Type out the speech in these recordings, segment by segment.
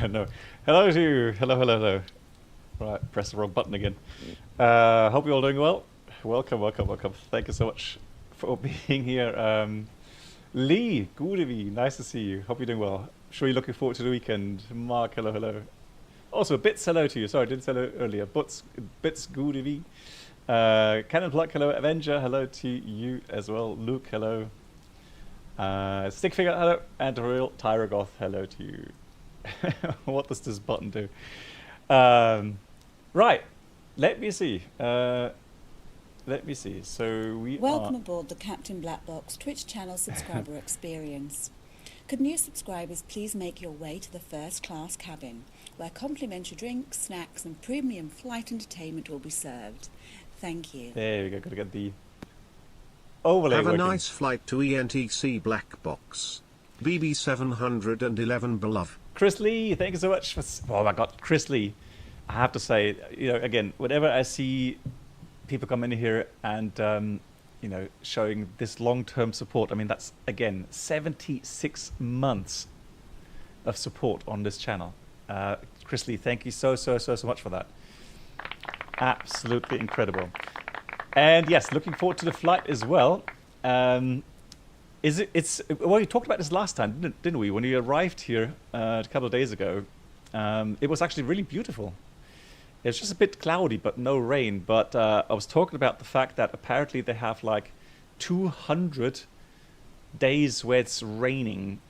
No. Hello to you. Hello, hello, hello. Right, press the wrong button again. Hope you're all doing well. Welcome, welcome, welcome. Thank you so much for being here. Lee, good evening. Nice to see you. Hope you're doing well. Sure you're looking forward to the weekend. Mark, hello, hello. Also, Bits, hello to you. Sorry, I didn't say hello earlier. Bits, good evening. Cannon Pluck, hello. Avenger, hello to you as well. Luke, hello. Stickfigure, hello. And Real Tyragoth, hello to you. What does this button do? Right, let me see. So Welcome aboard the Captain Black Box Twitch channel subscriber experience. Could new subscribers please make your way to the first class cabin, where complimentary drinks, snacks and premium flight entertainment will be served. Thank you. There we go, gotta get the overlay Have working. a nice flight to ENTC Black Box. BB711 beloved. Chris Lee, thank you so much for... Oh my god, Chris Lee. I have to say, you know, again, whenever I see people come in here and, you know, showing this long-term support, I mean, that's, again, 76 months of support on this channel. Chris Lee, thank you so much for that. Absolutely incredible. And yes, looking forward to the flight as well. Well, we talked about this last time, didn't we? When we arrived here a couple of days ago, it was actually really beautiful. It's just a bit cloudy, but no rain. But I was talking about the fact that apparently they have like 200 days where it's raining.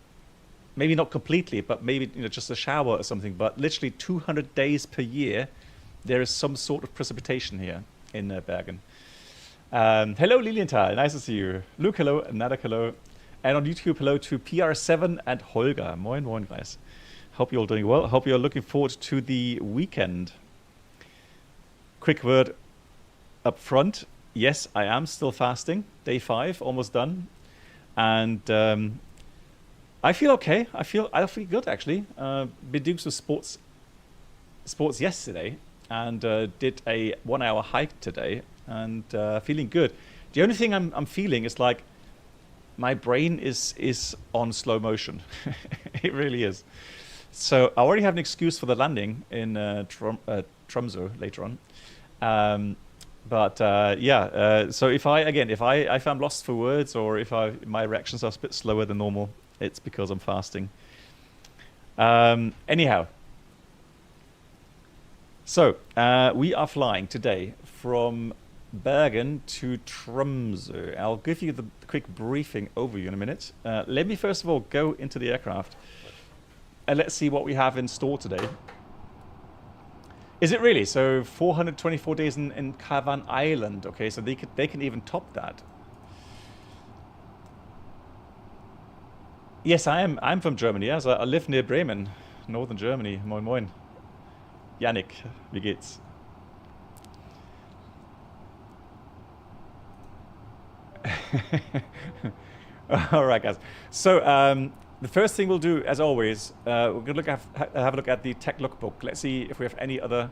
Maybe not completely, but maybe, you know, just a shower or something. But literally 200 days per year, there is some sort of precipitation here in Bergen. Hello, Lilienthal. Nice to see you. Luke, hello. Nadak, hello. And on YouTube, hello to PR7 and Holger. Moin, moin, guys. Hope you're all doing well. Hope you're looking forward to the weekend. Quick word up front. Yes, I am still fasting. Day 5, almost done. And I feel okay. I feel good, actually. Been doing some sports yesterday and did a 1-hour hike today. And feeling good. The only thing I'm feeling is like my brain is on slow motion. It really is. So I already have an excuse for the landing in Tromso later on. So if I'm lost for words or if my reactions are a bit slower than normal, it's because I'm fasting. Anyhow. So we are flying today from Bergen to Tromso. I'll give you the quick briefing overview in a minute. Let me first of all go into the aircraft and let's see what we have in store today. Is it really? So 424 days in Cavan Island. Okay, so they can even top that. Yes, I'm from Germany. Yes, I live near Bremen, northern Germany. Moin moin. Yannick, wie geht's? All right, guys. So the first thing we'll do, as always, we're going to have a look at the tech lookbook. Let's see if we have any other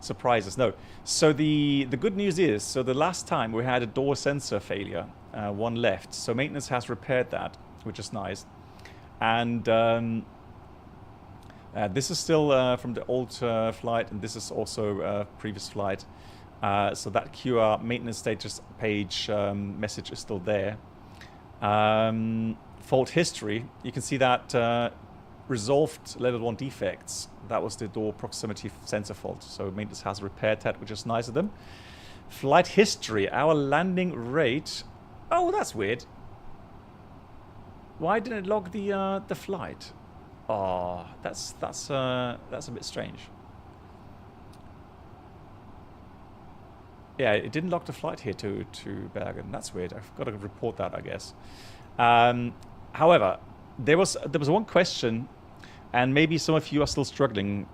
surprises. No. So the good news is, so the last time we had a door sensor failure, one left. So maintenance has repaired that, which is nice. And this is still from the old flight, and this is also a previous flight. So that QR maintenance status page message is still there. Fault history, you can see that resolved level 1 defects. That was the door proximity sensor fault. So maintenance has repaired that, which is nice of them. Flight history, our landing rate. Oh, that's weird. Why didn't it log the flight? Oh, that's a bit strange. Yeah, it didn't log the flight here to Bergen. That's weird. I've got to report that, I guess. However, there was one question, and maybe some of you are still struggling.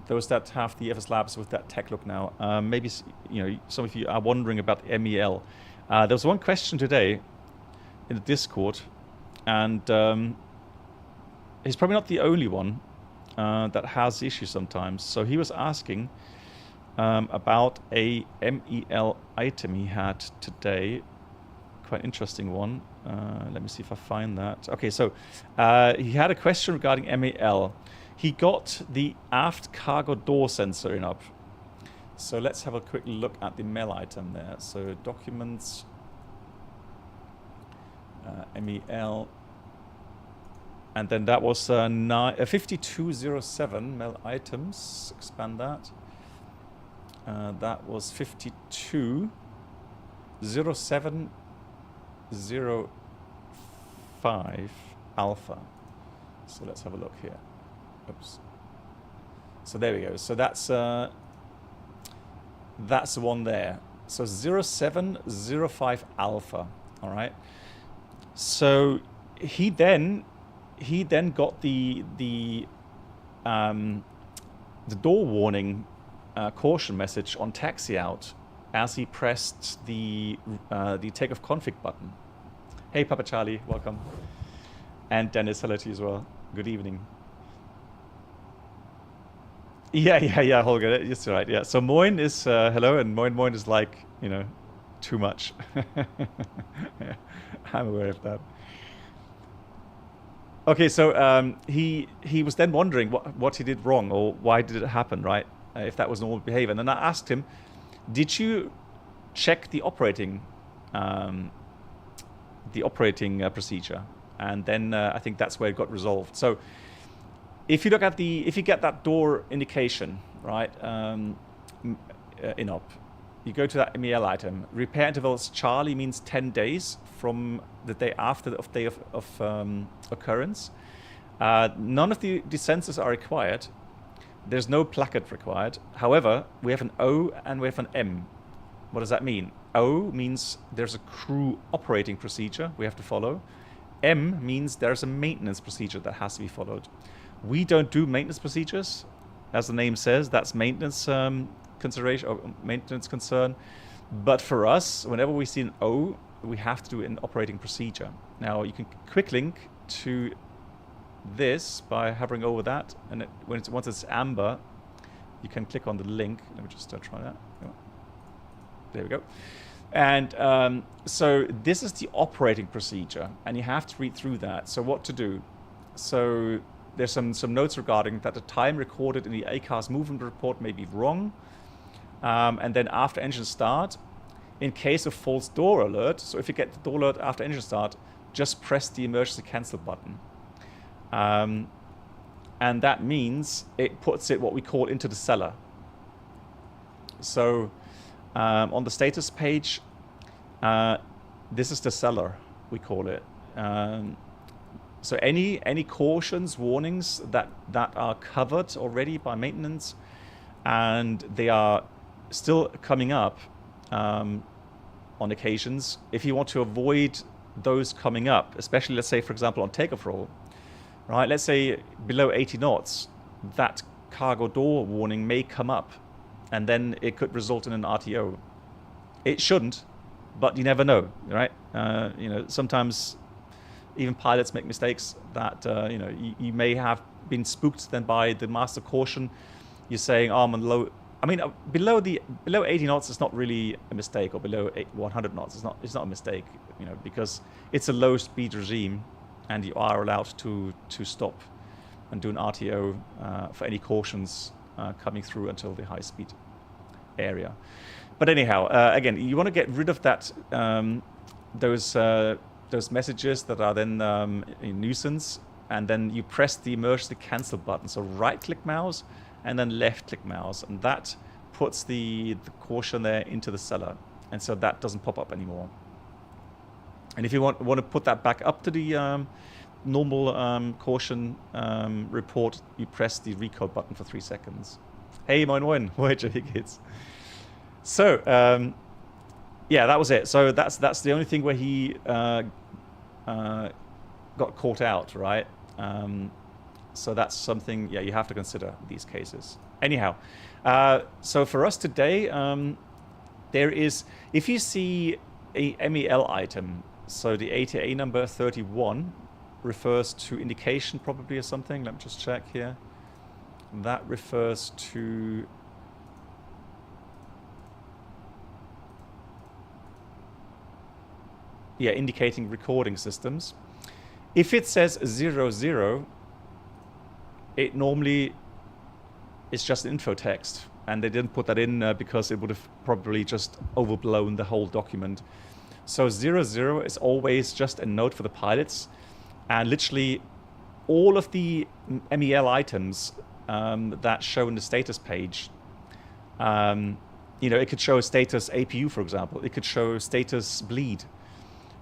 Those that have the FSLabs with that tech look now, maybe some of you are wondering about MEL. There was one question today in the Discord, and he's probably not the only one that has issues sometimes. So he was asking about a MEL item he had today. Quite interesting one. Let me see if I find that. Okay, so he had a question regarding MEL. he got the aft cargo door sensor in up. So let's have a quick look at the MEL item there. So documents, MEL, and then that was 5207 MEL items. Expand that. That was 520705 alpha. So let's have a look here. Oops. So there we go. So that's the one there. So 0705 alpha. All right. So he then got the door warning caution message on taxi out as he pressed the takeoff config button. Hey, Papa Charlie, welcome. And Dennis, hello to you as well. Good evening. Yeah, Holger, that's right. Yeah, so Moin is hello, and Moin is like, you know, too much. Yeah, I'm aware of that. Okay, so he was then wondering what he did wrong, or why did it happen, right? If that was normal behavior. And then I asked him, did you check the operating procedure? And then I think that's where it got resolved. So if you look at if you get that door indication, right, in op, you go to that MEL item. Repair intervals Charlie means 10 days from the day after the day of occurrence. None of the sensors are required. There's no placard required. However, we have an O and we have an M. What does that mean? O means there's a crew operating procedure we have to follow. M means there's a maintenance procedure that has to be followed. We don't do maintenance procedures. As the name says, that's maintenance consideration or maintenance concern. But for us, whenever we see an O, we have to do an operating procedure. Now, you can quick link to this by hovering over that, and once it's amber, you can click on the link. Let me just try that. There we go. And so this is the operating procedure, and you have to read through that. So what to do? So there's some notes regarding that the time recorded in the ACARS movement report may be wrong. And then after engine start, in case of false door alert, so if you get the door alert after engine start, just press the emergency cancel button. And that means it puts it what we call into the cellar. So on the status page, this is the cellar, we call it. So any cautions, warnings that are covered already by maintenance, and they are still coming up on occasions, if you want to avoid those coming up, especially, let's say, for example, on takeoff roll, right? Let's say below 80 knots, that cargo door warning may come up, and then it could result in an RTO. It shouldn't, but you never know, right? You know, sometimes even pilots make mistakes that, you know, you may have been spooked then by the master caution. You're saying, oh, I'm on low. I mean, below 80 knots is not really a mistake, or below 100 knots is not a mistake, you know, because it's a low speed regime, and you are allowed to stop and do an RTO for any cautions coming through until the high speed area. But anyhow, again, you want to get rid of that those messages that are then a nuisance, and then you press the emergency cancel button. So right-click mouse and then left-click mouse, and that puts the caution there into the cellar, and so that doesn't pop up anymore. And if you want to put that back up to the normal caution report, you press the recode button for 3 seconds. Hey, moin moin, Voyager, wie geht's? So yeah, that was it. So that's the only thing where he got caught out, right? So that's something, yeah, you have to consider these cases. Anyhow, so for us today, there is, if you see a MEL item, so the ATA number 31 refers to indication probably or something. Let me just check here. That refers to indicating recording systems. If it says 00, it normally is just info text, and they didn't put that in because it would have probably just overblown the whole document. So 00 is always just a note for the pilots, and literally all of the MEL items that show in the status page, you know, it could show status APU, for example. It could show status bleed.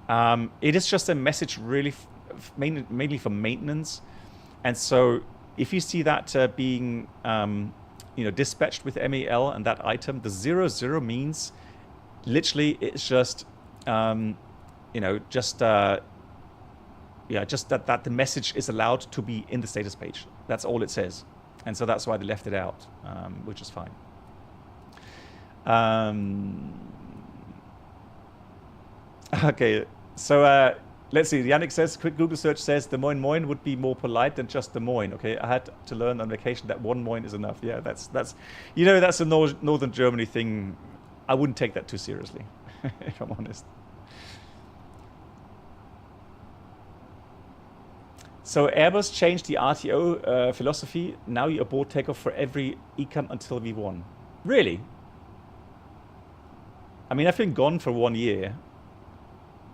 It is just a message really mainly for maintenance. And so if you see that being you know, dispatched with MEL and that item, the 00 means literally it's just you know, just yeah, just that the message is allowed to be in the status page. That's all it says. And so that's why they left it out, which is fine. Okay, so let's see. Yannick says, quick Google search says Des Moines Moines would be more polite than just Des Moines. Okay, I had to learn on vacation that one Moines is enough. Yeah, that's you know, that's a northern Germany thing. I wouldn't take that too seriously, if I'm honest. So Airbus changed the RTO philosophy. Now you abort takeoff for every ECAM until V1. Really? I mean, I've been gone for 1 year.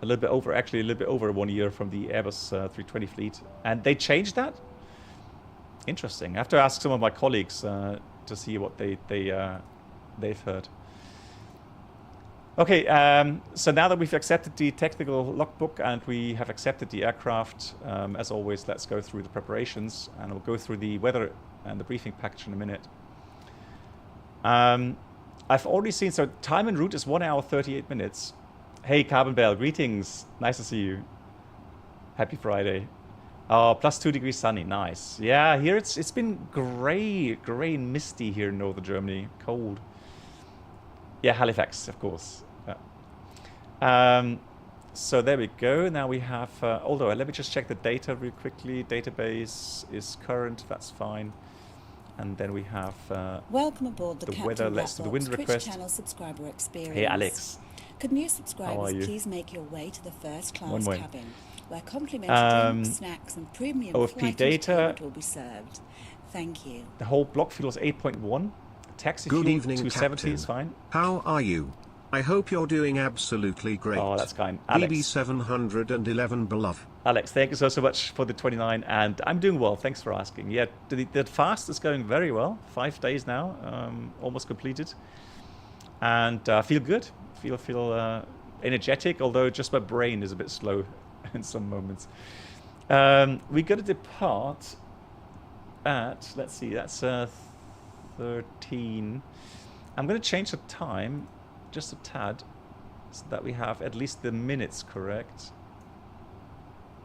A little bit over, actually a little bit over 1 year from the Airbus 320 fleet. And they changed that? Interesting. I have to ask some of my colleagues to see what they've heard. Okay, so now that we've accepted the technical logbook and we have accepted the aircraft, as always, let's go through the preparations, and we'll go through the weather and the briefing package in a minute. I've already seen, so time en route is 1 hour 38 minutes. Hey, Carbon Bell, greetings. Nice to see you. Happy Friday. Oh, plus 2 degrees sunny, nice. Yeah, here it's been gray and misty here in northern Germany, cold. Yeah, Halifax, of course. Yeah. So there we go. Now we have, although let me just check the data real quickly. Database is current, that's fine. And then we have welcome aboard the weather. Let's do the wind request. Channel subscriber experience. Hey, Alex. Could new subscribers please make your way to the first class One cabin, where complimentary drinks, snacks, and premium OFP data will be served. Thank you. The whole block fuel is 8.1. Taxi Good fuel evening, 270 Captain. is fine. How are you? I hope you're doing absolutely great. Oh, that's kind. Alex. BB711 beloved. Alex, thank you so much for the 29, and I'm doing well. Thanks for asking. Yeah, the fast is going very well. 5 days now, almost completed, and feel good. Feel energetic, although just my brain is a bit slow in some moments. We're going to depart at, let's see, that's 13. I'm going to change the time just a tad so that we have at least the minutes correct.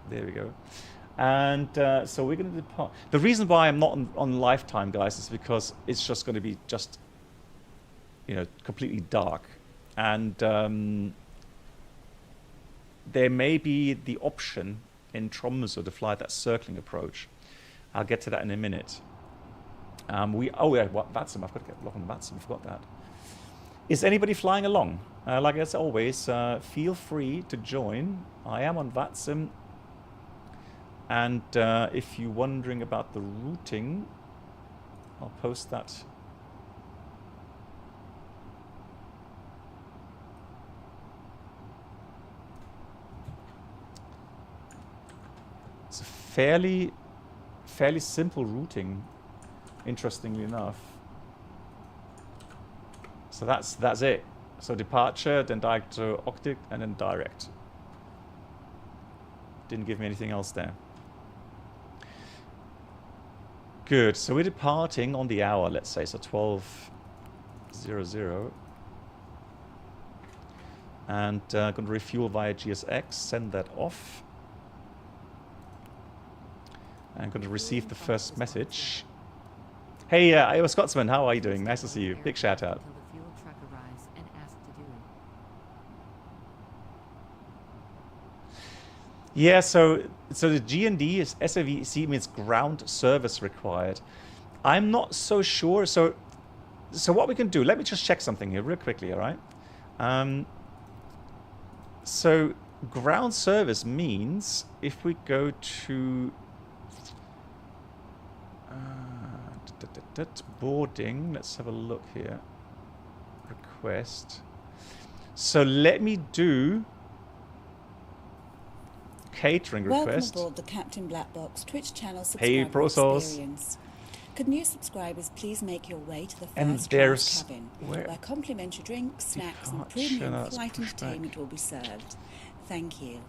There we go. And so we're going to depart. The reason why I'm not on lifetime, guys, is because it's just going to be just, you know, completely dark. And there may be the option in Tromso to fly that circling approach. I'll get to that in a minute. Oh yeah, VATSIM. I've got to get log on VATSIM. I forgot that. Is anybody flying along? Like as always, feel free to join. I am on VATSIM. And if you're wondering about the routing, I'll post that. It's a fairly simple routing, interestingly enough. So that's it. So departure, then direct to Octic, and then direct. Didn't give me anything else there. Good. So we're departing on the hour, let's say, so 12:00. And going to refuel via GSX, send that off. I'm going to receive the first message. Hey, Iowa Scotsman, how are you doing? Nice to see you. Big shout out. Yeah, so the GND is SAVC means ground service required. I'm not so sure. So what we can do? Let me just check something here real quickly. All right. So ground service means if we go to Boarding. Let's have a look here. Request. So let me do catering request. Welcome aboard the Captain Black Box Twitch channel Hey, subscriber ProSauce. experience. Could new subscribers please make your way to the And first there's- class cabin, where- where complimentary drinks, snacks, and Departure, premium that's flight pushback. entertainment will be served. Thank you.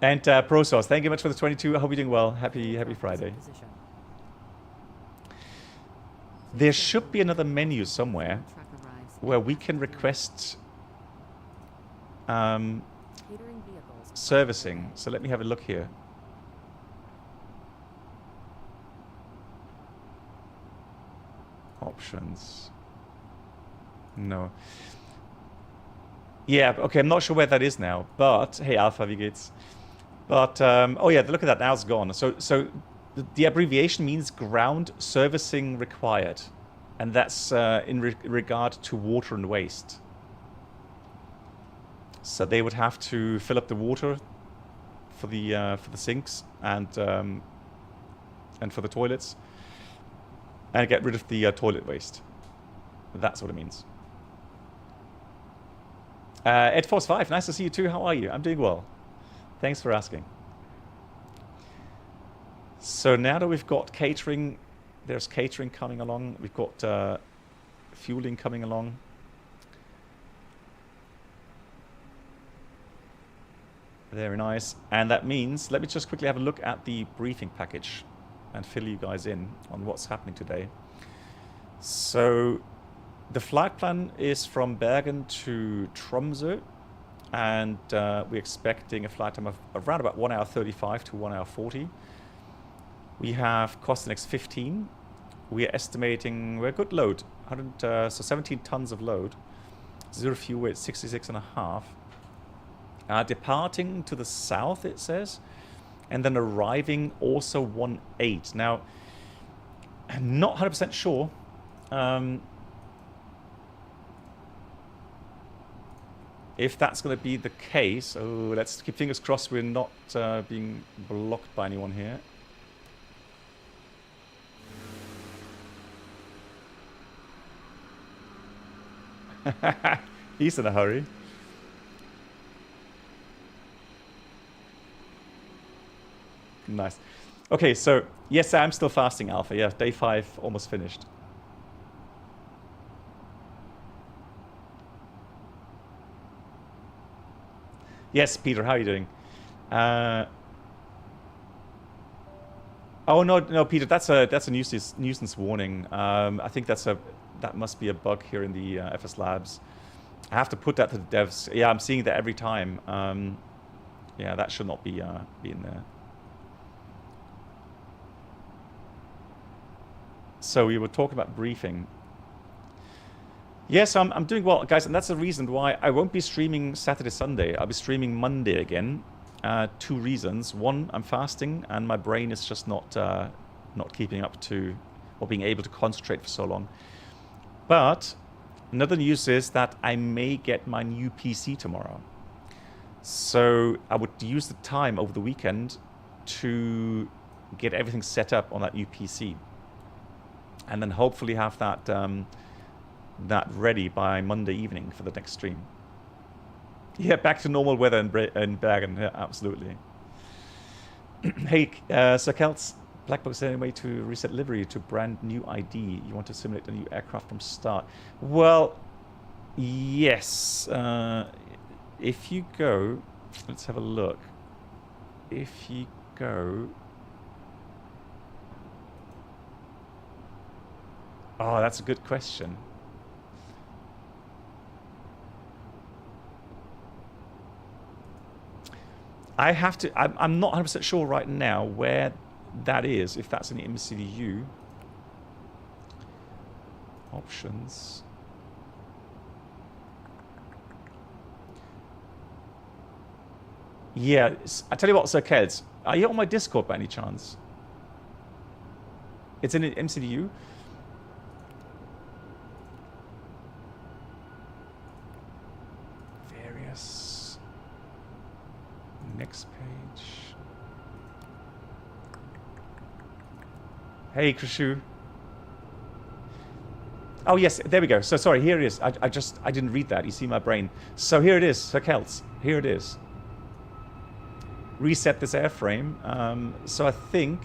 And ProSauce, thank you much for the 22. I hope you're doing well. Happy Friday. There should be another menu somewhere where we can request servicing. So let me have a look here. Options. No. Yeah, okay, I'm not sure where that is now. But, hey Alpha, wie geht's? But, oh yeah, look at that, now it's gone. So the abbreviation means ground servicing required. And that's in regard to water and waste. So they would have to fill up the water for the sinks and for the toilets, and get rid of the toilet waste. That's what it means. Ed Force 5, nice to see you too. How are you? I'm doing well. Thanks for asking. So now that we've got catering, there's catering coming along. We've got fueling coming along. Very nice. And that means, let me just quickly have a look at the briefing package and fill you guys in on what's happening today. So the flight plan is from Bergen to Tromso, and we're expecting a flight time of around about 1 hour 35 to 1 hour 40. We have cost index 15. We are estimating, we're a good load, 100, so 17 tons of load, zero fuel weight, 66.5. Departing to the south, it says, and then arriving also 1.8. Now, I'm not 100% sure. If that's going to be the case. Oh, let's keep fingers crossed we're not being blocked by anyone here. He's in a hurry. Nice. Okay, so yes, I'm still fasting, Alpha. Yeah, day 5 almost finished. Yes, Peter, how are you doing? Oh no, Peter, that's a nuisance warning. I think that must be a bug here in the FSLabs. I have to put that to the devs. Yeah, I'm seeing that every time. Yeah, that should not be in there. So we were talking about briefing. Yes, I'm doing well, guys, and that's the reason why I won't be streaming Saturday, Sunday. I'll be streaming Monday again. 2 reasons. One, I'm fasting, and my brain is just not keeping up to, or being able to concentrate for so long. But another news is that I may get my new PC tomorrow. So I would use the time over the weekend to get everything set up on that new PC. And then hopefully have that that ready by Monday evening for the next stream. Yeah, back to normal weather in Bergen. Yeah, absolutely. Hey, Sir Kelts, Black Box is any way to reset livery to brand new ID. You want to simulate a new aircraft from start. Well, yes. If you go, let's have a look. If you go... Oh, that's a good question. I have to... I'm not 100% sure right now where that is, if that's in the MCDU. Options. Yeah, I tell you what, Sir Keds, are you on my Discord by any chance? It's in the MCDU. Next page. Hey, Krishu. Oh yes, there we go. So sorry, here it is. I didn't read that. You see my brain. So here it is, Sir Kelts. Here it is. Reset this airframe. So I think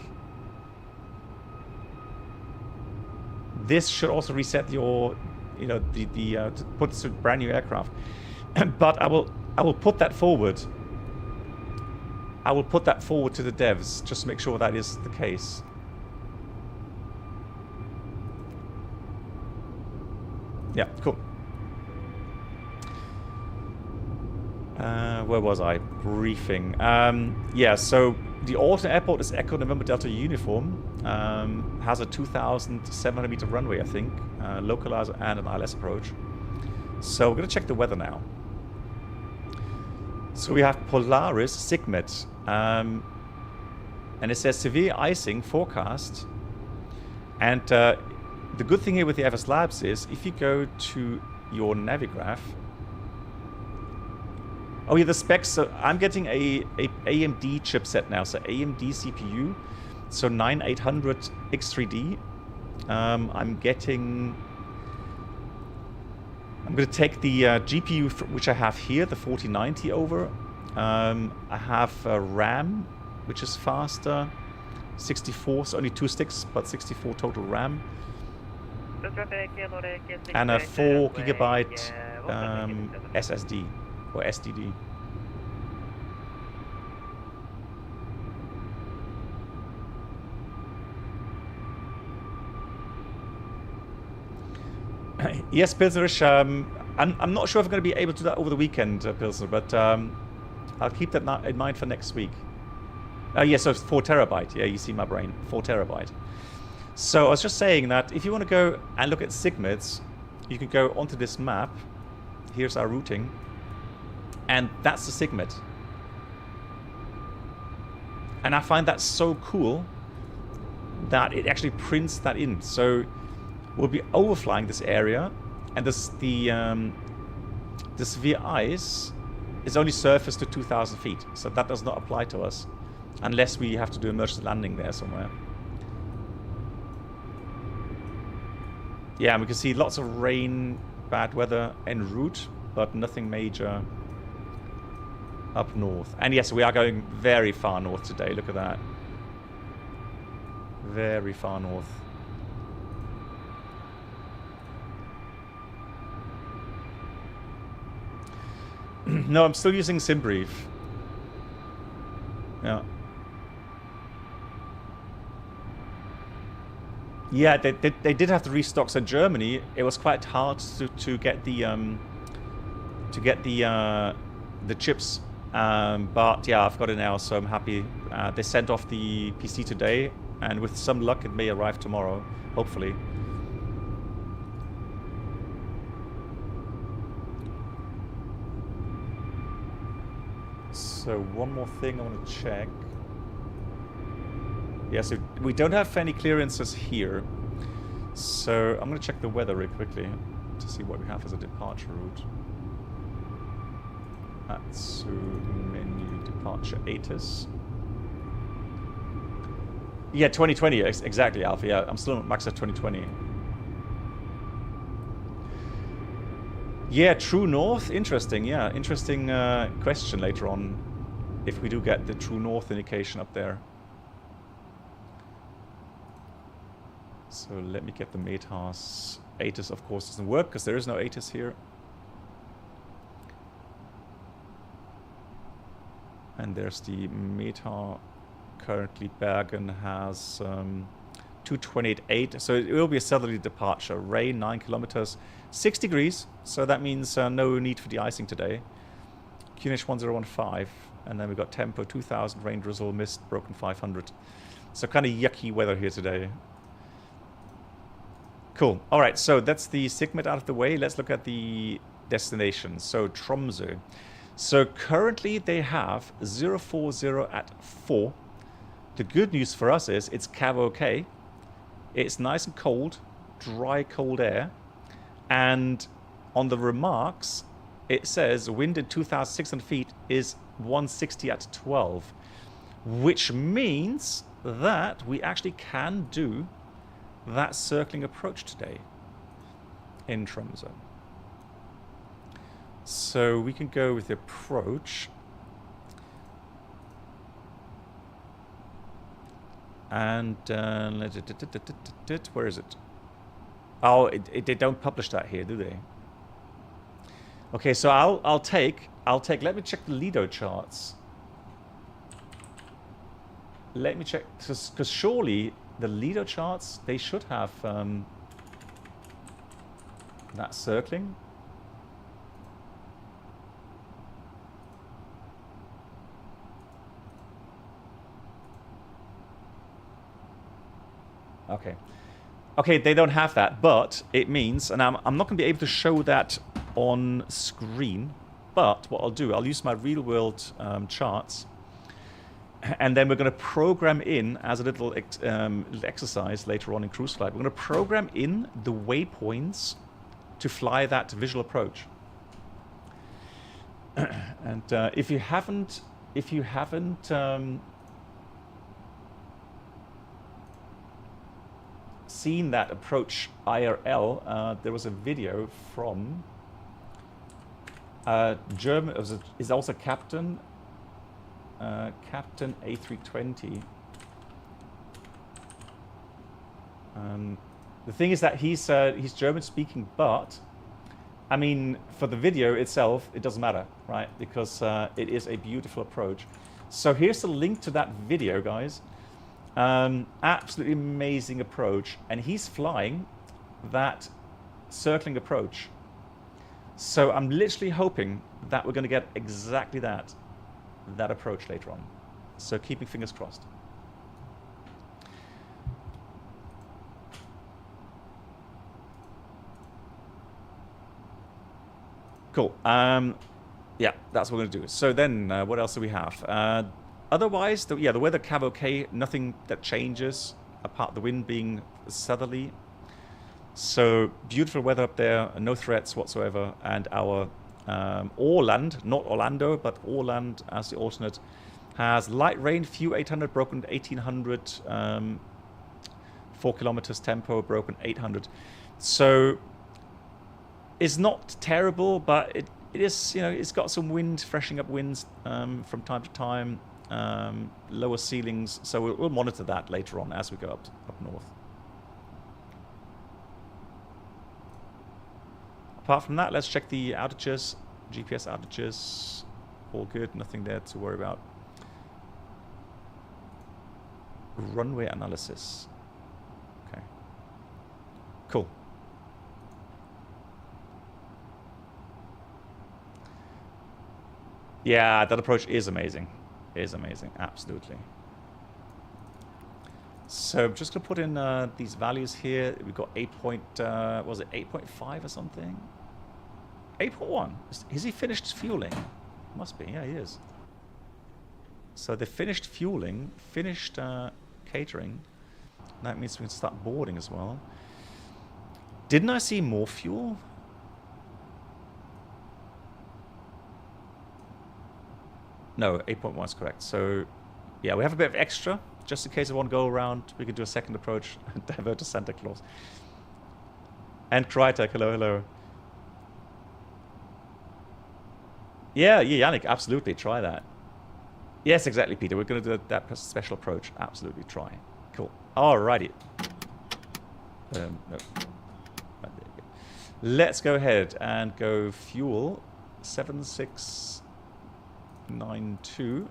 this should also reset your, to put this to brand new aircraft. But I will put that forward. I will put that forward to the devs just to make sure that is the case. Yeah, cool. Where was I? Briefing. Yeah, so the Alton Airport is Echo November Delta Uniform. Has a 2,700 meter runway, I think. Localizer and an ILS approach. So we're going to check the weather now. So we have Polaris Sigmet. And it says severe icing forecast. And the good thing here with the FSLabs is if you go to your Navigraph. Oh yeah, the specs. So I'm getting a AMD chipset now. So AMD CPU. So 9800 X3D. I'm going to take the GPU which I have here, the 4090 over. I have RAM, which is faster. 64, so only 2 sticks, but 64 total RAM. And a 4 gigabyte SSD or SDD. Yes, Pilsnerish, I'm not sure if I'm going to be able to do that over the weekend, Pilsner, but I'll keep that in mind for next week. Yes, so it's 4 terabyte. Yeah, you see my brain. 4 terabyte. So I was just saying that if you want to go and look at Sigmets, you can go onto this map. Here's our routing. And that's the Sigmet. And I find that so cool that it actually prints that in. So we'll be overflying this area, and the severe ice is only surfaced to 2,000 feet. So that does not apply to us unless we have to do emergency landing there somewhere. Yeah, and we can see lots of rain, bad weather en route, but nothing major up north. And yes, we are going very far north today. Look at that. Very far north. No, I'm still using SimBrief. Yeah. Yeah, they did have to restock. So Germany, it was quite hard to get the chips. But yeah, I've got it now, so I'm happy. They sent off the PC today, and with some luck, it may arrive tomorrow, hopefully. So one more thing I want to check. Yeah, so we don't have any clearances here. So I'm going to check the weather really quickly to see what we have as a departure route. That's menu departure ATIS. Yeah, 2020, exactly, Alpha. Yeah, I'm still on max at 2020. Yeah, true north. Interesting. Yeah, interesting question later on. If we do get the true north indication up there. So let me get the METAS. ATIS, of course, doesn't work because there is no ATIS here. And there's the META. Currently, Bergen has 228.8. So it will be a southerly departure. Rain, 9 kilometers, 6 degrees. So that means no need for de-icing today. QNH 1015. And then we've got tempo 2000, rain, drizzle, mist, broken 500. So kind of yucky weather here today. Cool. All right, so that's the Sigmet out of the way. Let's look at the destination. So Tromso. So currently they have 040 at 4. The good news for us is it's cav okay. It's nice and cold, dry, cold air. And on the remarks, it says wind at 2,600 feet is 160 at 12, which means that we actually can do that circling approach today in Tromso. So we can go with the approach. And where is it? Oh, they don't publish that here, do they? Okay, so I'll take. Let me check the Lido charts. Let me check, because surely the Lido charts, they should have that circling. Okay. Okay, they don't have that, but it means, and I'm not going to be able to show that on screen, but what I'll do, I'll use my real-world charts, and then we're going to program in, as a little exercise later on in cruise flight, we're going to program in the waypoints to fly that visual approach. And if you haven't seen that approach IRL, there was a video from German, is also Captain, Captain A320. The thing is that he's German speaking, but I mean, for the video itself, it doesn't matter, right? Because it is a beautiful approach. So here's the link to that video, guys. Absolutely amazing approach, and he's flying that circling approach. So I'm literally hoping that we're going to get exactly that approach later on. So keeping fingers crossed. Cool. Yeah, that's what we're going to do. So then, what else do we have? Otherwise, the weather cav okay, nothing that changes, apart the wind being southerly. So beautiful weather up there, no threats whatsoever, and our Åland, not Orlando, but Åland as the alternate, has light rain, few 800, broken 1800, 4 kilometers tempo, broken 800. So it's not terrible, but it is, you know, it's got some wind, freshening up winds from time to time. Lower ceilings, so we'll monitor that later on as we go up north. Apart from that, let's check the outages, GPS outages, all good, nothing there to worry about. Runway analysis. Okay. Cool. Yeah, that approach is amazing. Is amazing, absolutely. So I'm just gonna put in these values here. We've got 8.5 or something? 8.1. Is he finished fueling? Must be, yeah, he is. So they finished fueling, finished catering. That means we can start boarding as well. Didn't I see more fuel? No, 8.1 is correct. So, yeah, we have a bit of extra. Just in case I want to go around, we can do a second approach and divert to Santa Claus. And Crytek, hello, hello. Yeah, Yannick, absolutely, try that. Yes, exactly, Peter. We're going to do that special approach. Absolutely, try. Cool. Alrighty. No. Let's go ahead and go fuel 7692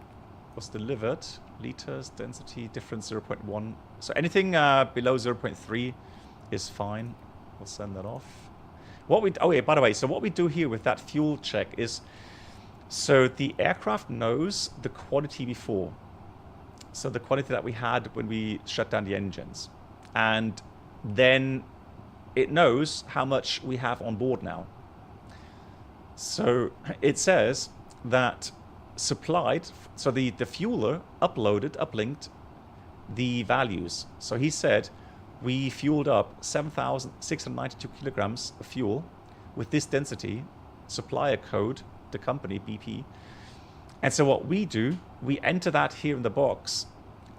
was delivered. Liters, density, difference 0.1. So anything below 0.3 is fine. We'll send that off. Oh yeah, by the way, so what we do here with that fuel check is, so the aircraft knows the quantity before. So the quantity that we had when we shut down the engines. And then it knows how much we have on board now. So it says that supplied, so the fueler uplinked the values. So he said we fueled up 7,692 kilograms of fuel with this density, supplier code, the company BP, And so what we do, we enter that here in the box,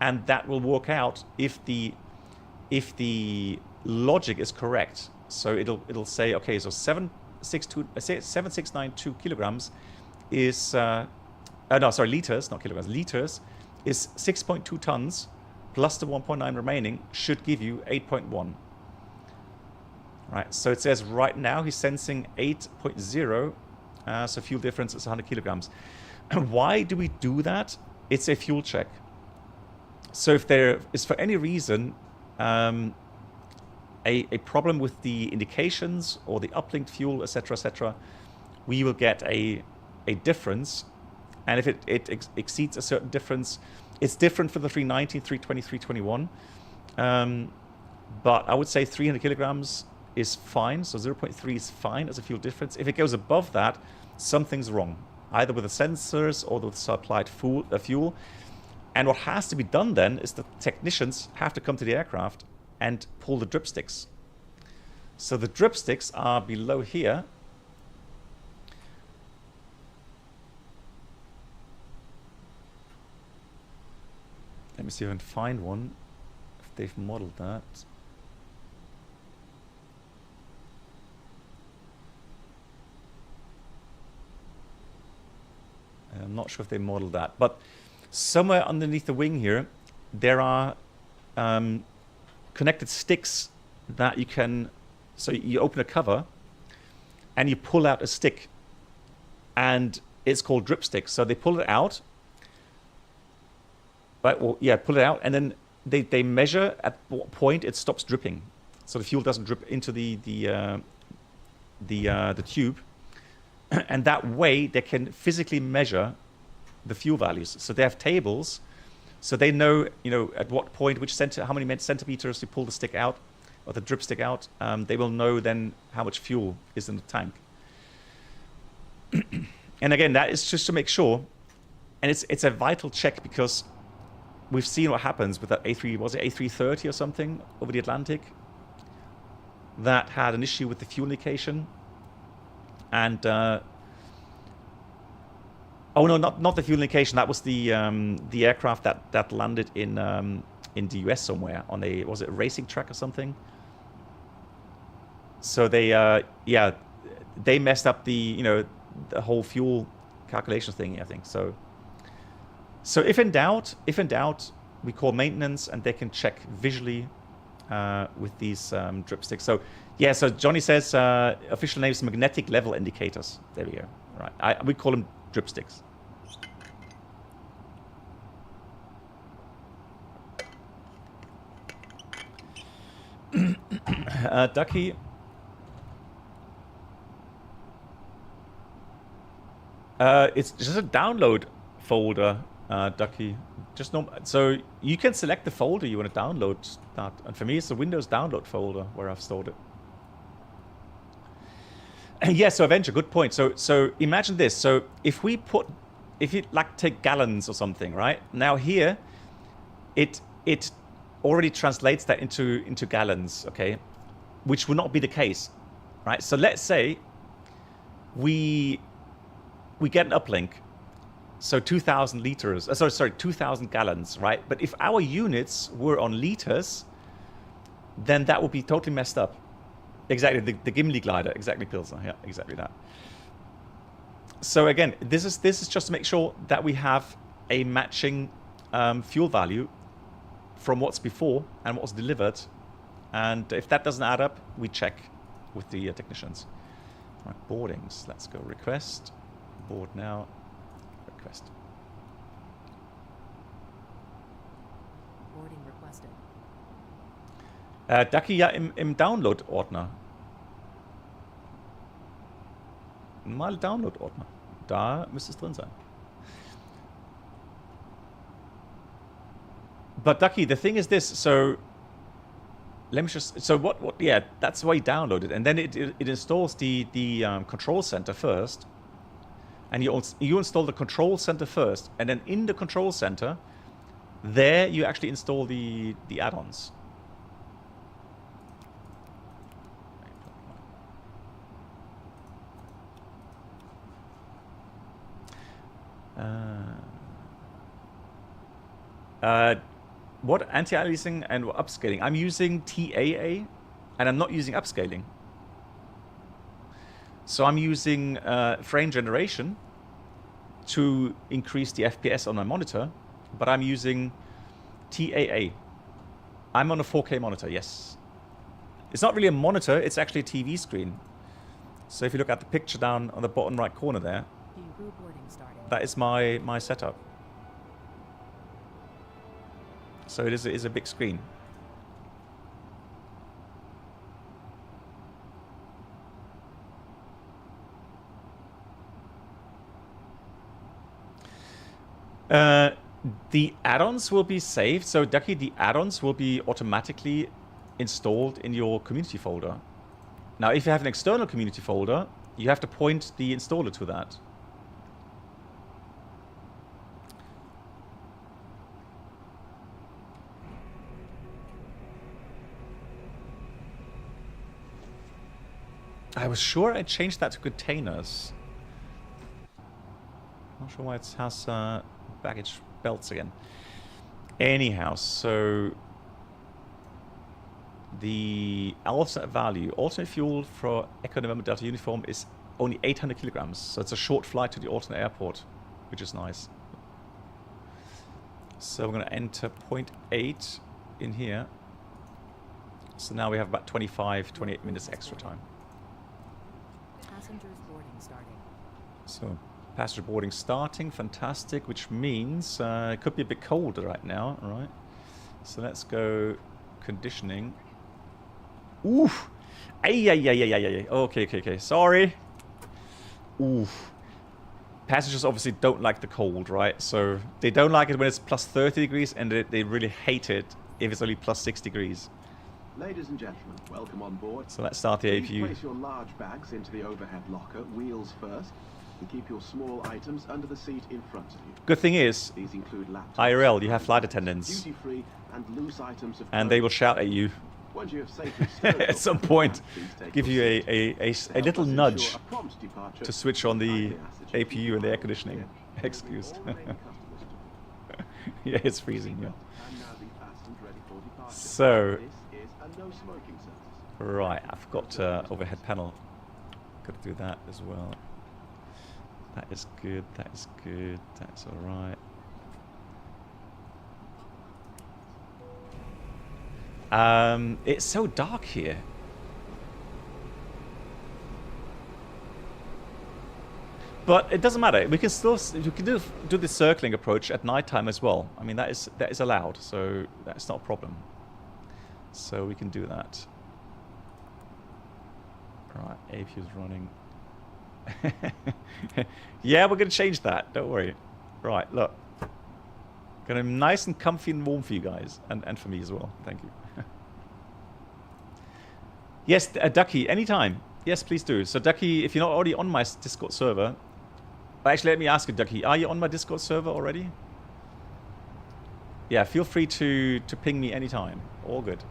and that will work out if the logic is correct. So it'll say, okay, so 7692 kilograms is no, sorry, liters, not kilograms, liters is 6.2 tons plus the 1.9 remaining should give you 8.1. Right, so it says right now he's sensing 8.0, so fuel difference is 100 kilograms. And why do we do that? It's a fuel check. So if there is for any reason a problem with the indications or the uplinked fuel, etc., we will get a difference. And if it exceeds a certain difference, it's different for the 319, 320, 321. But I would say 300 kilograms is fine. So 0.3 is fine as a fuel difference. If it goes above that, something's wrong, either with the sensors or with the supplied fuel. And what has to be done then is the technicians have to come to the aircraft and pull the dripsticks. So the dripsticks are below here. Let me see if I can find one, if they've modeled that. I'm not sure if they modeled that, but somewhere underneath the wing here, there are connected sticks that you can, so you open a cover and you pull out a stick, and it's called dripstick. So they pull it out, right? Well, yeah, pull it out, and then they measure at what point it stops dripping, so the fuel doesn't drip into the tube, and that way they can physically measure the fuel values. So they have tables, so they know, at what point, how many centimeters to pull the stick out, or the dripstick out. They will know then how much fuel is in the tank. And again, that is just to make sure, and it's a vital check, because we've seen what happens with that A330 or something over the Atlantic that had an issue with the fuel indication. And oh no, not the fuel indication. That was the aircraft that landed in the US somewhere on a, was it a racing track or something? So they they messed up the the whole fuel calculation thing, I think. So if in doubt, we call maintenance, and they can check visually with these dripsticks. So yeah, so Johnny says official name is magnetic level indicators. There we go. Right, we call them dripsticks. Ducky. It's just a download folder, Ducky. Just so you can select the folder you want to download that. And for me, it's the Windows download folder where I've stored it. And yeah, so Avenger, good point. So imagine this. So if you like take gallons or something, right? Now here, it already translates that into gallons, okay? Which would not be the case, right? So let's say we get an uplink, so 2,000 liters, 2,000 gallons, right? But if our units were on liters, then that would be totally messed up. Exactly, the Gimli glider, exactly, Pilsner, yeah, exactly that. So again, this is just to make sure that we have a matching fuel value from what's before and what's delivered. And if that doesn't add up, we check with the technicians. All right, boardings, let's go request. Board now, request. Boarding requested. Ducky, ja, im Download-Ordner. Mal Download-Ordner. Da müsste es drin sein. But Ducky, the thing is this, so let me just, so what yeah, that's why you download it. And then it installs the control center first. And you install the control center first, and then in the control center, there you actually install the add-ons. What anti-aliasing and upscaling? I'm using TAA, and I'm not using upscaling. So I'm using frame generation to increase the FPS on my monitor, but I'm using TAA. I'm on a 4K monitor, yes. It's not really a monitor, it's actually a TV screen. So if you look at the picture down on the bottom right corner there, that is my setup. So it is a big screen. The add-ons will be saved. So Ducky, the add-ons will be automatically installed in your community folder. Now, if you have an external community folder, you have to point the installer to that. I was sure I changed that to containers. Not sure why it has baggage belts again. Anyhow, so the alternate value, alternate fuel for Echo November Delta Uniform is only 800 kilograms. So it's a short flight to the alternate airport, which is nice. So we're going to enter 0.8 in here. So now we have about 28 minutes extra time. Passengers boarding starting. So passenger boarding starting, fantastic, which means it could be a bit colder right now, all right? So let's go conditioning. Oof! Ay. Okay, sorry. Oof. Passengers obviously don't like the cold, right? So they don't like it when it's plus 30 degrees, and they really hate it if it's only plus 6 degrees. Ladies and gentlemen, welcome on board. So let's start the Please APU. place your large bags into the overhead locker, wheels first, and keep your small items under the seat in front of you. Good thing is, These include laptops, IRL, you have flight attendants, duty-free and loose items of and they will shout at you Once you have safely stowed at some point, give you a little nudge to switch on the APU and the air conditioning. Excused. Yeah, it's freezing, yeah. So, right, I've got overhead panel. Got to do that as well. That is good, that is good, that's alright. It's so dark here. But it doesn't matter. We can still do the circling approach at nighttime as well. I mean, that is allowed, so that's not a problem. So we can do that. Right, APU is running. Yeah, we're going to change that. Don't worry. Right, look. Gonna be nice and comfy and warm for you guys, and for me as well. Thank you. Yes, Ducky, anytime. Yes, please do. So Ducky, if you're not already on my Discord server, actually, let me ask you, Ducky, are you on my Discord server already? Yeah, feel free to ping me anytime. All good.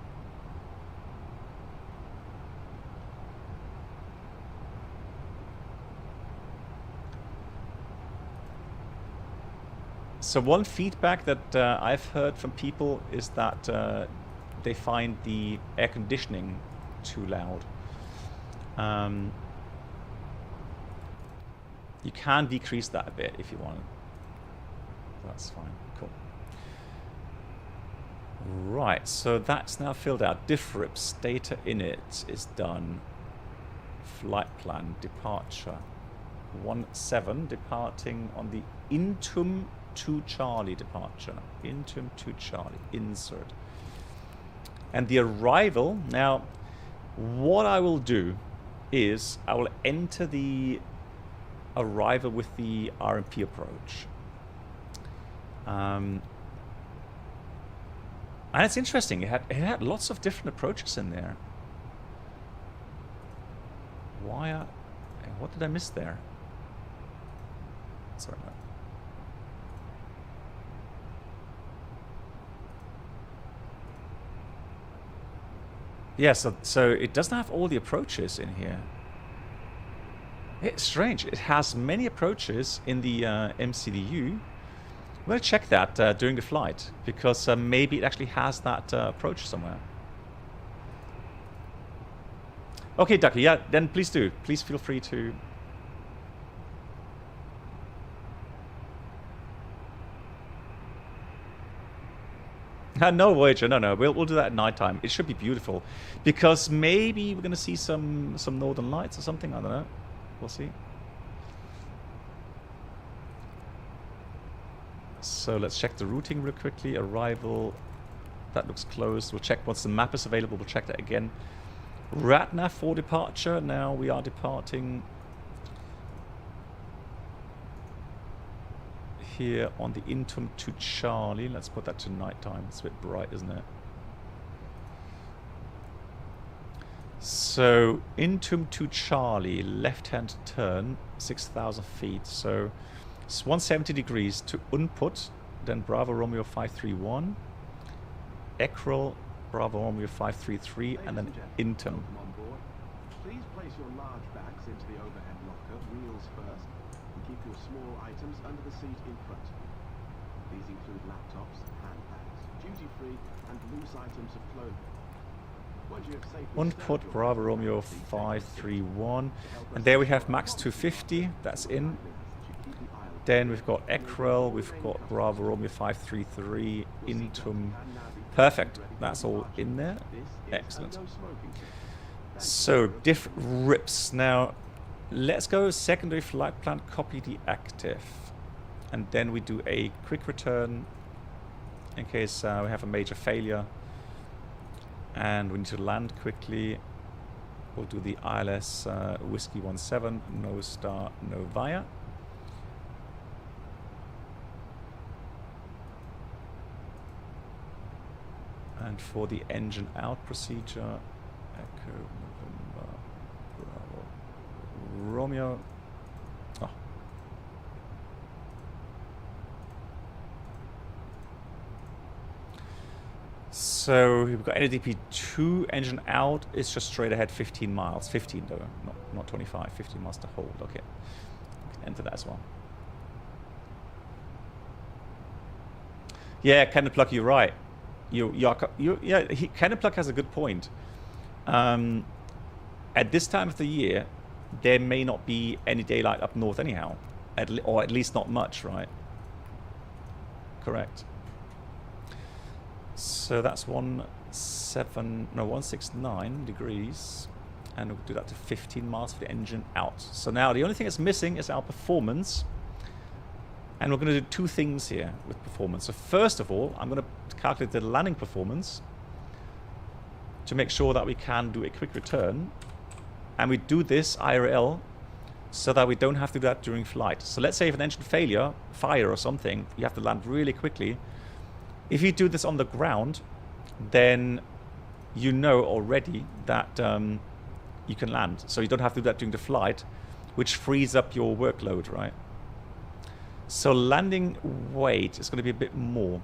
So one feedback that I've heard from people is that they find the air conditioning too loud. You can decrease that a bit if you want. That's fine. Cool. Right, so that's now filled out. Diffrips, data init is done. Flight plan, departure. 17 departing on the Intum to Charlie departure. Intum to Charlie. Insert. And the arrival, now what I will do is I will enter the arrival with the RMP approach. And it's interesting, it had lots of different approaches in there. What did I miss there? Sorry. Yeah, so it doesn't have all the approaches in here. It's strange. It has many approaches in the MCDU. We'll check that during the flight, because maybe it actually has that approach somewhere. Okay, Ducky, yeah, then please do. Please feel free to... No, Voyager, no. We'll do that at night time. It should be beautiful. Because maybe we're going to see some northern lights or something. I don't know. We'll see. So let's check the routing real quickly. Arrival, that looks closed. We'll check once the map is available. We'll check that again. RATNAV for departure. Now we are departing here on the Intum to Charlie. Let's put that to nighttime. It's a bit bright, isn't it? So Intum to Charlie, left-hand turn, 6,000 feet. So it's 170 degrees to Unput, then Bravo Romeo 531, Ekrel, Bravo Romeo 533, and then Intum. Please place your large bags into the overhead locker, wheels first, and keep your small items under the seat in front of you. These include laptops, handbags, duty-free, and loose items of clothing. Unput, Bravo Romeo 531, and there we have Max 250, that's in. Then we've got Ekrel, we've got Bravo Romeo 533, Intum. Perfect, that's all in there. Excellent. So, diff rips. Now, let's go secondary flight plan, copy deactive. And then we do a quick return in case we have a major failure. And we need to land quickly. We'll do the ILS Whiskey 17, no star, no via. And for the engine out procedure, Echo November Bravo Romeo. Oh. So we've got NADP 2, engine out. It's just straight ahead 15 miles. 15 though, not 25. 15 miles to hold. Okay, we can enter that as well. Yeah, Cannon Plug, you're right. Cannon Plug has a good point. At this time of the year, there may not be any daylight up north anyhow, or at least not much, right? Correct. So that's 169 degrees, and we'll do that to 15 miles for the engine out. So now the only thing that's missing is our performance, and we're going to do two things here with performance. So first of all, I'm going to calculate the landing performance to make sure that we can do a quick return, and we do this IRL so that we don't have to do that during flight. So let's say if an engine fire or something, you have to land really quickly. If you do this on the ground, then you know already that you can land. So you don't have to do that during the flight, which frees up your workload, right? So landing weight is going to be a bit more.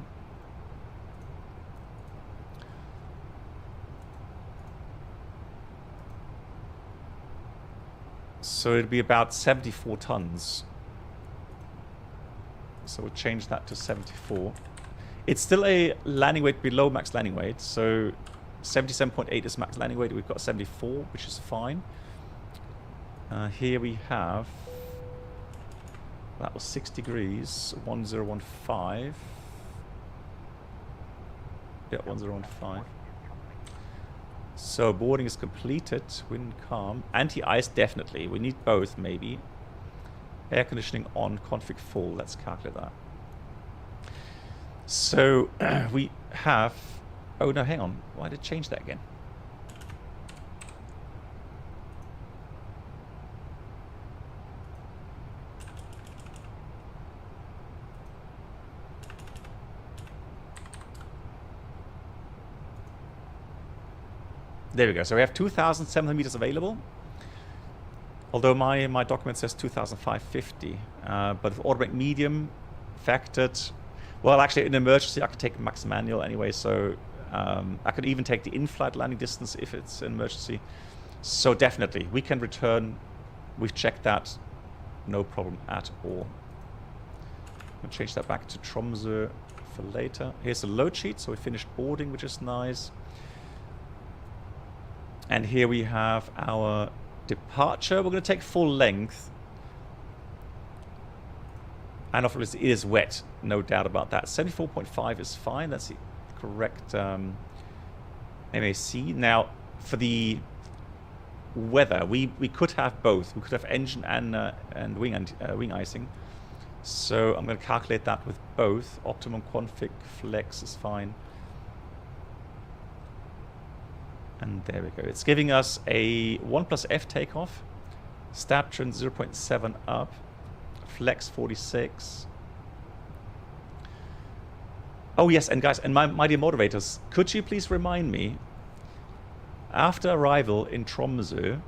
So it'd be about 74 tons. So we'll change that to 74. It's still a landing weight below max landing weight, so 77.8 is max landing weight. We've got 74, which is fine. Here we have, that was 6 degrees, 1015. Yeah, 1015. So boarding is completed, wind calm. Anti-ice, definitely. We need both, maybe. Air conditioning on, config full. Let's calculate that. So we have... Oh no, hang on. Why did it change that again? There we go. So we have 2,700 meters available. Although my document says 2,550. But with automatic medium factored... Well, actually, in emergency, I could take max manual anyway, so I could even take the in-flight landing distance if it's an emergency. So definitely, we can return we've checked that, no problem at all. I'll change that back to Tromso for later. Here's the load sheet, so we finished boarding, which is nice. And here we have our departure. We're going to take full length. And obviously it is wet, no doubt about that. 74.5 is fine. That's the correct MAC. Now, for the weather, we could have both. We could have engine and wing icing. So I'm going to calculate that with both. Optimum config flex is fine. And there we go. It's giving us a 1+F takeoff. Stab trim 0.7 up. Flex 46. Oh yes, and guys, and my dear moderators, could you please remind me, after arrival in Tromso,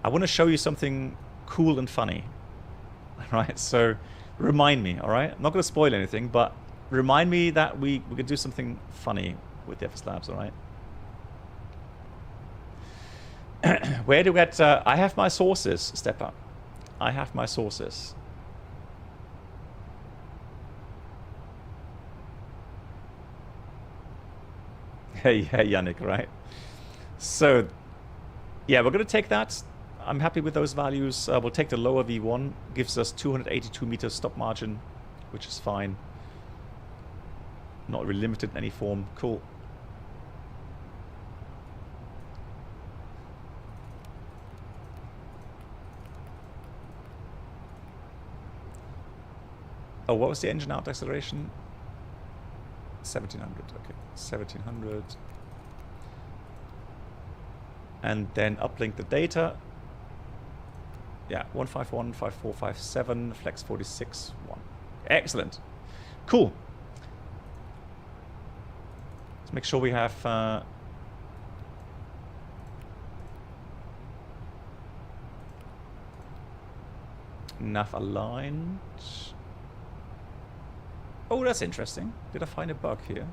I want to show you something cool and funny. Alright, so remind me, alright? I'm not going to spoil anything, but remind me that we could do something funny with the FSLabs, alright? Where do we get... I have my sources, Step Up. I have my sources. Yeah, Yannick, right? So, yeah, we're going to take that. I'm happy with those values. We'll take the lower V1. Gives us 282 meters stop margin, which is fine. Not really limited in any form. Cool. Oh, what was the engine out acceleration? 1700, okay. 1700. And then uplink the data. Yeah, 151, 5457, flex 46, 1. Excellent. Cool. Let's make sure we have... nav aligned. Oh, that's interesting. Did I find a bug here?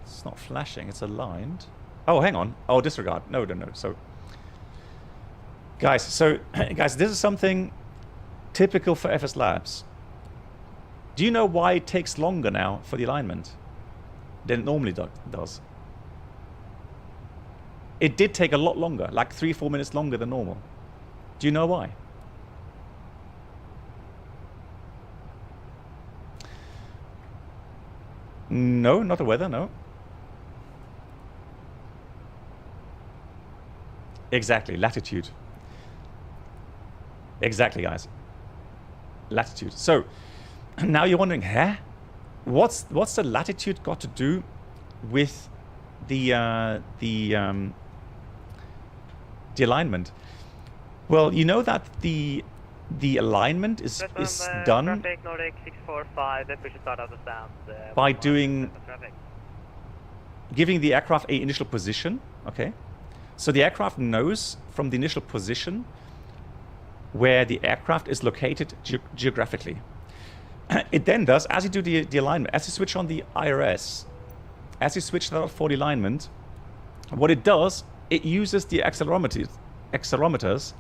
It's not flashing, it's aligned. Oh, hang on. Oh, disregard. No. So, guys, this is something typical for FSLabs. Do you know why it takes longer now for the alignment than it normally does? It did take a lot longer, like 3-4 minutes longer than normal. Do you know why? No, not the weather, no. Exactly, latitude. Exactly, guys. Latitude. So, now you're wondering, what's the latitude got to do with the alignment? Well, you know that the alignment is done by giving the aircraft an initial position. Okay, so the aircraft knows from the initial position where the aircraft is located geographically. It then does, as you do the alignment, as you switch on the IRS, as you switch that for the alignment, what it does, it uses the accelerometers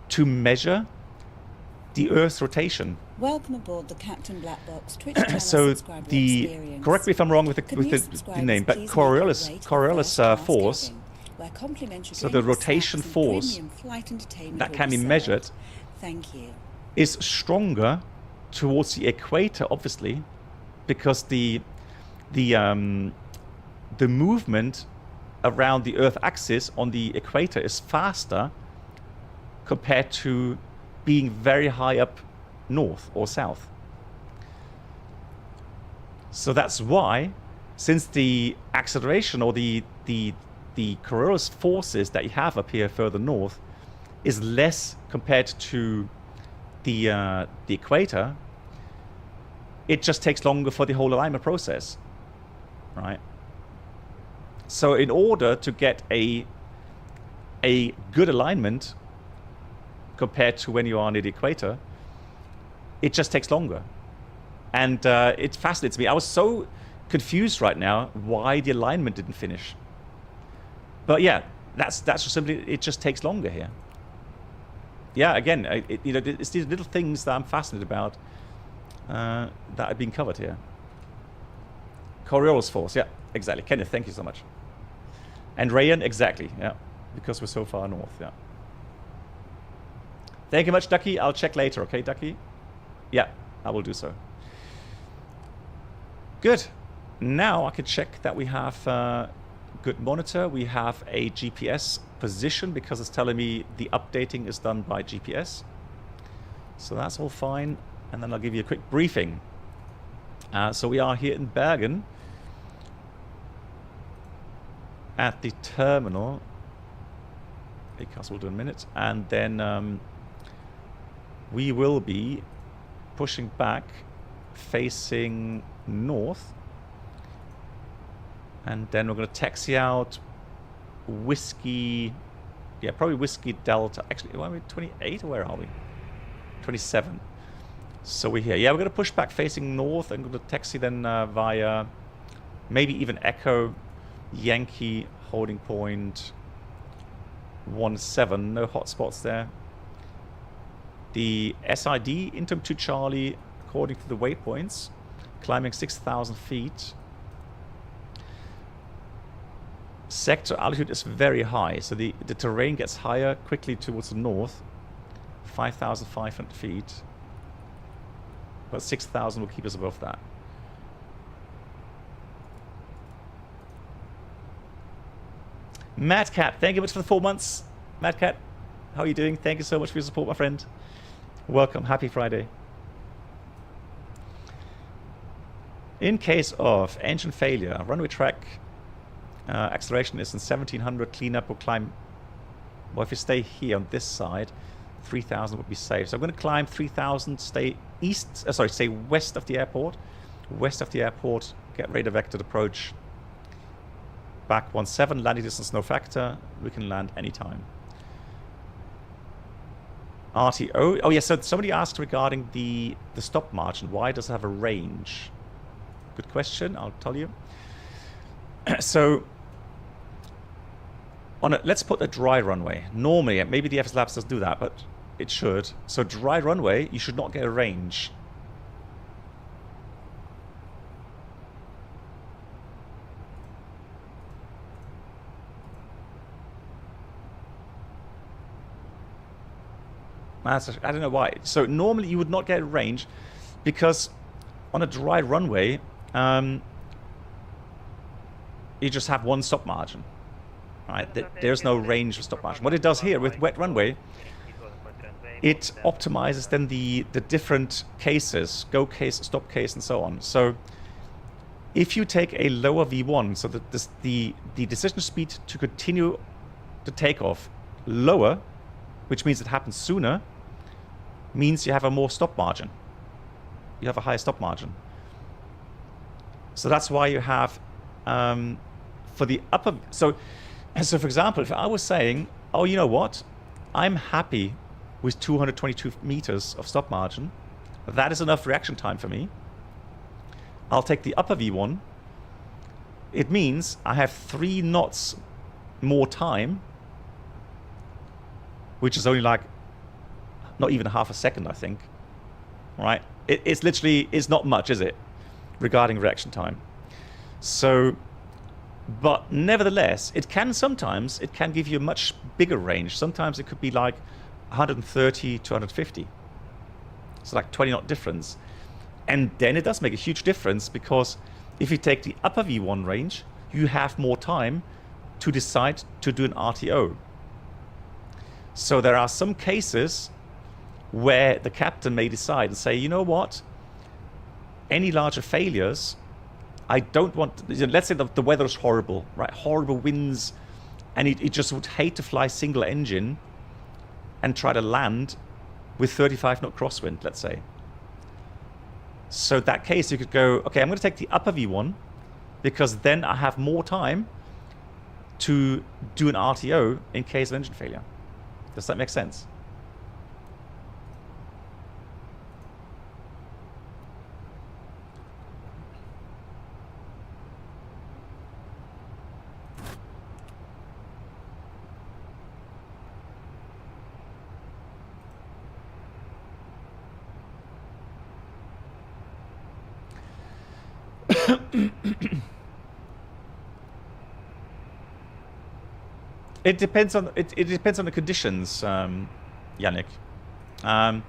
to measure the Earth's rotation. Welcome aboard the Captain Black Box Twitch channel So subscriber the experience. correct me if I'm wrong with the name, but Coriolis force. So the rotation force that can be measured is stronger towards the equator, obviously, because the movement around the Earth axis on the equator is faster compared to being very high up north or south. So that's why, since the acceleration or the Coriolis forces that you have up here further north is less compared to the equator, it just takes longer for the whole alignment process, right? So in order to get a good alignment compared to when you are near the equator, it just takes longer. And it fascinates me. I was so confused right now why the alignment didn't finish. But yeah, that's just simply, it just takes longer here. Yeah, again, it's these little things that I'm fascinated about that are being covered here. Coriolis Force, yeah, exactly. Kenneth, thank you so much. And Rayan, exactly, yeah, because we're so far north, yeah. Thank you much, Ducky. I'll check later, okay, Ducky? Yeah, I will do so. Good. Now I can check that we have good monitor. We have a GPS position because it's telling me the updating is done by GPS. So that's all fine. And then I'll give you a quick briefing. So we are here in Bergen at the terminal. Because we'll do in a minute. And then we will be pushing back, facing north. And then we're going to taxi out Whiskey, yeah, probably Whiskey Delta. Actually, are we 28 or where are we? 27. So we're here. Yeah, we're going to push back facing north and go to taxi then via maybe even Echo Yankee holding point 17. No hotspots there. The SID interim to Charlie, according to the waypoints, climbing 6,000 feet. Sector altitude is very high, so the terrain gets higher quickly towards the north. 5,500 feet. But 6,000 will keep us above that. Mad Cat, thank you much for the 4 months. Mad Cat, how are you doing? Thank you so much for your support, my friend. Welcome. Happy Friday. In case of engine failure, runway track acceleration is in 1700, cleanup will climb. Well, if you stay here on this side, 3000 would be safe. So I'm going to climb 3000, stay east, stay west of the airport. West of the airport, get radar vectored approach. Back 17, landing distance no factor. We can land anytime. RTO. Oh, yeah, so somebody asked regarding the stop margin. Why does it have a range? Good question, I'll tell you. So, let's put a dry runway. Normally, maybe the FSLabs doesn't do that, but it should. So dry runway, you should not get a range. I don't know why. So normally you would not get a range because on a dry runway, you just have one stop margin. Right? There's no range of stop margin. What it does here with wet runway, it optimizes then the different cases, go case, stop case, and so on. So if you take a lower V1, so that the decision speed to continue the takeoff lower, which means it happens sooner, means you have a more stop margin. You have a higher stop margin. So that's why you have for the upper. So for example, if I was saying, oh, you know what, I'm happy with 222 meters of stop margin. That is enough reaction time for me. I'll take the upper V1. It means I have 3 knots more time, which is only like not even half a second, I think. Right? It's literally, it's not much, is it? Regarding reaction time. So, but nevertheless, it can give you a much bigger range. Sometimes it could be like 130 to 150. It's like 20 knot difference. And then it does make a huge difference because if you take the upper V1 range, you have more time to decide to do an RTO. So there are some cases where the captain may decide and say, you know what, any larger failures, I don't want, let's say the weather is horrible, right? Horrible winds, and it just would hate to fly single engine and try to land with 35 knot crosswind, let's say. So that case, you could go, okay, I'm going to take the upper V1 because then I have more time to do an RTO in case of engine failure. Does that make sense? It depends on it depends on the conditions, Yannick. I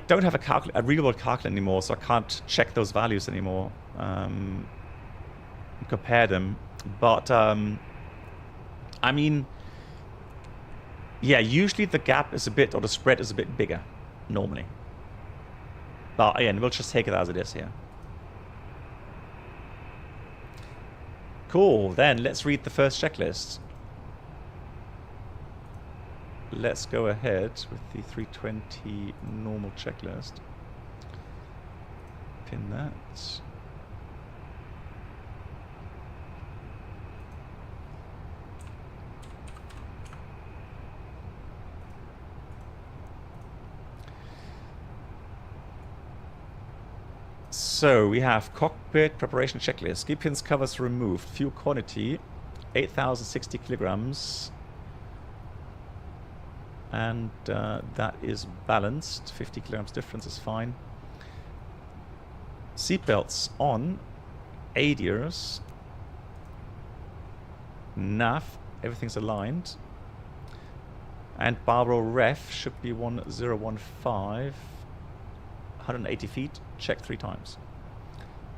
don't have a real-world calculator anymore, so I can't check those values anymore, compare them. But I mean, yeah, usually the gap is a bit, or the spread is a bit bigger, normally. But again, we'll just take it as it is here. Cool, then let's read the first checklist. Let's go ahead with the 320 normal checklist. Pin that. So we have cockpit preparation checklist. Ski pins covers removed. Fuel quantity 8,060 kilograms. And that is balanced. 50 kilograms difference is fine. Seatbelts on. ADIRS. nav, everything's aligned. And Barbaro ref should be 1015, 180 feet, check 3 times.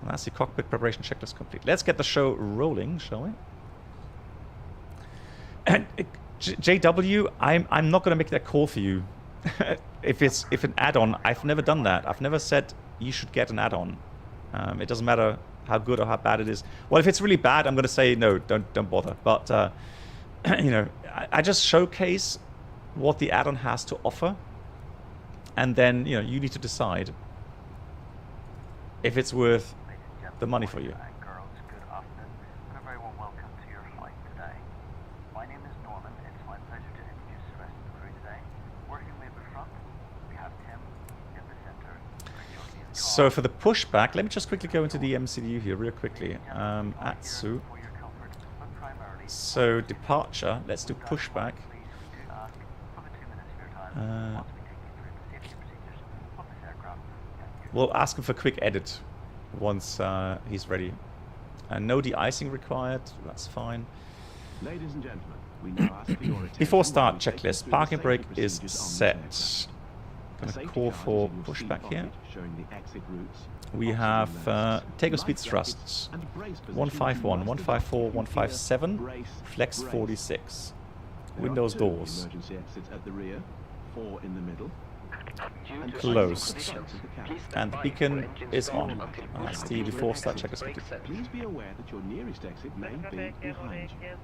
And that's the cockpit preparation checklist complete. Let's get the show rolling, shall we? And JW, I'm not going to make that call for you. if an add-on, I've never done that. I've never said you should get an add-on. It doesn't matter how good or how bad it is. Well, if it's really bad, I'm going to say no, don't bother. But you know, I just showcase what the add-on has to offer, and then you need to decide if it's worth the money for you. So for the pushback, let me just quickly go into the MCDU here real quickly. ATSU. So departure, let's do pushback. We'll ask him for quick edit once he's ready. No de-icing required, that's fine. Ladies and gentlemen, we now ask for your attention. Before start checklist, parking brake is set. Gonna call for pushback here. We have takeoff speeds thrusts 151, 154, 157, flex 46. Windows doors. Emergency exits at the rear, 4 in the middle. Closed. And the beacon is on. That's the before start checklist. Please be aware that your nearest exit may be behind you.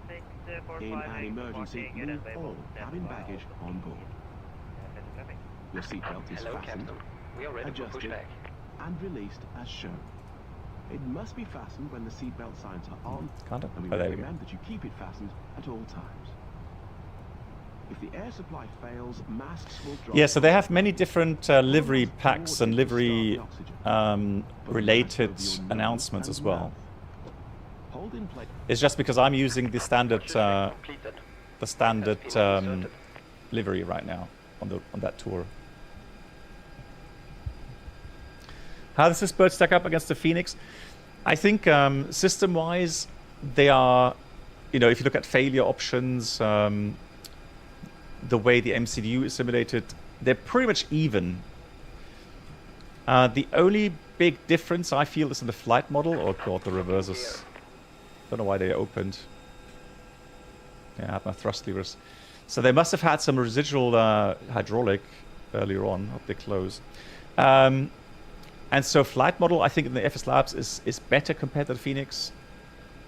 In an emergency, move all cabin baggage on board. Your seatbelt is fastened, adjusted, and released as shown. It must be fastened when the seatbelt signs are on, Can't it? and we Oh, there we go. recommend that you keep it fastened at all times. If the air supply fails, masks will drop. Yeah, so they have many different livery packs and livery related announcemons as well. Hold in place. It's just because I'm using the standard livery right now on that tour. How does this bird stack up against the Phoenix? I think system-wise, they are, if you look at failure options, the way the MCDU is simulated, they're pretty much even. The only big difference I feel is in the flight model. Oh god, the reversers. Don't know why they opened. Yeah, I have my thrust levers. So they must have had some residual hydraulic earlier on. Hope they close. And so flight model, I think in the FSLabs is better compared to the Phoenix.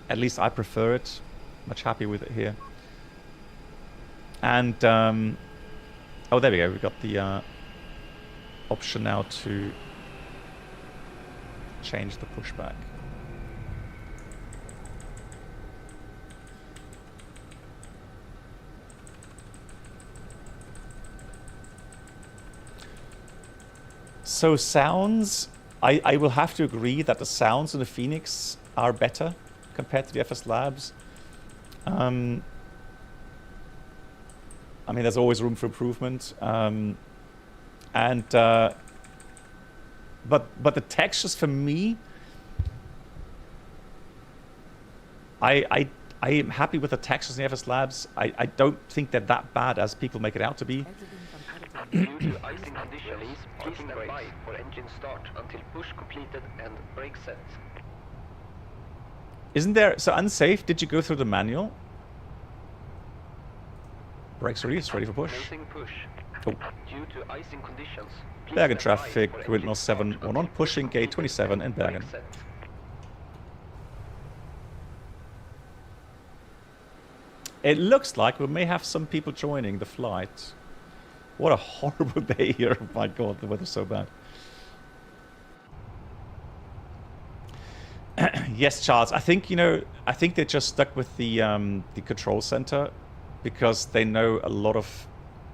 At least I prefer it. Much happier with it here. And oh, there we go. We got the option now to change the pushback. So sounds, I will have to agree that the sounds in the Phoenix are better compared to the FSLabs. I mean, there's always room for improvement. And but the textures for me, I am happy with the textures in the FSLabs. I don't think they're that bad as people make it out to be. Due to icing conditions, please stand by for engine start until push completed and brake set. Isn't there... So unsafe, did you go through the manual? Brakes released, ready for push. Push. Oh. Due to icing conditions, Bergen traffic, wind north 711, pushing gate 27 in Bergen. It looks like we may have some people joining the flight. What a horrible day here. Oh my god, the weather's so bad. Yes, Charles. I think, you know, I think they're just stuck with the control center because they know a lot of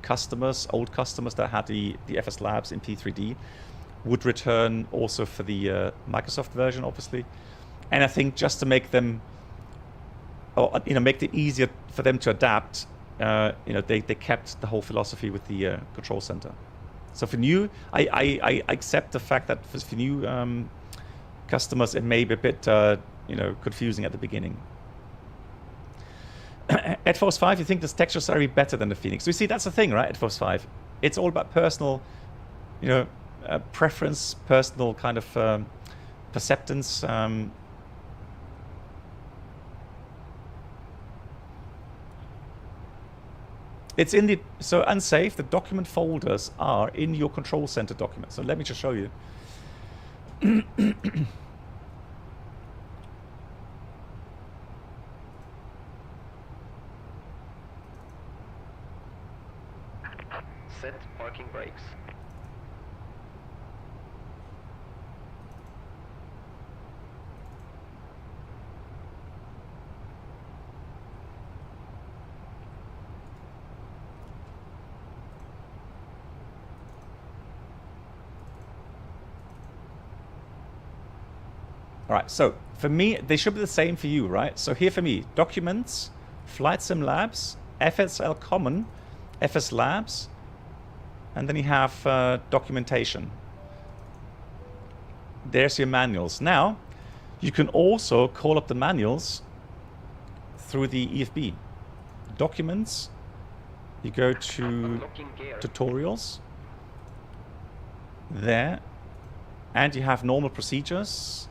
customers, old customers that had the FSLabs in P3D would return also for the Microsoft version, obviously. And I think just to make them, or, you know, make it easier for them to adapt, you know, they kept the whole philosophy with the control center. So for new, I accept the fact that for new customers, it may be a bit, you know, confusing at the beginning. At Force 5, you think the textures are better than the Phoenix. So you see, that's the thing, right? At Force 5, it's all about personal, you know, preference, personal kind of perceptance. It's in the, so unsafe, the document folders are in your control center document. So let me just show you. Set parking brakes. All right, so for me, they should be the same for you, right? So here for me, documents, FlightSimLabs, FSL Common, FSLabs, and then you have documentation. There's your manuals. Now, you can also call up the manuals through the EFB. Documents, you go to tutorials, there, and you have normal procedures.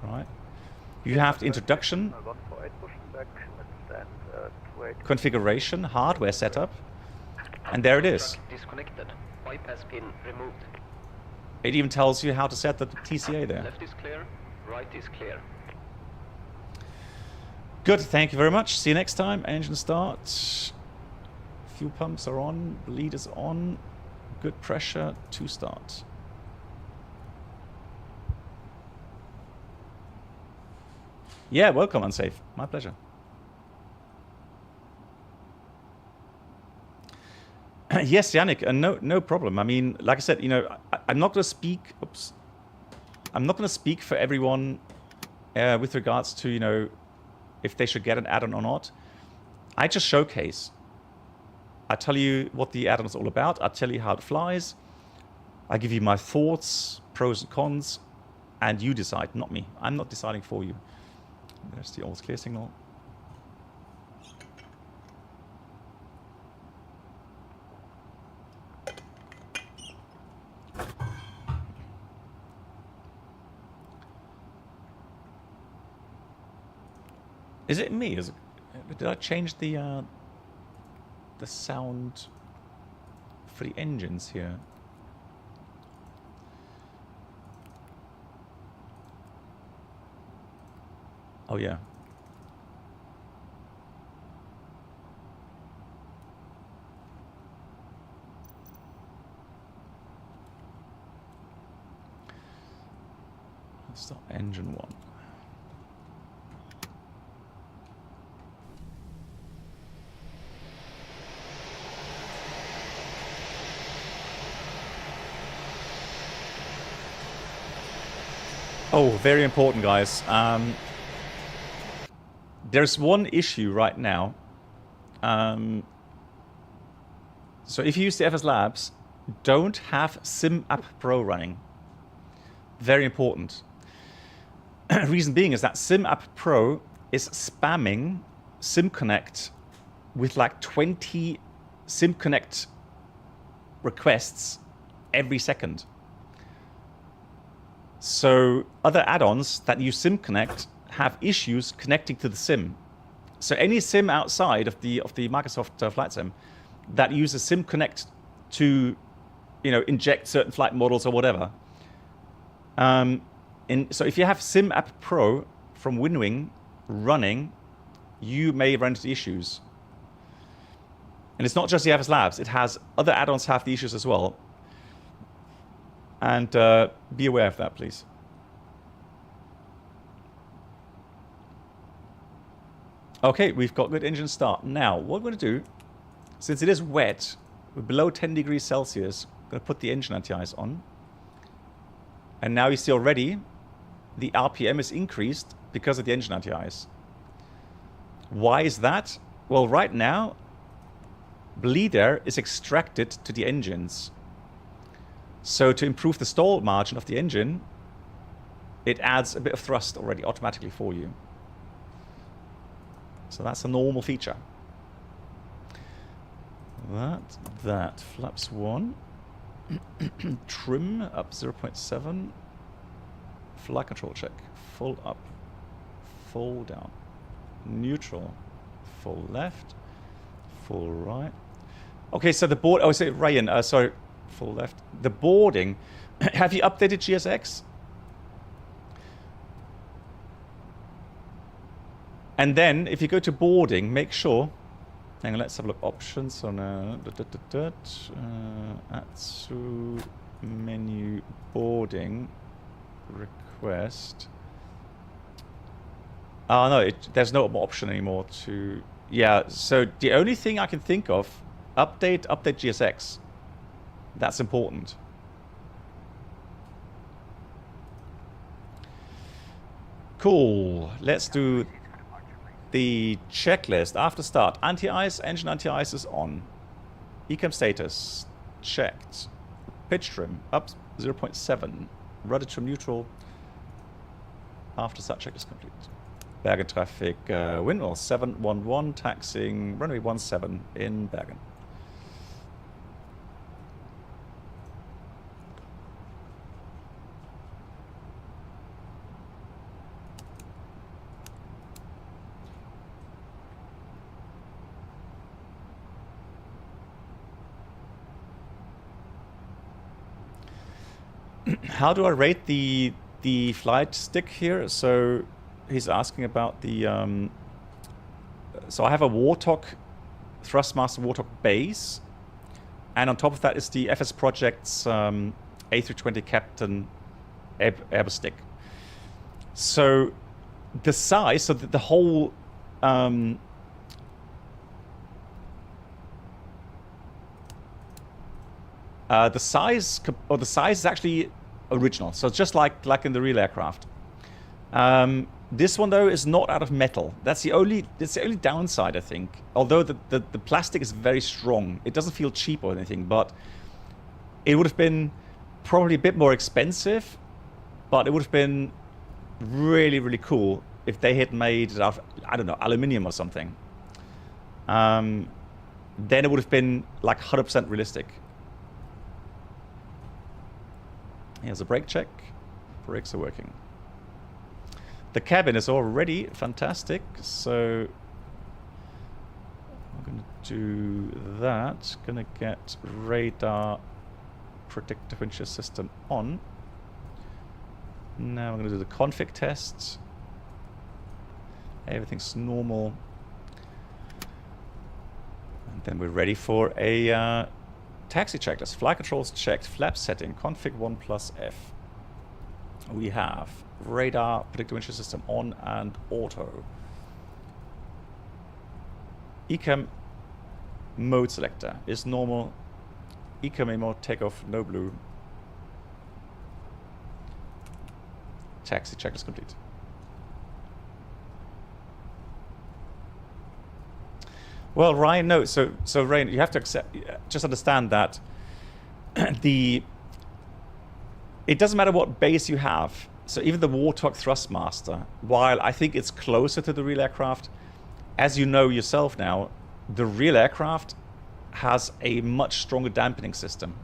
Right. You have the introduction, configuration, hardware setup, and there it is. Disconnected. Bypass pin removed. It even tells you how to set the TCA there. Left is clear, right is clear. Good, thank you very much. See you next time. Engine start. Fuel pumps are on, bleed is on. Good pressure to start. Yeah, welcome, Unsafe. My pleasure. Yes, Yannick, no problem. I mean, like I said, you know, I'm not going to speak. Oops. I'm not going to speak for everyone with regards to, you know, if they should get an add-on or not. I just showcase. I tell you what the add-on is all about. I tell you how it flies. I give you my thoughts, pros and cons, and you decide, not me. I'm not deciding for you. There's the all clear signal. Is it me? Did I change the sound for the engines here? Oh yeah. Let's start engine 1. Oh, very important, guys. There's one issue right now. So if you use the FSLabs don't have Sim App Pro running. Very important. Reason being is that Sim App Pro is spamming SimConnect with like 20 SimConnect requests every second. So other add-ons that use SimConnect have issues connecting to the sim. So any sim outside of the Microsoft Flight Sim that uses SimConnect to, inject certain flight models or whatever. So if you have Sim App Pro from Winwing running, you may run into issues. And it's not just the FSLabs, it has other add-ons have the issues as well. And be aware of that, please. Okay, we've got good engine start. Now, what we're going to do, since it is wet, we're below 10 degrees Celsius, I'm going to put the engine anti-ice on. And now you see already the RPM is increased because of the engine anti-ice. Why is that? Well, right now, bleed air is extracted to the engines. So to improve the stall margin of the engine, it adds a bit of thrust already automatically for you. So that's a normal feature. That. Flaps 1. Trim up 0.7. Flight control check. Full up. Full down. Neutral. Full left. Full right. Okay, so the board... Oh, say Ryan, sorry. Full left. The boarding. Have you updated GSX? And then, if you go to boarding, make sure... Hang on, let's have a look. Options on... Atsu menu boarding request. Oh, no, there's no option anymore to... Yeah, so the only thing I can think of, update GSX. That's important. Cool. Let's do the checklist. After start, anti-ice, engine anti-ice is on. Ecam status, checked. Pitch trim, up 0.7. Rudder trim neutral. After start, checklist complete. Bergen traffic, wind 711, taxiing runway 17 in Bergen. How do I rate the flight stick here? So he's asking about the... so I have a Warthog, Thrustmaster Warthog base. And on top of that is the FS Project's A320 Captain Airbus stick. So the size, so the whole... the size is actually original, so it's just like in the real aircraft. This one though is not out of metal. That's the only downside, I think. Although the plastic is very strong, it doesn't feel cheap or anything. But it would have been probably a bit more expensive. But it would have been really, really cool if they had made it out of, I don't know, aluminium or something. Then it would have been like 100% realistic. Here's a brake check. Brakes are working. The cabin is already fantastic, so I'm going to do that. Going to get radar predictive winch system on. Now I'm going to do the config tests. Everything's normal. And then we're ready for a taxi checklist. Flight controls checked. Flap setting. Config 1+F. We have radar predictive winch system on and auto. Ecam mode selector is normal. Ecam mode takeoff no blue. Taxi checklist complete. Well, Ryan, no. So Ryan, you have to accept. Just understand that it doesn't matter what base you have. So even the Warthog Thrustmaster, while I think it's closer to the real aircraft, as you know yourself now, the real aircraft has a much stronger dampening system.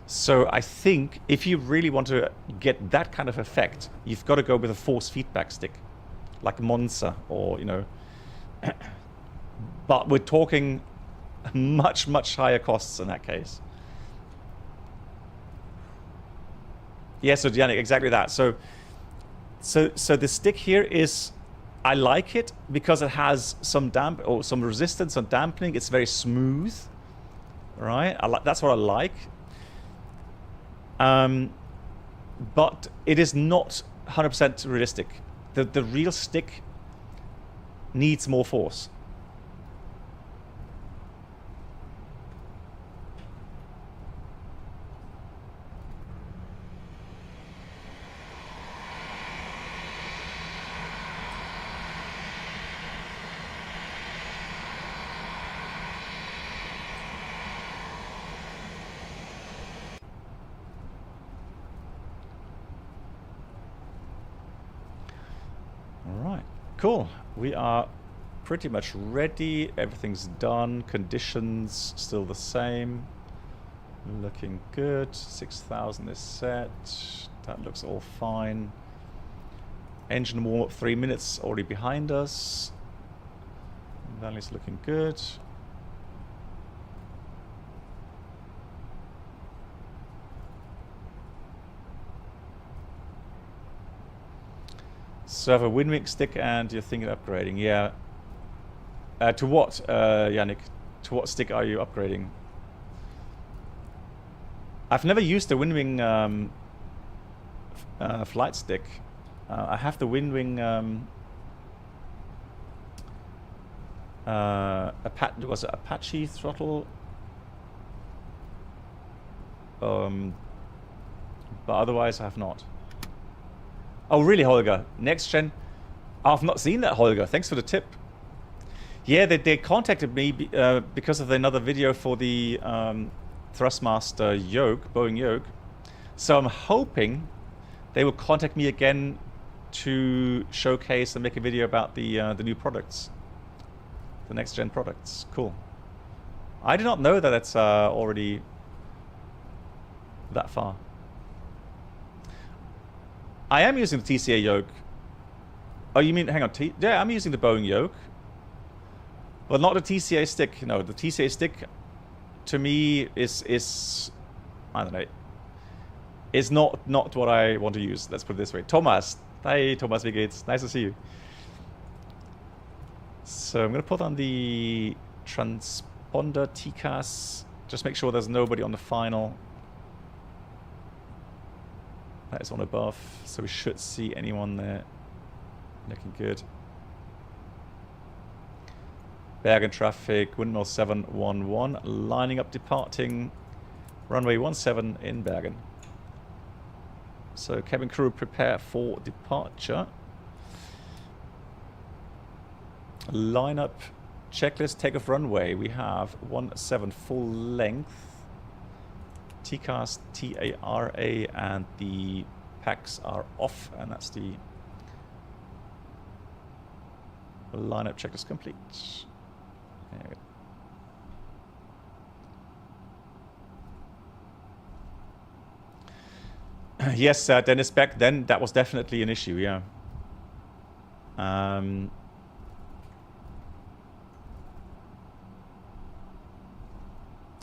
So I think if you really want to get that kind of effect, you've got to go with a force feedback stick, like Monza or, you know. But we're talking much, much higher costs in that case. Yeah, so Yannick, exactly that. So the stick here is, I like it because it has some some resistance on dampening. It's very smooth, right? That's what I like. But it is not 100% realistic. The real stick needs more force. Cool. We are pretty much ready. Everything's done. Conditions still the same. Looking good. 6,000 is set. That looks all fine. Engine warm up 3 minutes already behind us. Valley's looking good. So I have a WinWing stick and you're thinking of upgrading, yeah. To what, Yannick? To what stick are you upgrading? I've never used the WinWing flight stick. I have the WinWing was it Apache throttle? But otherwise I have not. Oh, really, Holger? Next gen? I've not seen that, Holger. Thanks for the tip. Yeah, they contacted me because of another video for the Thrustmaster yoke, Boeing yoke. So I'm hoping they will contact me again to showcase and make a video about the new products, the next gen products. Cool. I did not know that it's already that far. I am using the TCA yoke. Oh, you mean, hang on, yeah, I'm using the Boeing yoke. But not the TCA stick. No, the TCA stick, to me, is I don't know, is not what I want to use. Let's put it this way. Thomas. Hey, Thomas, wie geht's? Nice to see you. So I'm going to put on the transponder TCAS. Just make sure there's nobody on the final. That is on above, so we should see anyone there. Looking good. Bergen traffic, windmill 711, lining up departing runway 17 in Bergen. So cabin crew prepare for departure. Line up checklist, takeoff runway. We have 17 full length. TCAS, TARA, and the packs are off, and that's the lineup checklist complete. There we go. Yes, Dennis, back then that was definitely an issue, yeah.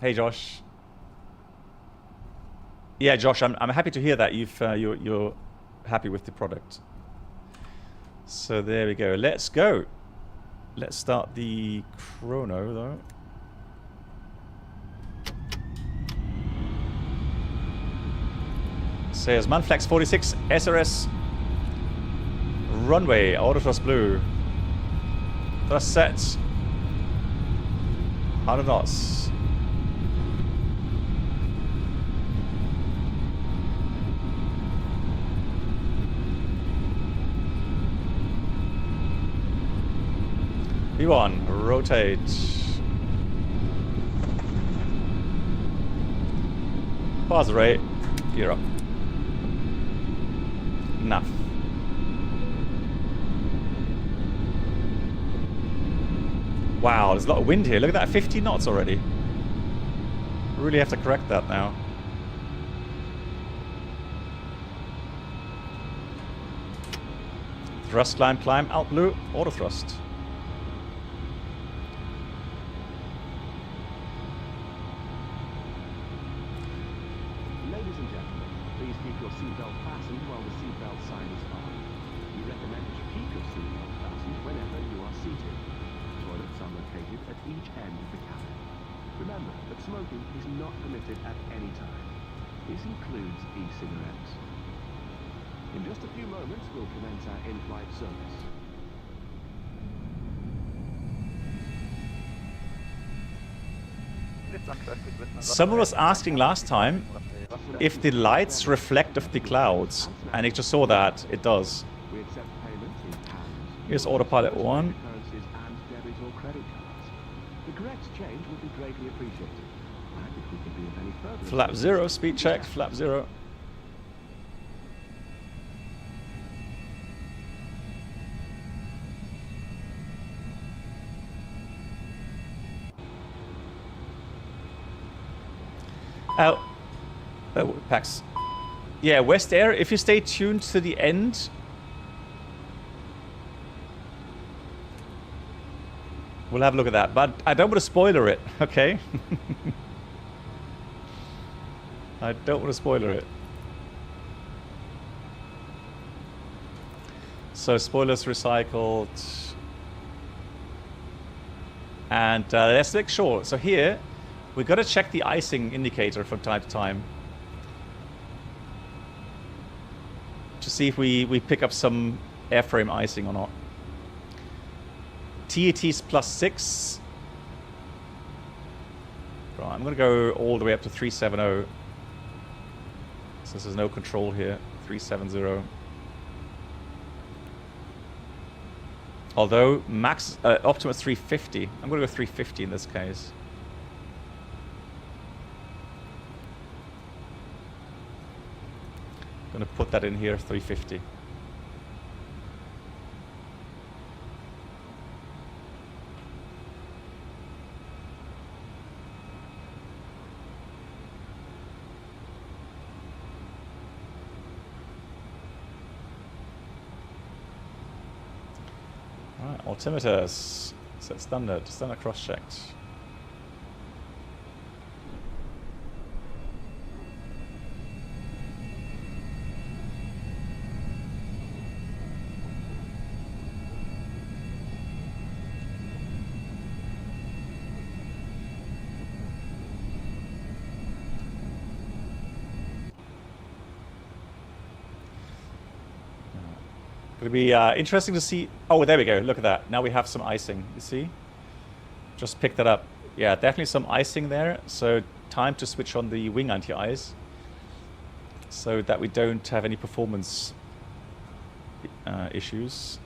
Hey, Josh. Yeah, Josh, I'm happy to hear that you're happy with the product. So there we go. Let's go. Let's start the chrono though. Says Manflex 46 SRS runway auto thrust blue. Thrust set 100 knots. V1, rotate. Bars rate, gear up. Enough. Wow, there's a lot of wind here. Look at that, 50 knots already. Really have to correct that now. Thrust, climb, out blue, auto thrust. Ladies and gentlemen, please keep your seatbelt fastened while the seatbelt sign is on. We recommend that you keep your seatbelt fastened whenever you are seated. Toilets are located at each end of the cabin. Remember that smoking is not permitted at any time. This includes e-cigarettes. In just a few moments, we'll commence our in-flight service. Someone was asking last time if the lights reflect off the clouds, and I just saw that it does. We accept payment in pounds. Here's autopilot 1. Currencies and debit or credit cards. The correct change would be greatly appreciated. And if we could be of any further Flap 0, speed check, flap 0. Oh, Pax. Yeah, West Air, if you stay tuned to the end. We'll have a look at that, but I don't want to spoiler it, okay? I don't want to spoiler it. So, spoilers recycled. And let's make sure. So here, we've got to check the icing indicator from time to time. To see if we pick up some airframe icing or not. TAT's +6. Right, I'm going to go all the way up to 370. Since there's no control here. 370. Although max optimum 350. I'm going to go 350 in this case. I'm going to put that in here, 350. Alright, altimeters. Set standard cross-checked. It'll be interesting to see. Oh, there we go. Look at that. Now we have some icing. You see? Just picked that up. Yeah, definitely some icing there. So time to switch on the wing anti-ice, so that we don't have any performance issues.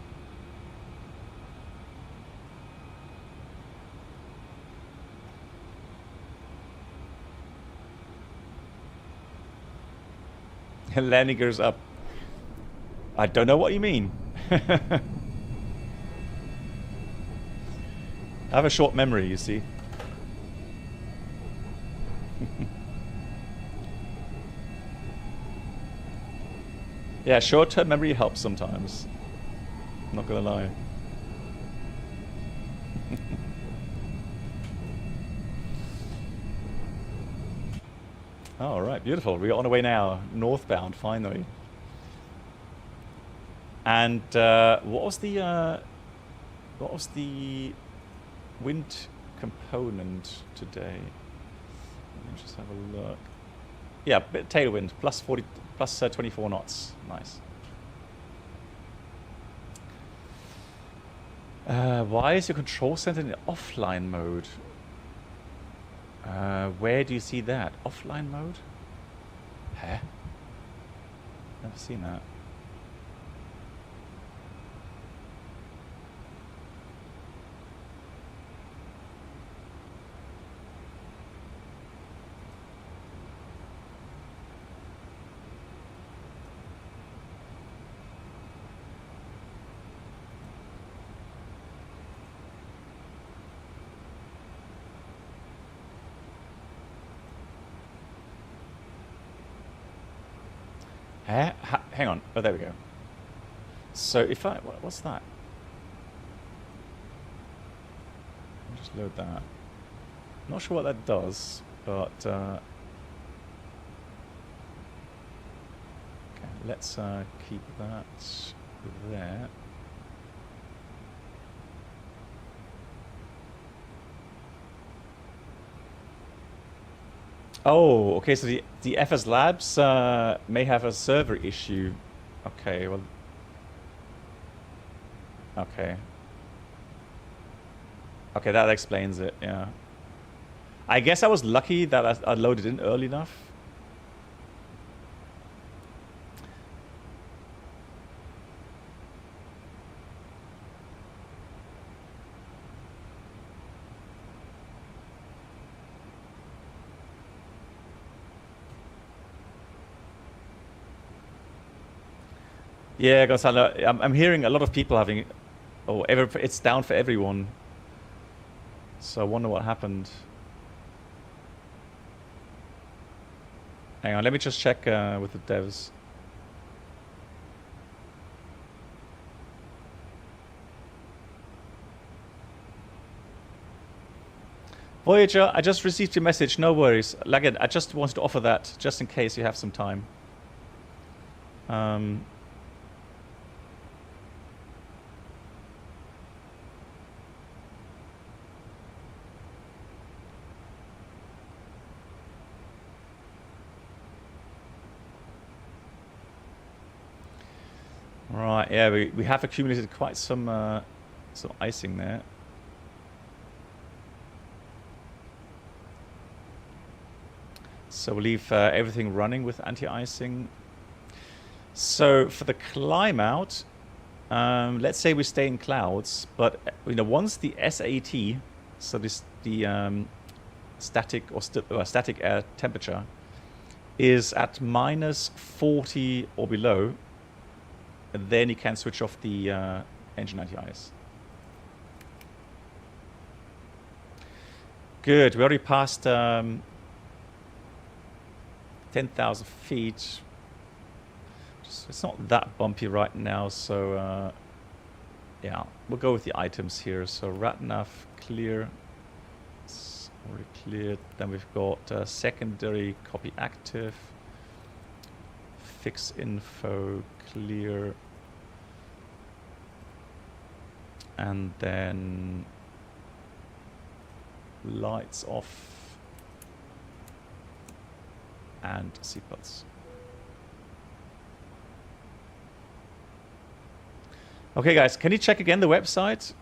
Landing gears up. I don't know what you mean. I have a short memory, you see. Yeah, short-term memory helps sometimes. I'm not gonna lie. All right, beautiful. We're on our way now, northbound, finally. And what was the wind component today? Let me just have a look. Yeah, tailwind plus 24 knots. Nice. Why is your control center in offline mode? Where do you see that? Offline mode? Huh? Never seen that. Hang on. Oh, there we go. So if I... What's that? I'll just load that. Not sure what that does, but... okay, let's keep that there. Oh, okay, so the FSLabs may have a server issue. Okay, well... Okay. Okay, that explains it, yeah. I guess I was lucky that I loaded in early enough. Yeah, Gonzalo, I'm hearing a lot of people having... Oh, it's down for everyone. So I wonder what happened. Hang on, let me just check with the devs. Voyager, I just received your message, no worries. Like I just wanted to offer that, just in case you have some time. Right, yeah, we have accumulated quite some icing there. So we'll leave everything running with anti-icing. So for the climb out, let's say we stay in clouds, but once the SAT, so the static or static air temperature, is at -40 or below, then you can switch off the engine anti-ice. Good, we already passed 10,000 feet. It's not that bumpy right now, so yeah, we'll go with the items here. So RATNAV clear, it's already cleared. Then we've got secondary copy active, fix info clear, and then lights off and seatbelts. Okay guys, can you check again the website?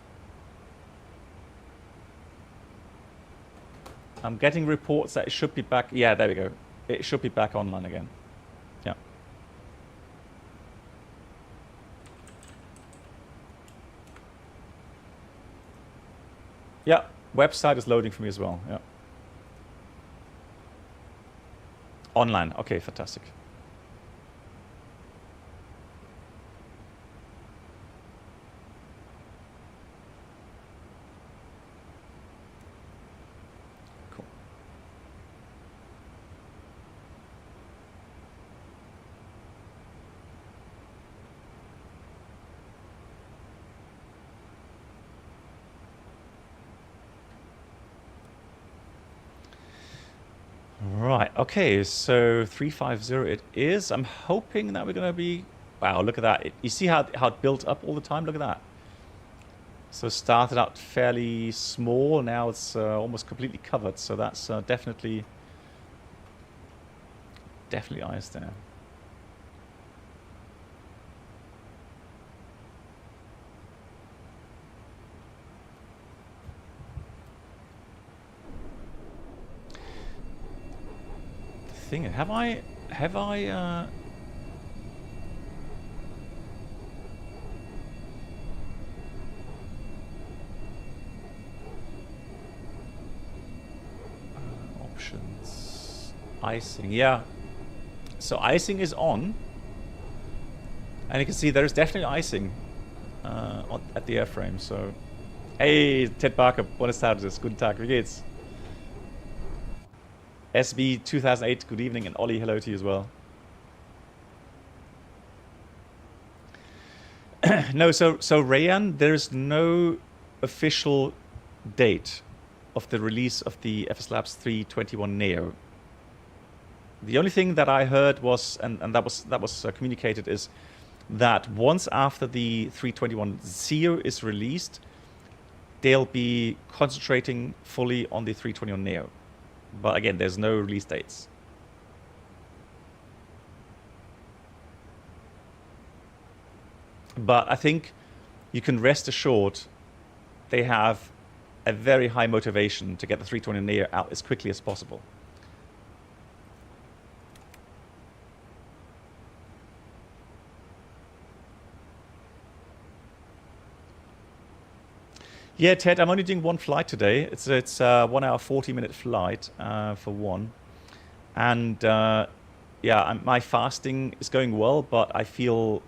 I'm getting reports that it should be back. Yeah, there we go. It should be back online again. Yeah. Yeah, website is loading for me as well. Yeah. Online. Okay, fantastic. Cool. Right, okay, so 350 it is. I'm hoping that we're going to be... Wow, look at that. You see how it built up all the time? Look at that. So it started out fairly small, now it's almost completely covered. So that's definitely ice there. Thing, have I options, icing, yeah, so icing is on, and you can see there's definitely icing at the airframe. So hey Ted Barker, buenas tardes, guten Tag, wie geht's? SB2008, good evening, and Ollie, hello to you as well. No, so Rayan, there's no official date of the release of the FSLabs 321 Neo. The only thing that I heard was, and that was communicated, is that once after the 321 CEO is released, they'll be concentrating fully on the 321 Neo. But again, there's no release dates. But I think you can rest assured they have a very high motivation to get the 320 Neo out as quickly as possible. Yeah, Ted, I'm only doing one flight today. It's a 1 hour, 40-minute flight for one. And yeah, my fasting is going well, but I feel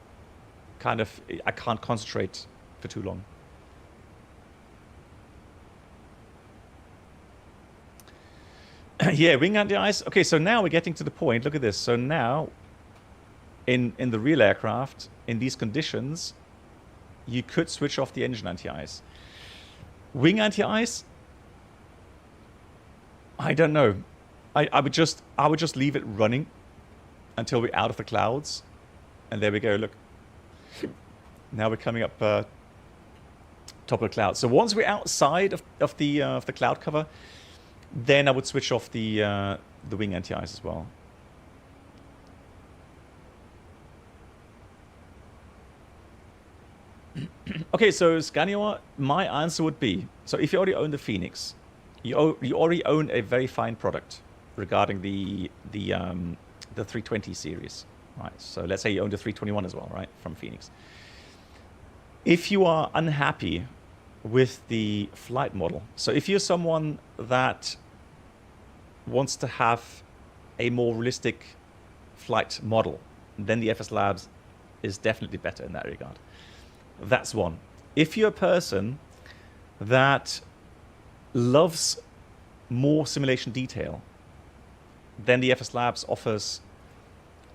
kind of, I can't concentrate for too long. Yeah, wing anti-ice. Okay, so now we're getting to the point. Look at this. So now, in the real aircraft, in these conditions, you could switch off the engine anti-ice. Wing anti-ice, I don't know. I would just leave it running until we're out of the clouds, and there we go. Look, now we're coming up top of the clouds. So once we're outside of the cloud cover, then I would switch off the wing anti-ice as well. Okay, so Scania, my answer would be, so if you already own the Phoenix, you already own a very fine product regarding the 320 series, right? So let's say you own the 321 as well, right, from Phoenix. If you are unhappy with the flight model, so if you're someone that wants to have a more realistic flight model, then the FSLabs is definitely better in that regard. That's one. If you're a person that loves more simulation detail, then the FSLabs offers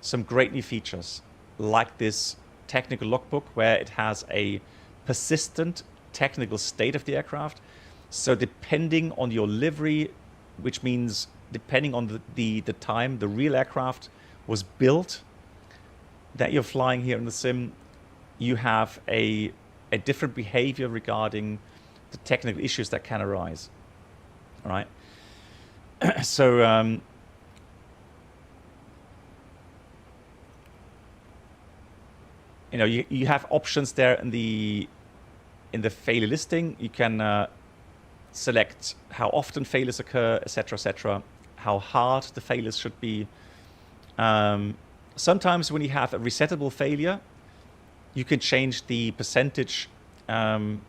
some great new features, like this technical logbook, where it has a persistent technical state of the aircraft. So depending on your livery, which means depending on the time the real aircraft was built that you're flying here in the sim, you have a different behavior regarding the technical issues that can arise. All right. So you know, you have options there in the failure listing. You can select how often failures occur, etc., how hard the failures should be. Sometimes when you have a resettable failure, you can change the percentage on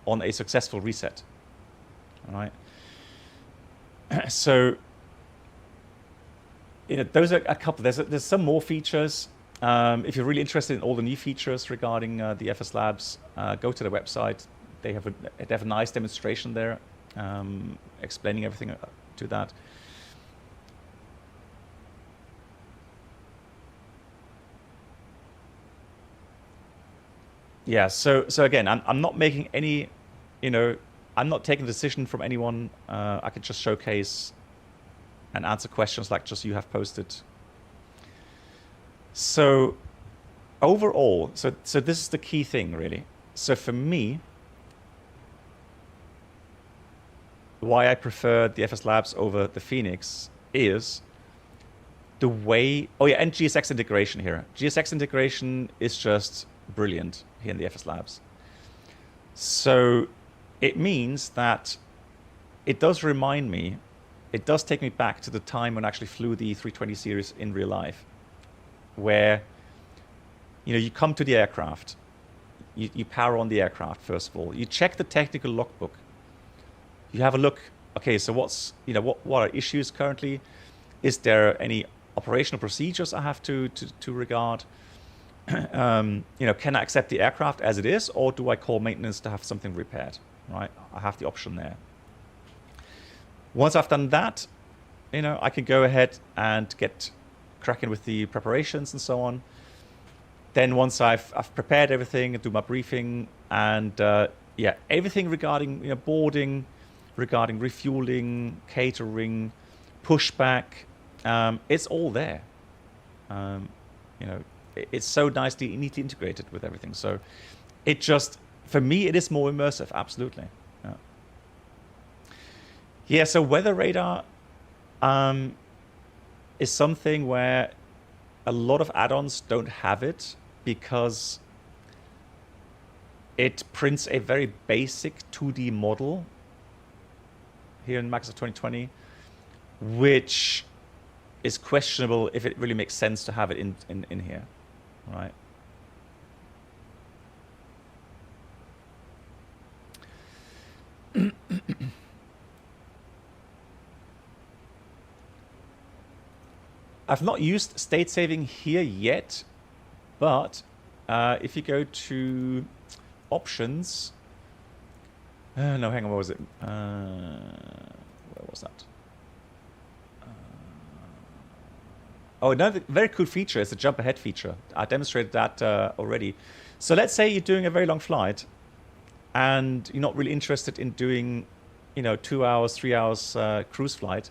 a successful reset. All right. So, you know, those are a couple. There's some more features. If you're really interested in all the new features regarding the FSLabs, go to the website. They have a nice demonstration there, explaining everything to that. Yeah, so again, I'm not making any, you know, I'm not taking a decision from anyone. I could just showcase and answer questions like just you have posted. So overall, so this is the key thing, really. So for me, why I prefer the FSLabs over the Phoenix is the way, oh yeah, and GSX integration here. GSX integration is just brilliant here in the FSLabs. So it means that it does remind me, it does take me back to the time when I actually flew the 320 series in real life, where, you know, you come to the aircraft, you power on the aircraft first of all, you check the technical logbook, you have a look, okay, so what's, you know, what are issues currently? Is there any operational procedures I have to regard? You know, can I accept the aircraft as it is, or do I call maintenance to have something repaired? Right, I have the option there. Once I've done that, you know, I can go ahead and get cracking with the preparations and so on. then once I've prepared everything and do my briefing and yeah, everything regarding boarding, regarding refueling, catering, pushback, it's all there. It's so nicely, neatly integrated with everything. So it just, for me, it is more immersive, absolutely. Yeah, so weather radar is something where a lot of add-ons don't have it because it prints a very basic 2D model here in Microsoft 2020, which is questionable if it really makes sense to have it in here, right? I've not used state saving here yet, but if you go to options, no, hang on, what was it? Where was that? Oh, another very cool feature is the jump ahead feature. I demonstrated that already. So let's say you're doing a very long flight and you're not really interested in doing, 2 hours, 3 hours cruise flight.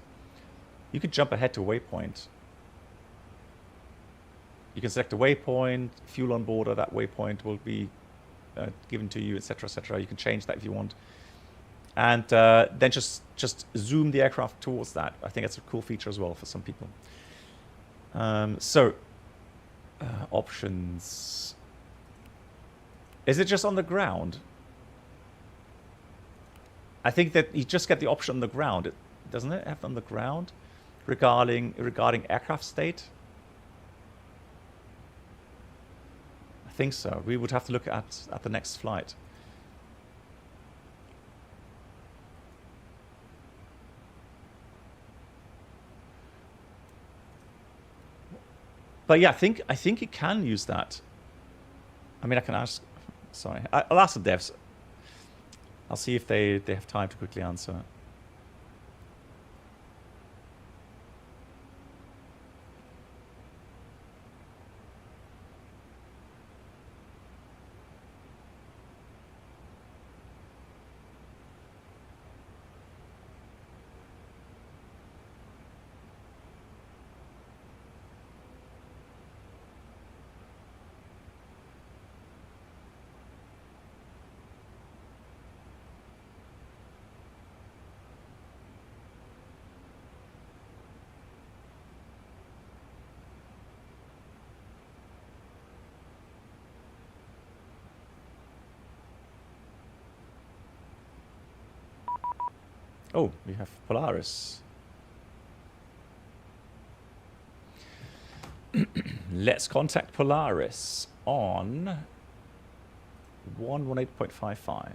You could jump ahead to a waypoint. You can select a waypoint, fuel on board, or that waypoint will be given to you, etc., etc. You can change that if you want, and then just zoom the aircraft towards that. I think that's a cool feature as well for some people. Options. Is it just on the ground? I think that you just get the option on the ground. Doesn't it have on the ground regarding aircraft state? I think so. We would have to look at the next flight. But yeah, I think you can use that. I mean, I can ask. Sorry, I'll ask the devs. I'll see if they have time to quickly answer. Oh, we have Polaris. Let's contact Polaris on 118.55.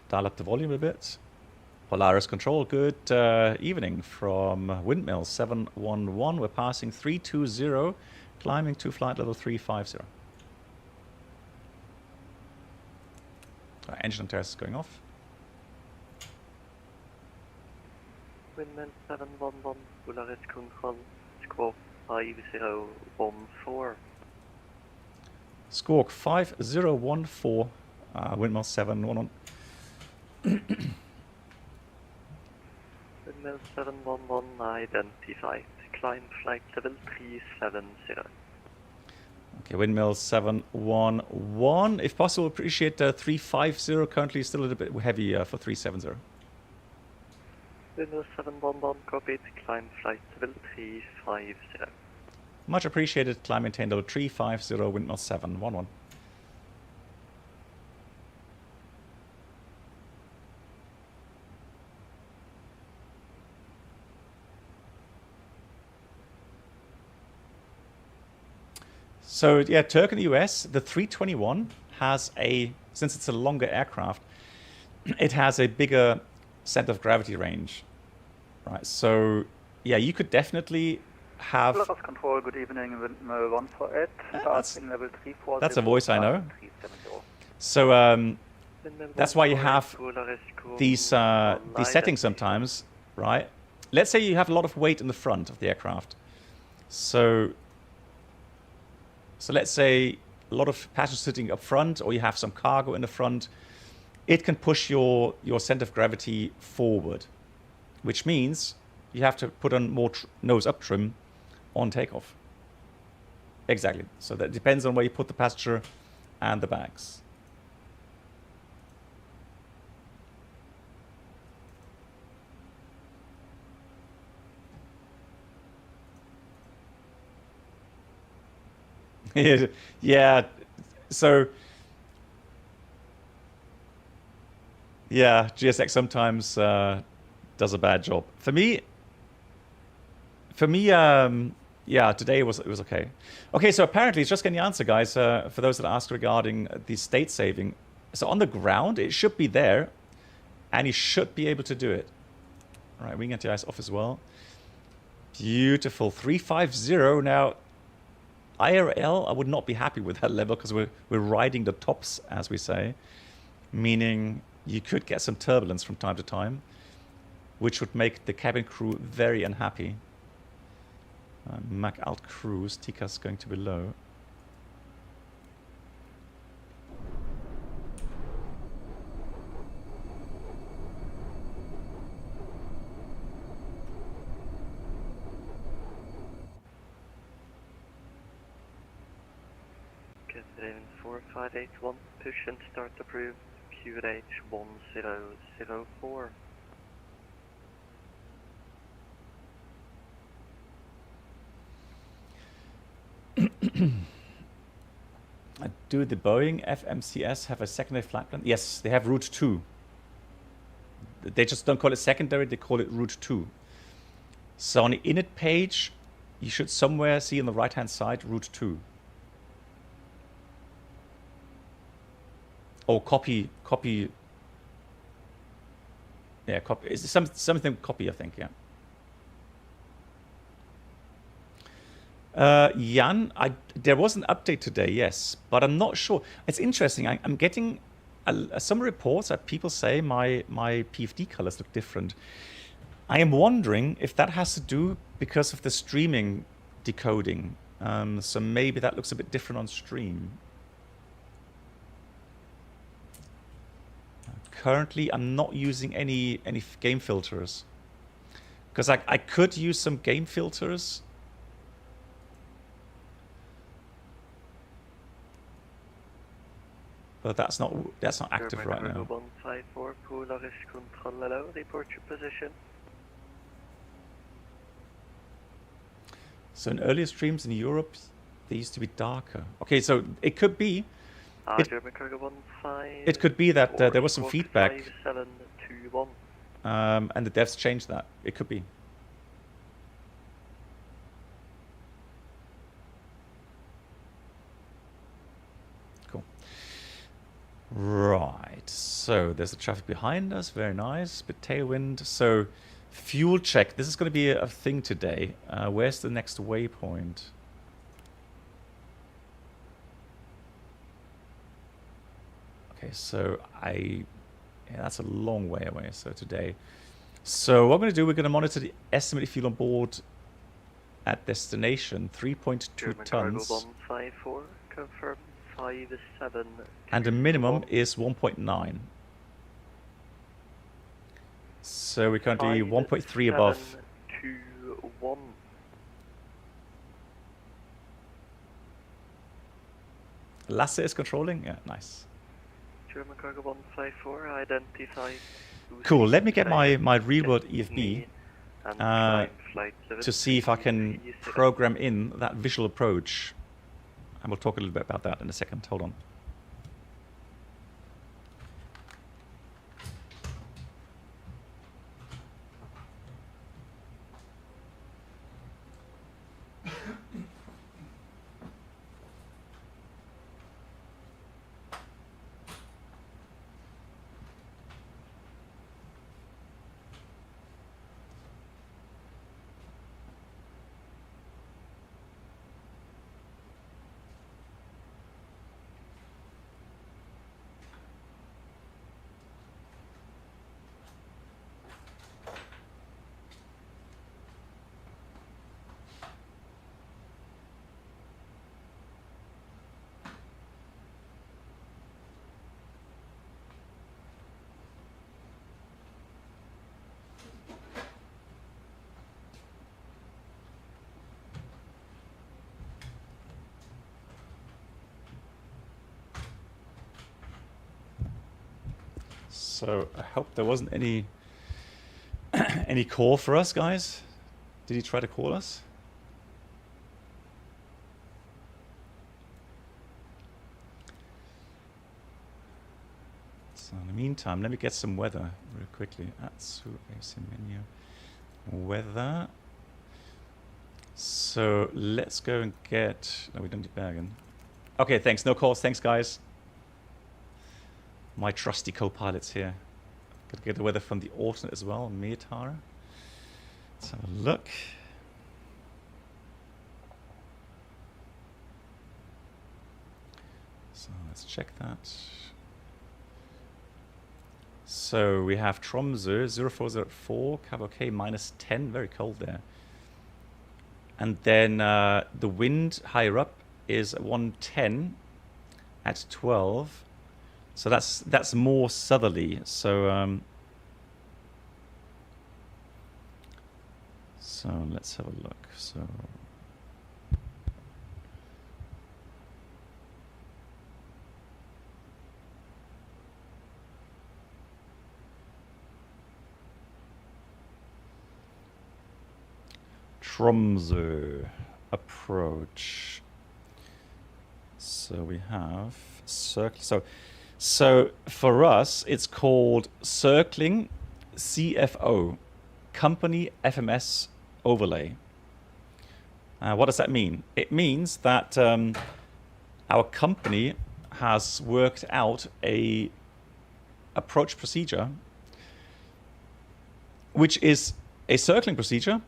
Dial up the volume a bit. Polaris Control, good evening from Windmill 711. We're passing 320, climbing to flight level 350. Engine test going off. Windmill 711, Polaris Control, squawk 5014. Squawk 5014, Windmill 711. Windmill 711 identified. Climb flight level 370. Okay, Windmill 711. If possible, appreciate 350. Currently still a little bit heavy for 370. Windmill 711 copied. Climb flight level 350. Much appreciated. Climb maintain level 350, Windmill 711. So yeah, Turk in the US, the 321 has since it's a longer aircraft, it has a bigger center of gravity range, right? So yeah, you could definitely have... Polaris Control, good evening, Windmill 148, passing level 340. That's a voice I know. So that's why you have these settings sometimes, right? Let's say you have a lot of weight in the front of the aircraft. So let's say a lot of passengers sitting up front, or you have some cargo in the front. It can push your center of gravity forward, which means you have to put on more nose up trim on takeoff. Exactly. So that depends on where you put the passenger and the bags. Yeah. So yeah, GSX sometimes does a bad job. For me, yeah, today it was okay. Okay, so apparently it's just getting the answer, guys. For those that ask regarding the state saving, so on the ground it should be there, and you should be able to do it. All right, we can get the eyes off as well. Beautiful, 350 now. IRL, I would not be happy with that level because we're riding the tops, as we say, meaning you could get some turbulence from time to time, which would make the cabin crew very unhappy. Mac alt cruise, TCAS going to be low. Raven 4581, push and start approved, QH 1004. Do the Boeing FMCS have a secondary flight plan? Yes, they have Route 2. They just don't call it secondary, they call it Route 2. So on the init page, you should somewhere see on the right-hand side Route 2. Or copy. Yeah, copy. It's something copy, I think, yeah. Jan, there was an update today, yes, but I'm not sure. It's interesting. I'm getting some reports that people say my PFD colors look different. I am wondering if that has to do because of the streaming decoding. So maybe that looks a bit different on stream. Currently, I'm not using any game filters because I could use some game filters. But that's not active right now. 154, Polaris control allow, report your position. So in earlier streams in Europe, they used to be darker. Okay, so it could be. It could be that there was some feedback. 5721. And the devs changed that. It could be. Cool. Right. So there's the traffic behind us. Very nice. Bit tailwind. So fuel check. This is going to be a thing today. Where's the next waypoint? Okay, so that's a long way away. So today, so what we're going to do, we're going to monitor the estimated fuel on board at destination, 3.2 tons. 154, confirm 57. And the minimum is 1.9. So we're currently 1.3 above. 21. Lasse is controlling? Yeah, nice. German cargo 154, identify. Cool, let me get my real-world EFB to see if I can program in that visual approach. And we'll talk a little bit about that in a second. Hold on. So I hope there wasn't any any call for us, guys. Did he try to call us? So in the meantime, let me get some weather real quickly. AVATSIM menu. Weather. So let's go and get... No, we don't need Bergen. Okay, thanks. No calls. Thanks, guys. My trusty co-pilot's here. Got to get the weather from the alternate as well, Metar. Let's have a look. So let's check that. So we have Tromso 0404, Cabo K -10, very cold there. And then the wind higher up is 110 at 12. So that's more southerly. So so let's have a look. So Tromso approach. So we have circle. So for us, it's called circling CFO, company FMS overlay. What does that mean? It means that our company has worked out a approach procedure, which is a circling procedure.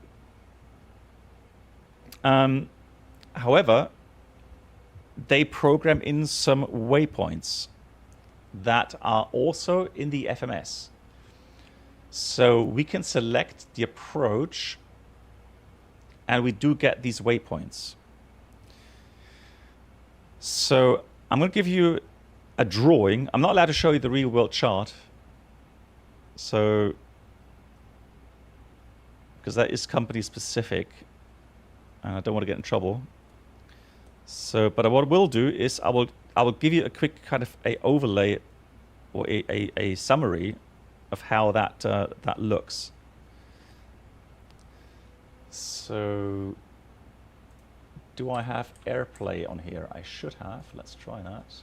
However, they program in some waypoints that are also in the FMS. So we can select the approach and we do get these waypoints. So I'm going to give you a drawing. I'm not allowed to show you the real world chart. So, because that is company specific and I don't want to get in trouble. So, but what I will do is I will give you a quick kind of a overlay or a summary of how that that looks. So, do I have AirPlay on here? I should have. Let's try that.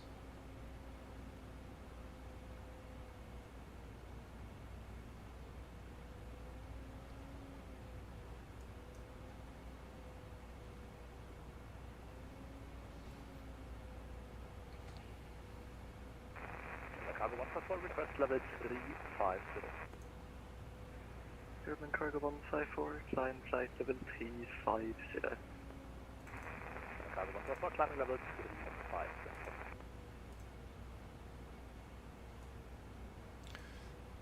Cargo 154, request level 350. German Cargo 154, climb flight level 350. Cargo 154, climbing level 350.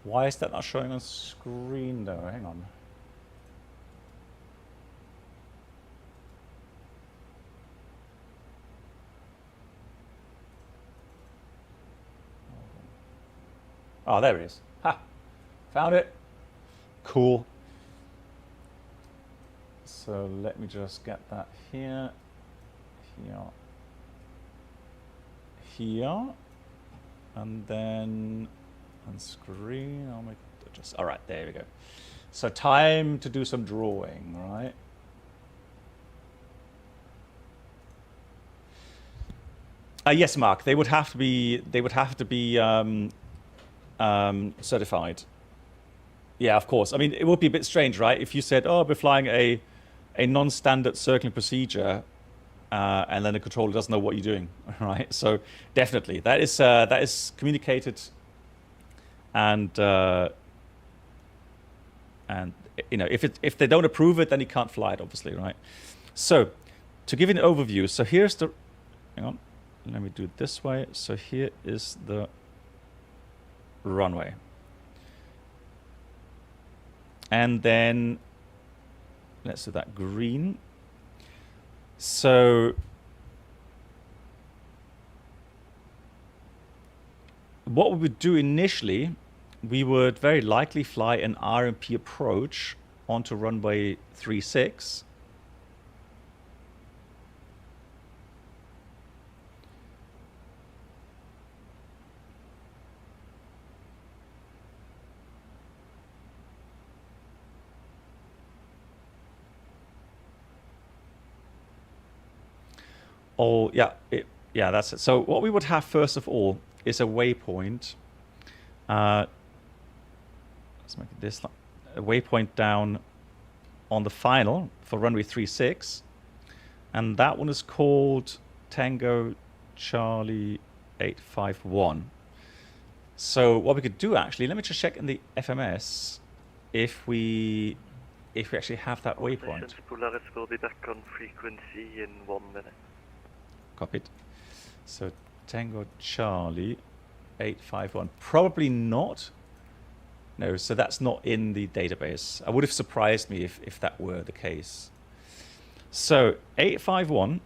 Why is that not showing on screen though? Hang on. Oh, there it is. Ha! Found it. Cool. So let me just get that here, here, and then on screen, I'll make it just, all right, there we go. So time to do some drawing, right? Yes, Mark, they would have to be, certified. Yeah, of course. I mean, it would be a bit strange, right? If you said, oh, we're flying a non-standard circling procedure, and then the controller doesn't know what you're doing, right? So definitely, that is communicated, and you know, if they don't approve it, then you can't fly it, obviously, right? So to give you an overview, so here's the, hang on, let me do it this way. So here is the runway. And then let's do that green. So what we would do initially, we would very likely fly an RMP approach onto runway 36. Oh, yeah, yeah, that's it. So what we would have first of all is a waypoint. Let's make it this line. A waypoint down on the final for runway 36, and that one is called Tango Charlie 851. So what we could do actually, let me just check in the FMS if we actually have that waypoint. Polaris will be back on frequency in 1 minute. Copied. So Tango Charlie 851. Probably not. No, so that's not in the database. I would have surprised me if that were the case. So 851,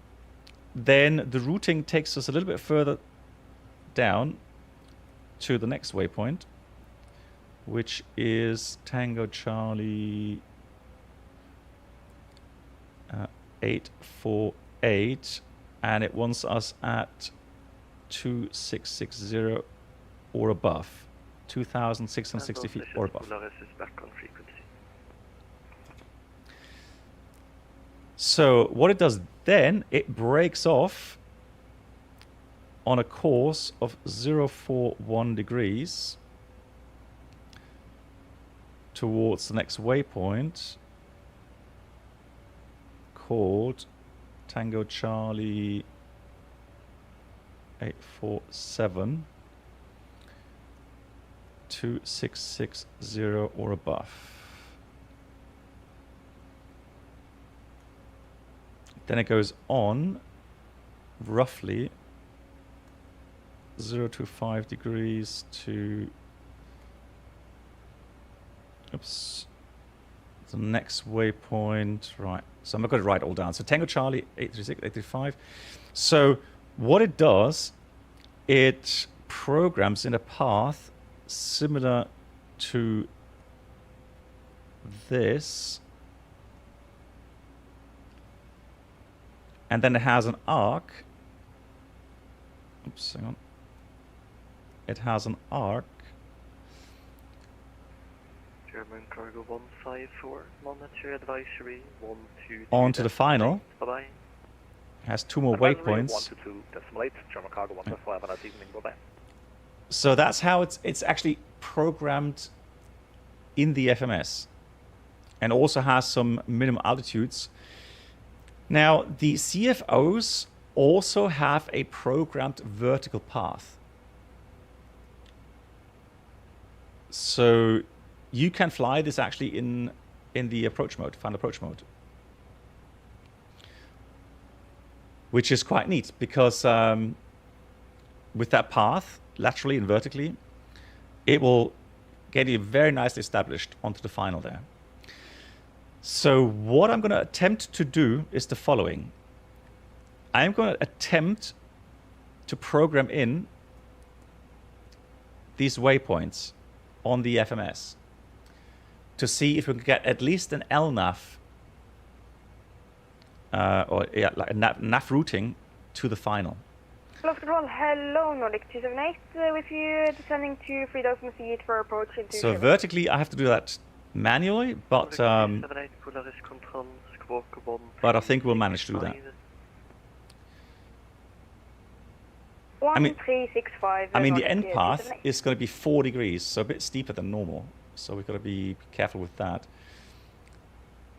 then the routing takes us a little bit further down to the next waypoint, which is Tango Charlie 848, and it wants us at 2660 or above. 2,660 feet or above. Polaris is back on frequency. So what it does then, it breaks off on a course of 041 degrees towards the next waypoint called Tango Charlie 847. 2660 or above. Then it goes on roughly 025 degrees to the next waypoint. Right, so I'm not going to write it all down. So Tango Charlie 836, 835. So what it does, it programs in a path similar to this, and then it has an arc. Oops, hang on. It has an arc. German cargo 154, monitor advisory 122. Onto the final. Bye-bye. Has 2 more waypoints. 122.8, German cargo 155, and that's evening, bye-bye. So that's how it's actually programmed in the FMS, and also has some minimum altitudes. Now the CFOs also have a programmed vertical path, so you can fly this actually in the approach mode, final approach mode, which is quite neat because with that path, laterally and vertically, it will get you very nicely established onto the final there. So what I'm going to attempt to do is the following. I'm going to attempt to program in these waypoints on the FMS to see if we can get at least an LNAV or yeah, like a nav routing to the final. Hello, control. Hello, Nordic 278. With you descending to 3,000 feet for approach into. So vertically, I have to do that manually, but I think we'll manage to do that. I mean, the end path is going to be 4 degrees, so a bit steeper than normal. So we've got to be careful with that.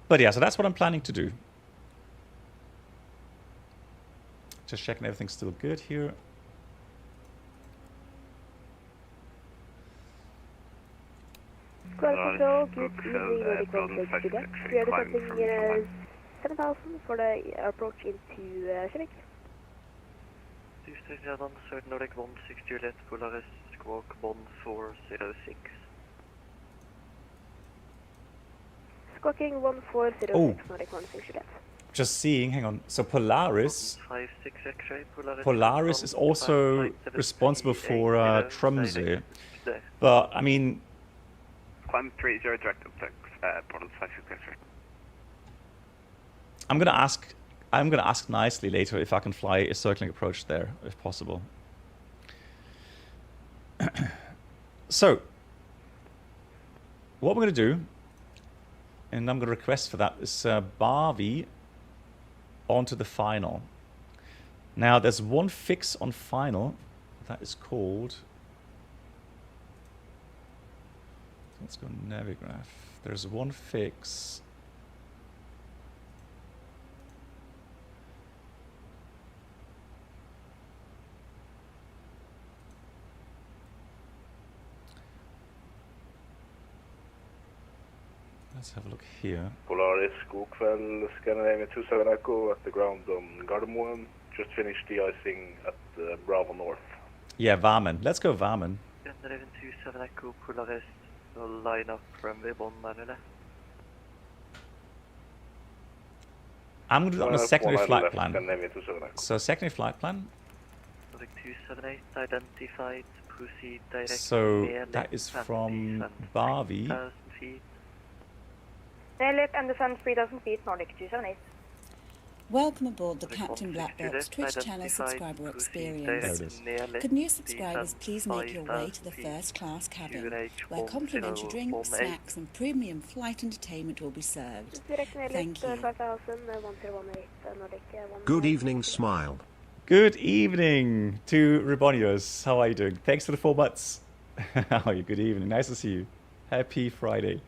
But yeah, so that's what I'm planning to do. Just checking everything's still good here. Control, good evening, Nordic 162. We are descending 7,000 for the approach into Civic. On South Nordic 160 Juliet, Polaris Squawk 1406. Squawking 1406, Nordic 160 Juliet. Just seeing, hang on. So Polaris, 56 X-ray, Polaris is also responsible for Tromso. But I mean, climb 30 direct uptex, Polaris 56 X-ray. I'm gonna ask nicely later if I can fly a circling approach there, if possible. So, what we're going to do, and I'm going to request for that, is Barbie onto the final. Now, there's one fix on final that is called... Let's go Navigraph. There's one fix... Let's have a look here. Polaris, god kväll, Scandinavian 27 Echo at the ground on Gardermoen. Just finished de-icing at Bravo North. Yeah, Varman. Let's go Varman. Scandinavian 27 Echo, Polaris, will line up runway 1 manually. I'm going to do that on a secondary flight plan. Scandinavian 27 Echo. So, secondary flight plan. Nordic 278 identified, proceed direct. So, that is from Barbie. 1,000 feet. Lip and descend 3,000 feet, Nordic 278. Welcome aboard the Captain Black Box Twitch channel subscriber experience. Could new subscribers please make your way to the first class cabin, where complimentary drinks, snacks and premium flight entertainment will be served. Thank you. Good evening, Smile. Good evening to Ribonios. How are you doing? Thanks for the 4 months. How are you? Good evening. Nice to see you. Happy Friday.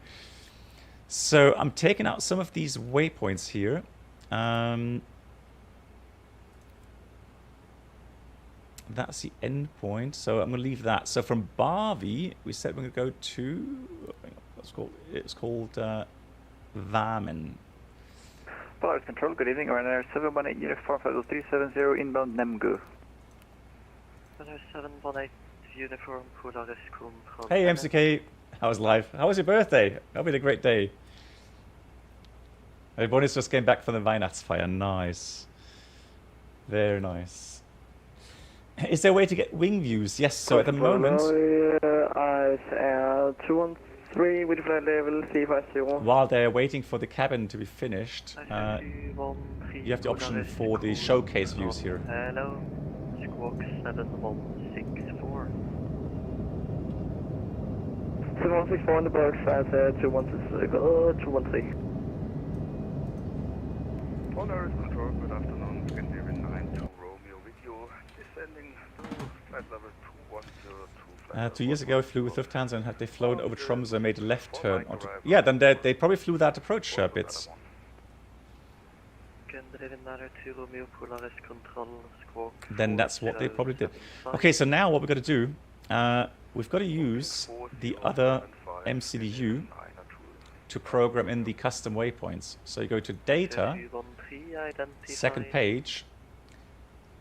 So I'm taking out some of these waypoints here. That's the end point, so I'm going to leave that. So from Barbie, we said we're going to go to what's called it's called Varman. Polaris Control, good evening. Ryanair 718 Uniform Flight 370 inbound Nemgu. Ryanair 718 Uniform Polaris Control. Hey MCK, how was life? How was your birthday? Hope you had a great day. My bonus just came back from the Weihnachtsfeier. Nice. Very nice. Is there a way to get wing views? Yes, so at the moment... 213 with flight level 350. While they're waiting for the cabin to be finished, you have the option for the showcase views here. Hello, Squawk 7164. 7164 on the board, flight 213. Polaris Control, good afternoon. Scandinavian 92 Romeo with you. Descending to flight level 2102. 2 years ago, I flew with Lufthansa and had they flown over Tromso and made a left turn onto... Yeah, then they probably flew that approach bits. Then that's what they probably did. Okay, so now what we've got to do, we've got to use the other MCDU to program in the custom waypoints. So you go to Data, second page,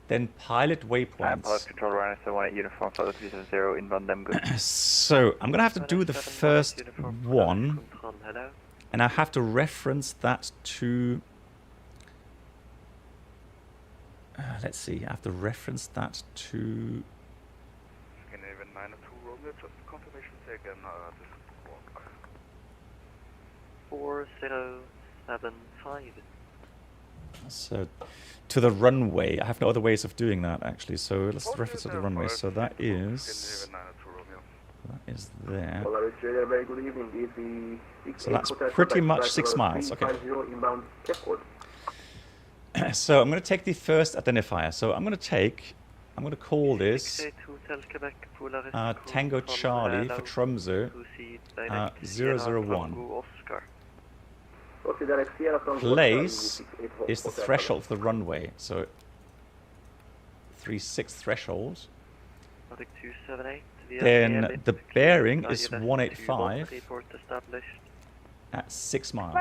then Pilot Waypoints. So I'm going to have to do the first one, and I have to reference that to... let's see, I have to reference that to... Scandinavian 92 Romeo, just confirmation taken. 4075. So, to the runway. I have no other ways of doing that, actually. So, let's reference to the runway. So, that is there. So, that's pretty much 6 miles. Okay. So, I'm going to take the first identifier. So, I'm going to call this Tango Charlie for Tromso 001. Place is the threshold of the runway, so 36 threshold. Then the bearing is 185 at 6 miles.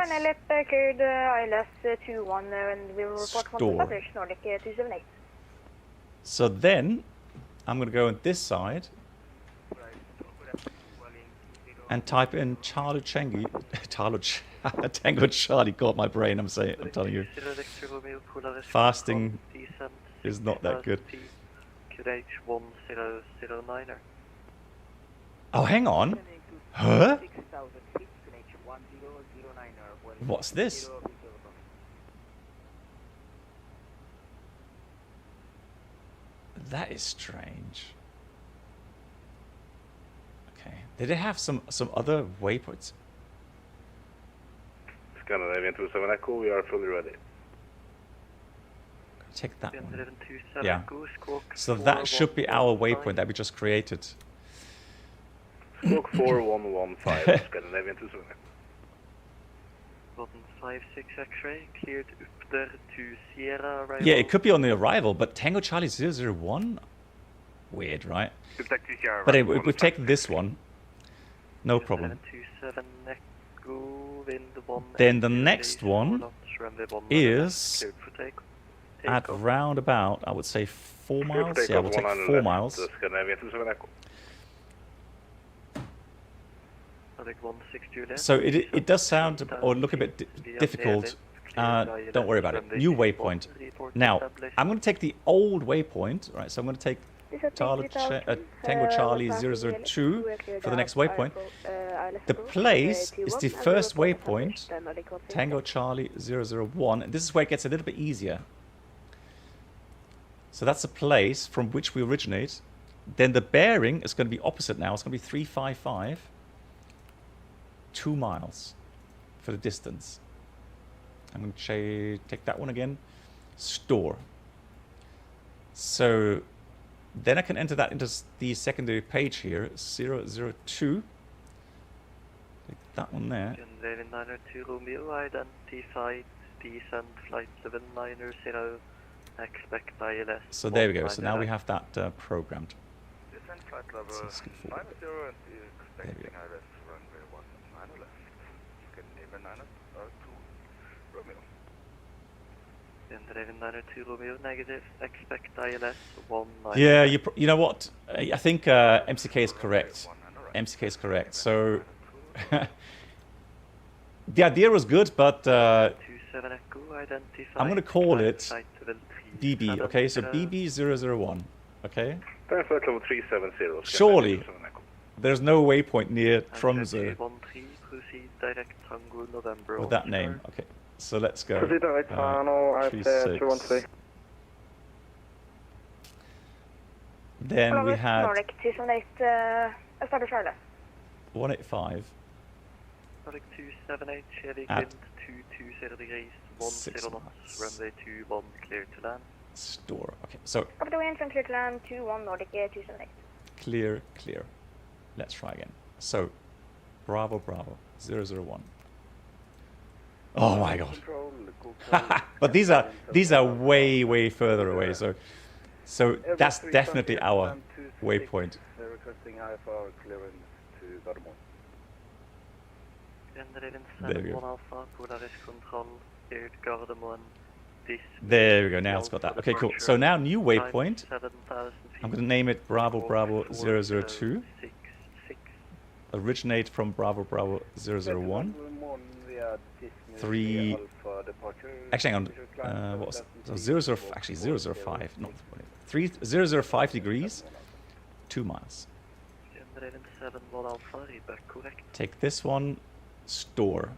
Store. So then I'm going to go on this side and type in Tango Charlie. God, my brain, I'm telling you. Fasting is not that good. Oh, hang on. Huh? What's this? That is strange. Okay. Did they have some other waypoints? Scandinavian 27 Echo, we are fully ready. Take that one. 27 Yeah. Echo, squawk So that should be our 4115. waypoint that we just created. Squawk 4115, Scandinavian 27 Echo. 156 X-ray, cleared up there to Sierra arrival. Yeah, it could be on the arrival, but Tango Charlie 001? Weird, right? But anyway, we've taken this one. No problem. 727 Echo, wind 1. Then the next one is cleared for takeoff. at round about, I would say 4 miles. Yeah, we'll take 4 miles. Scandinavian 27 Echo. So it does sound or look a bit difficult. Don't worry about it. New waypoint. Now, I'm going to take the old waypoint. Right, so I'm going to take Tango Charlie 002 for the next waypoint. The place is the first waypoint, Tango Charlie 001. And this is where it gets a little bit easier. So that's the place from which we originate. Then the bearing is going to be opposite now. It's going to be 355. 2 miles for the distance. I'm going to take that one again. Store. So then I can enter that into the secondary page here. 002. Take that one there. 902 Romeo, identified descent flight 790, expect ILS. So there we go. So now we have that programmed. Descent flight level 90 and expecting ILS runway 19 left. Scandinavian 902 Romeo. 902 Romeo, negative, expect ILS 19. Yeah, you know what? I think MCK is correct. MCK is correct. So the idea was good, but I'm going to call it BB. Okay, so BB001. Okay. Flight level 370. Surely there's no waypoint near Tromso with that name. Okay, so let's go. 36. Then we had 185 278, Shelly, at wind 220 degrees, 10 knots, runway 21, clear to land. Store. Okay, so Wind from clear to land, 21 Nordic 278. clear. Let's try again. So Bravo 001. Oh my god. But these are way further away. So that's definitely our waypoint. They're requesting IFR clearance to Gardermoen. There we go. Alpha, Polaris control, cleared Gardermoen. There we go. Now it's got that. Okay, cool. So now new waypoint. I'm going to name it Bravo 002. Originate from Bravo 001. 3. Actually, hang on. What was it? So 005. Not 005 degrees. 2 miles. Take this one. Store.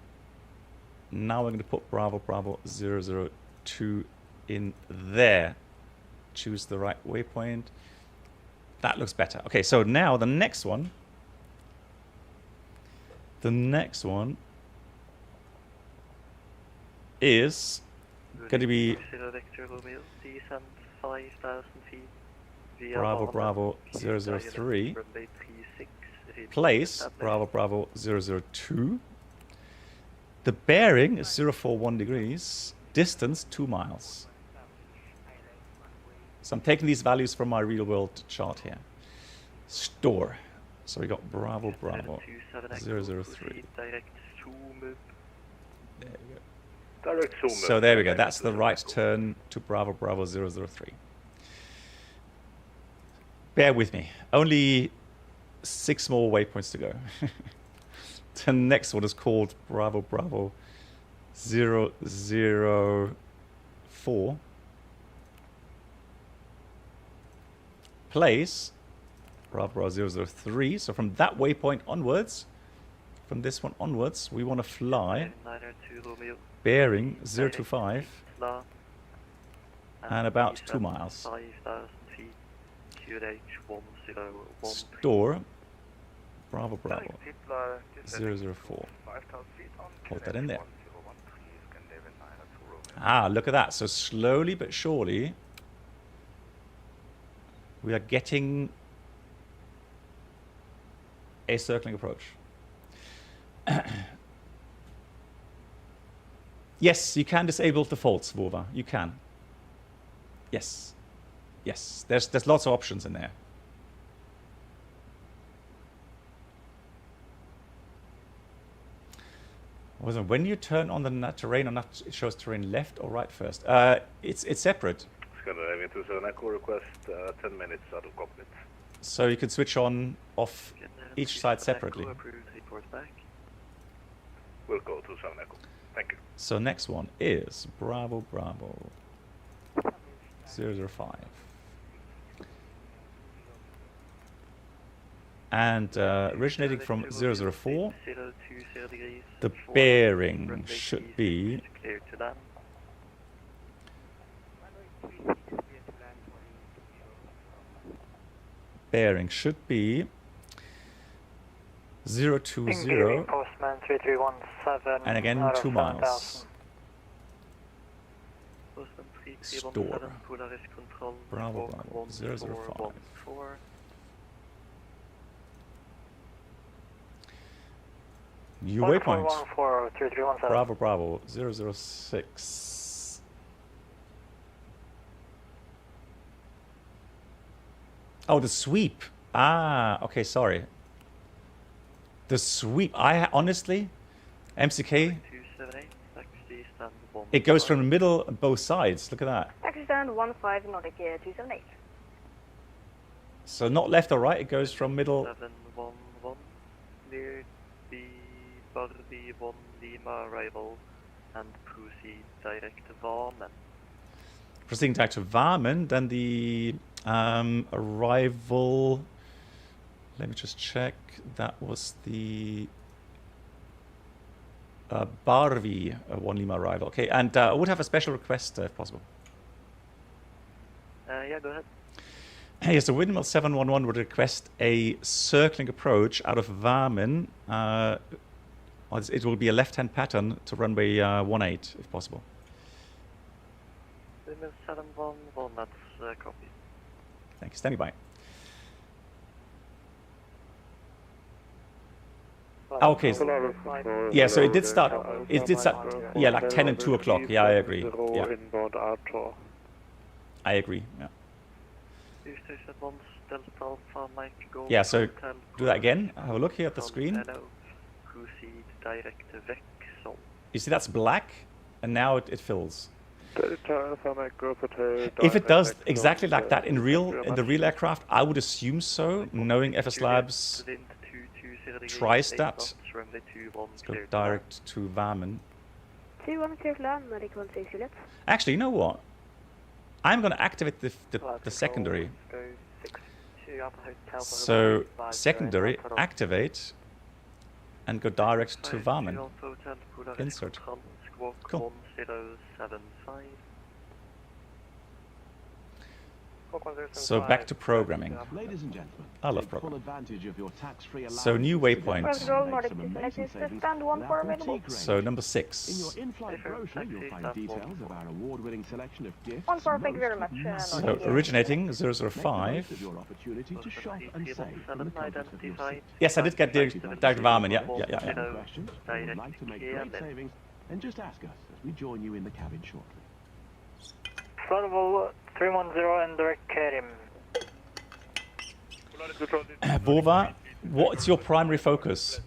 Now we're going to put Bravo 002 in there. Choose the right waypoint. That looks better. Okay, so now the next one. The next one is going to be Bravo 003. Place Bravo 002. The bearing is 041 degrees. Distance 2 miles. So I'm taking these values from my real world chart here. Store. So we got Bravo 003. There we go. Direct zoom. So there we go. That's the right turn to Bravo 003. Bear with me. Only 6 more waypoints to go. The next one is called Bravo 004. Place Bravo 003. So from that waypoint onwards, from this one onwards, we want to fly bearing 025 and about 2 miles. Store Bravo 004. Hold that in there. Ah, look at that. So slowly but surely, we are getting a circling approach. Yes, you can disable defaults, Vova. You can. Yes. Yes. There's lots of options in there. When you turn on the terrain or not, it shows terrain left or right first. It's separate. Scandinavian 27 Echo request 10 minutes out of cockpit. So you can switch on, off each side separately. We'll go to 7 Echo. Thank you. So next one is Bravo Bravo 005. And originating from 004, the bearing should be bearing should be 020 Postman 3317 and again 2 miles. Store. Bravo Bravo 005. New waypoint. Bravo Bravo 006. Oh, the sweep. Ah, okay, sorry. The sweep. I honestly, MCK, it goes from the middle on both sides. Look at that. Taxi stand 15 Nordic 278. So not left or right, it goes from middle. 711 near the Bergen 1 Lima arrival and proceed direct to Varmen. Proceeding direct to Varmen, then the arrival. Let me just check. That was the Barvi 1 Lima arrival. Okay, and I would have a special request if possible. Yeah, go ahead. Yes, the Windmill 711 would request a circling approach out of Varmen. It will be a left-hand pattern to runway 18, if possible. Windmill 711, that's copy. Thank you. Standing by. Okay. Yeah, so it did start. It did start. Yeah, like 10 and 2 o'clock. Yeah, I agree. Yeah. I agree. Yeah. Yeah. So do that again. Have a look here at the screen. You see that's black, and now it fills. If it does exactly like that in the real aircraft, I would assume so. Knowing FSLabs TriStat. Let's go direct to Varmen. Actually, you know what? I'm going to activate the secondary. So secondary, activate, and go direct to Varmen. Insert. Cool. So back to programming. Ladies and gentlemen, I love take full programming. advantage of your tax-free So new waypoint. So So number in 6. your in-flight brochure, you'll find details of our award-winning selection of gifts. Thank you very much. So originating Make the 005. most of your opportunity to shop and save in the comfort of your seat. Yes, I did get direct Varmen. Yeah. Any questions or would like to make great savings, then just ask us as we join you in the cabin shortly. Bravo 310 and direct Kerim. Vova, what's your primary focus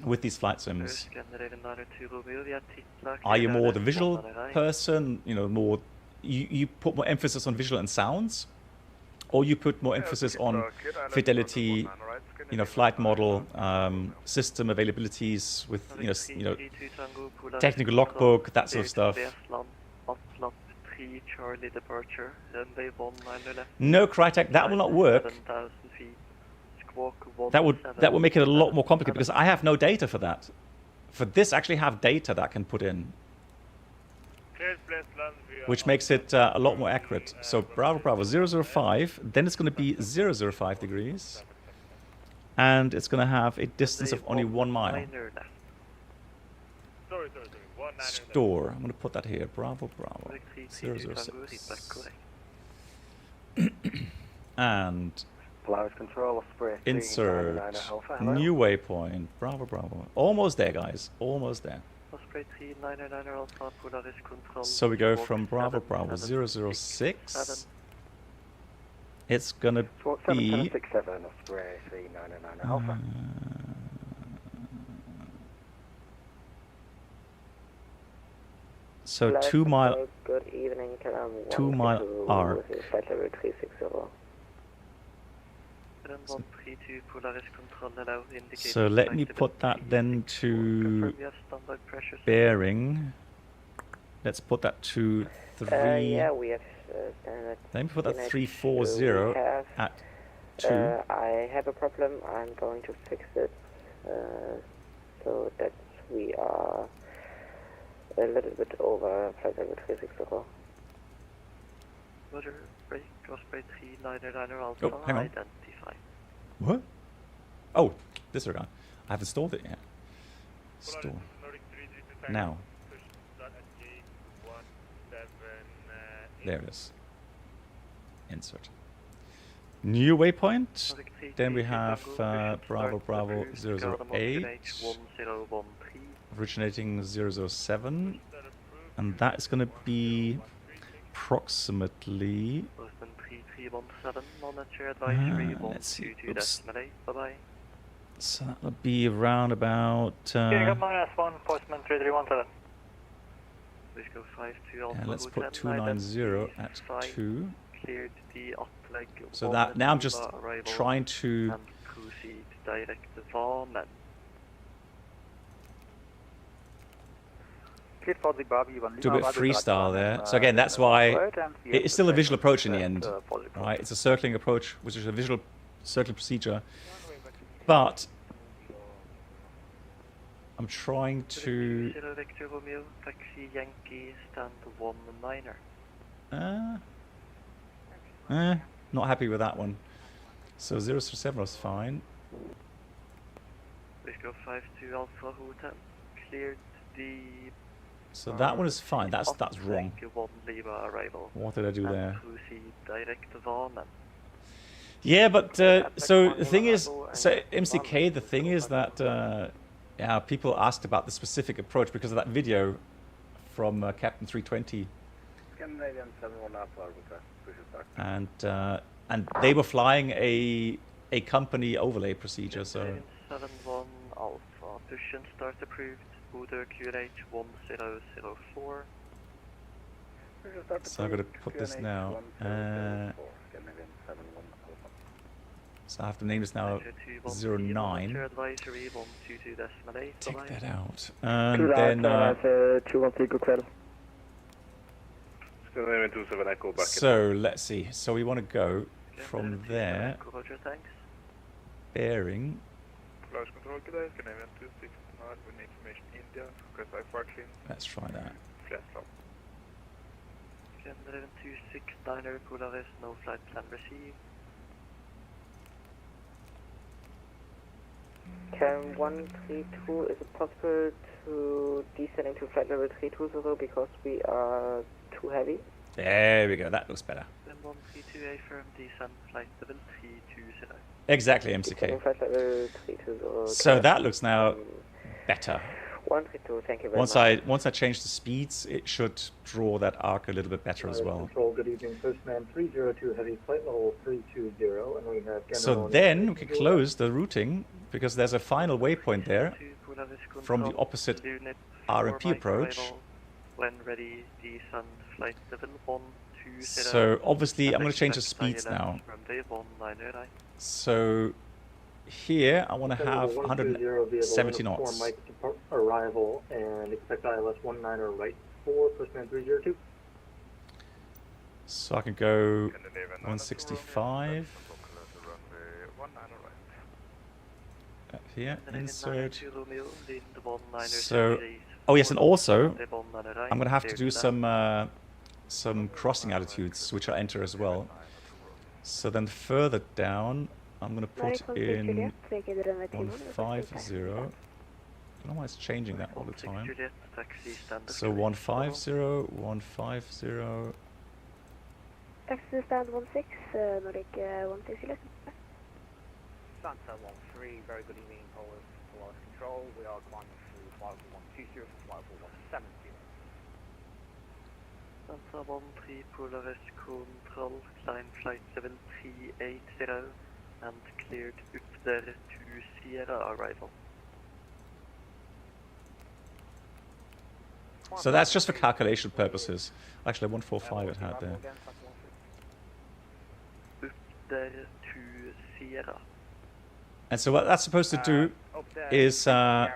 with these flight sims? Are you more the visual person? You know, more you put more emphasis on visual and sounds, or you put more emphasis on fidelity, you know, flight model, system availabilities with you know, technical logbook, that sort of stuff. Charlie departure, runway 19 left. No, Crytek, that will not work. 7,000 feet. Squawk That would make it a lot more complicated because I have no data for that. For this, I actually have data that I can put in, which makes it a lot more accurate. So Bravo Bravo 005, then it's going to be 005 degrees, and it's going to have a distance of only 1 mile. Store. I'm going to put that here. Bravo, Bravo. 006. And Flowers control, Osprey insert 399 Alpha. Hello. new waypoint. Bravo, Bravo. Almost there, guys. Almost there. Osprey 399 Alpha, Polaris control. So we go from Bravo, Bravo 006. It's going to be 767 Osprey 399 Alpha. So 2 mile. Good evening, 2 mile arc. Flight level 360. So let me put that then to bearing. Let's put that to 3. Yeah, we have standard. Let me put that 340 at 2. I have a problem. I'm going to fix it so that we are a little bit over flight level 360. Roger, break, Osprey 399 Alpha, Oh, hang on. identify. What? Oh, disregard. I haven't stored it yet. Store. Now. There it is. Insert. New waypoint. Then we have Bravo Bravo 008. Originating 007. And that is going to be approximately... let's see. Oops. So that would be around about... yeah, let's put 290 at 2. So that now I'm just trying to... do a bit of freestyle there. So again, that's why it's still a visual approach in the end. Right? It's a circling approach, which is a visual circling procedure. But I'm trying to... not happy with that one. So 037 was fine. So that one is fine. That's wrong. What did I do there? Yeah, but so the thing is, so MCK, the thing is that yeah, people asked about the specific approach because of that video from Captain 320. And they were flying a company overlay procedure, so. 71 Alpha, push and start approved. Order QNH 1004. So I'm going to put this now. So I have to name this now 09. Take that out. And then. 213, good credit. So let's see. So we want to go from there. Bearing. Let's try that. Canada 269er Polaris, no flight plan received. Cam 132, is it possible to descend into flight level 320 because we are too heavy? There we go, that looks better. 132A firm descent flight level 320. Exactly, MCK. Flight level 320. So that looks now better. 132, thank you very much. Once I change the speeds, it should draw that arc a little bit better as well. Control, good evening, Postman 302 heavy flight level 320, and we have so then we can close the routing because there's a final waypoint there from the opposite RMP approach. When ready, descend flight level 120. So obviously I'm going to change the speeds now. So here I want to have 170 knots. Arrival and expect ILS 19er right 4, Postman 302. So I can go 165. Here, insert. So, oh yes, and also I'm going to have to do some crossing attitudes, which I enter as well. So then further down, I'm going to put in 150. don't know why it's changing that all the time. Juliet, taxi standard. So 150, 150. Taxi stand 16, Nordic 16 Juliet. Santa 13, very good evening, Polaris Control. We are climbing through flight 120 for flight 170. Santa 13, Polaris Control, climb flight 7380 and cleared up there to Sierra arrival. So that's just for calculation purposes. Actually, 145 it had there. Up there to Sierra. And so what that's supposed to do is, yeah,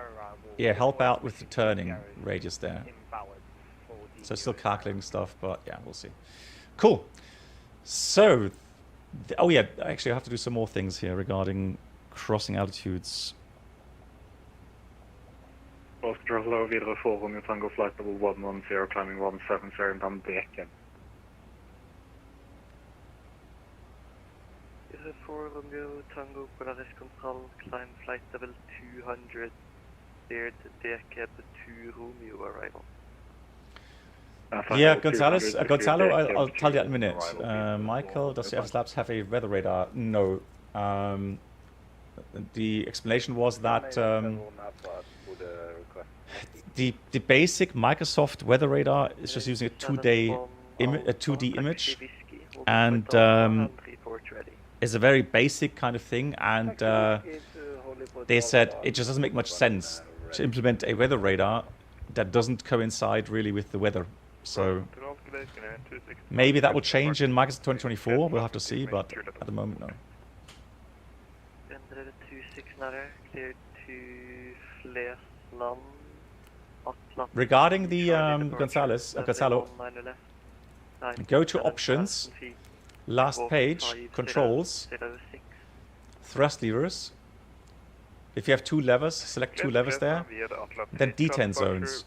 help out with the turning radius there. So still calculating stuff, but yeah, we'll see. Cool. So, oh yeah, actually I have to do some more things here regarding crossing altitudes. Control hello, videre forum, Tango flight level 110, climbing 170 inbound Bergen. Videre forum, Tango Polaris Control, climb flight level 200, cleared Bergen to Romeo arrival. Yeah, Gonzalo, I'll tell you in a minute. Michael, does the FSLabs have a weather radar? No. The explanation was that the basic Microsoft weather radar is just using a 2D image, and is a very basic kind of thing. And they said it just doesn't make much sense to implement a weather radar that doesn't coincide really with the weather. So maybe that will change in Microsoft 2024. We'll have to see, but at the moment, no. Regarding the Gonzalo, go to options, last page, controls, thrust levers. If you have two levers, select two levers there, then detent zones.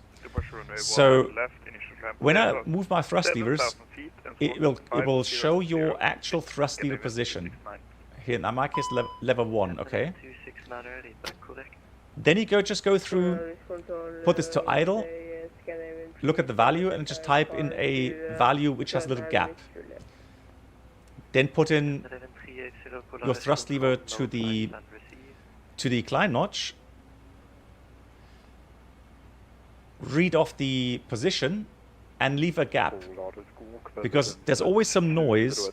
So when I move my thrust levers, it will show your actual thrust lever position. Here, in my case, lever 1, okay? Then you just go through, put this to idle, look at the value, and just type in a value which has a little gap. Then put in your thrust lever to the climb notch, read off the position, and leave a gap, because there's always some noise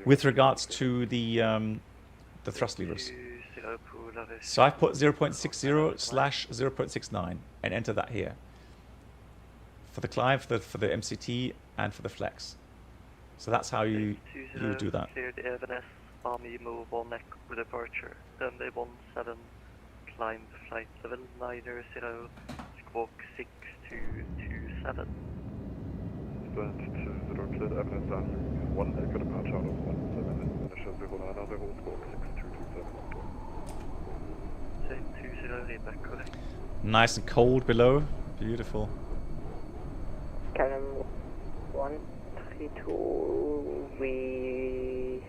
with regards to the thrust levers. So I put 0.60/0.69 and enter that here for the climb, for the MCT, and for the flex. So that's how you do that. Cleared Evanes, Army move on neck for departure. Runway 17, climb flight level 90, squawk 6227. Stand 20, cleared Evanes, Army 1 neck for departure out of 17, initial 090, squawk 6227. 20, back correct. Nice and cold below. Beautiful. Canon 132, we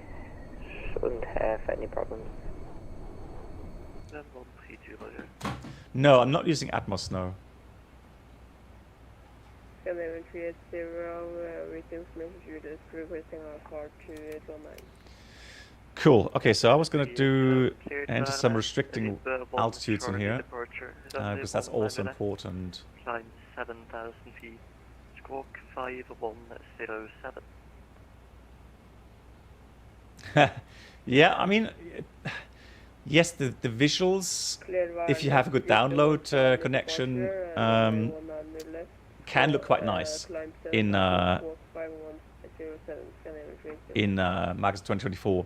shouldn't have any problems. Then 132, Roger. No, I'm not using Atmos, no. Canon 380, resumes messages requesting our car to 819. Cool. Okay, so I was going to enter some restricting altitudes in here, because that's also important. Climb 7,000 feet, squawk 5107. Yeah, I mean, yes, the visuals, if you have a good download connection, can look quite nice in Microsoft 2024.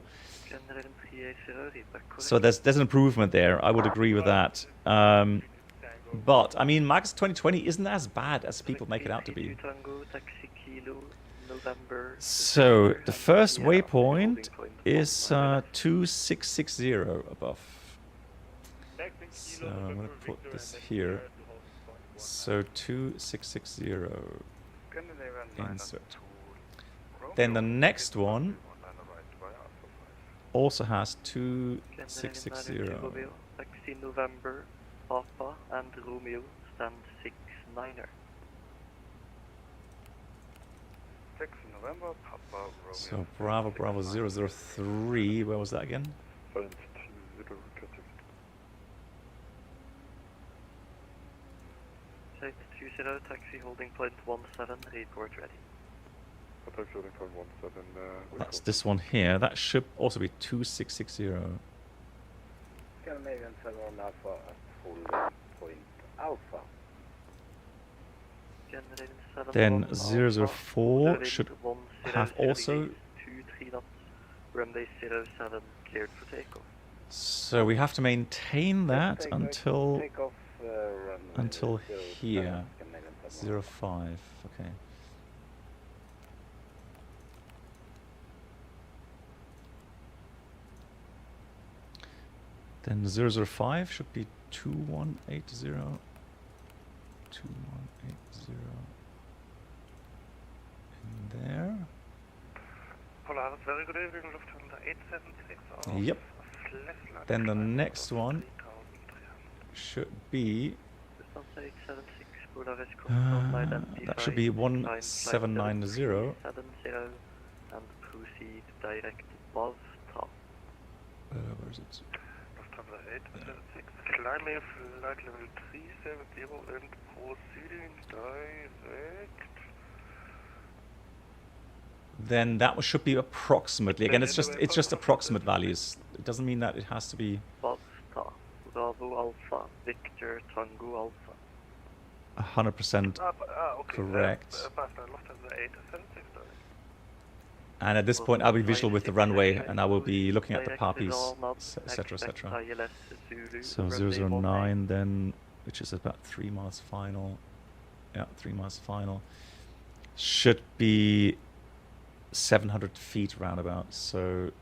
So there's an improvement there. I would agree with that. But I mean, Microsoft 2020 isn't as bad as people make it out to be. So the first waypoint is 2660 above. So I'm going to put this here. So 2660 insert. Then the next one also has 2660. Papa and Romeo, stand 6-9er. 6 November, Papa, Romeo. So Bravo, Bravo 003, where was that again? Balance 20, Site 20, taxi holding point 17, report ready. Taxi holding point 17, That's this one here. That should also be 2660. Scandinavian 7 Alpha at holding point Alpha. Then 004 should have also. 2-3 knots, runway 07 cleared for takeoff. So we have to maintain that until Takeoff, until here. 05. Okay. Then 005 should be 2180. 2180 in there. Polaris, very good evening, Lufthansa 876. Yep. Then the next one should be that should be 1790. And proceed direct above top. Where is it? Lufthansa 876, climbing flight level 370 and proceeding direct. Then that should be approximately. Again, it's just approximate values. It doesn't mean that it has to be. Bravo Alpha, Victor Tango Alpha. 100% Okay. correct. Lufthansa 876. And at this point, I'll be visual with the runway, and I will be looking at the poppies, etc., etc. So 009 then, which is about 3 miles final. Yeah, 3 miles final. Should be 700 feet roundabout. So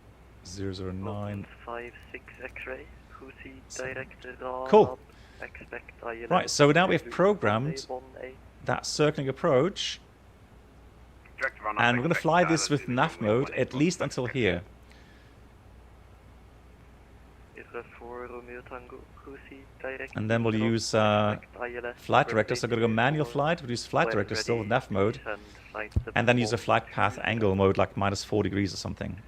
009. 56 X-ray. Proceed directed on. Cool. Expect ILS. Right, so now we've programmed that circling approach. And we're going to fly this with nav mode at least until here. And then we'll use flight director. So I'm going to go manual flight. We'll use flight director still with nav mode. And then use a flight path angle mode like -4 degrees or something.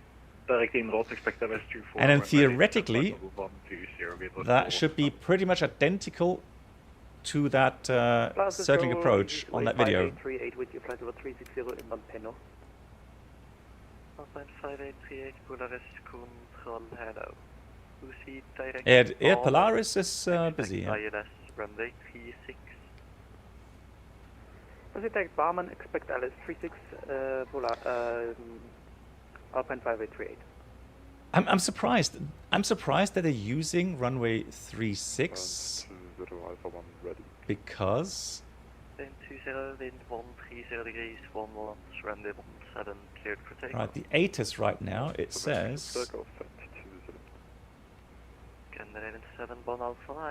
And then theoretically, that should be pretty much identical to that circling approach on that video. 58 with you, flight over 360 inbound Penno. 5838 Polaris control hello. Proceed direct. Air Polaris is busy. Yeah. ILS runway 36. Pacific Barman, expect ILS 36, Alpine 5838. I'm surprised. I'm surprised that they're using runway 36 because. Wind 20, wind 130 degrees, 1 knots, runway 17 cleared for takeoff. Right, the ATIS right now it says.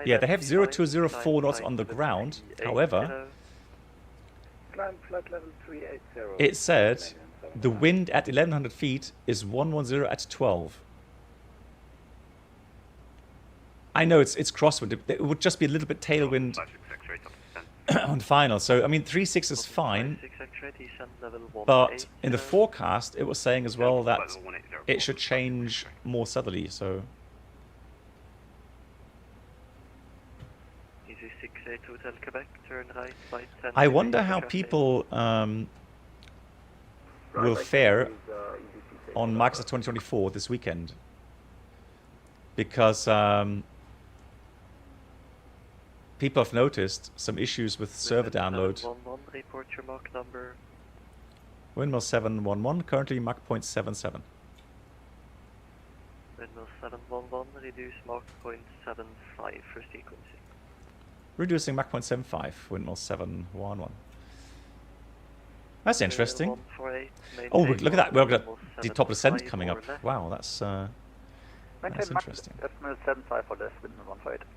Yeah, they have 0204 knots on the ground. However, Climb flight level 380. it said the wind at 1100 feet is 110 at 12. I know it's crosswind. It would just be a little bit tailwind on final. So I mean, 36 is fine. But in the forecast, it was saying as well that it should change more southerly. So. I wonder how people will fare on Microsoft 2024 this weekend, because people have noticed some issues with server download. Windmill 711, currently Mach 0.77. Windmill 711, reduce Mach 0.75 for sequencing. Reducing Mach 0.75, Windmill 711. That's interesting. Oh, look at that. We've got the top descent coming up. Wow, that's interesting. Estimate 75 for this, Windmill 148.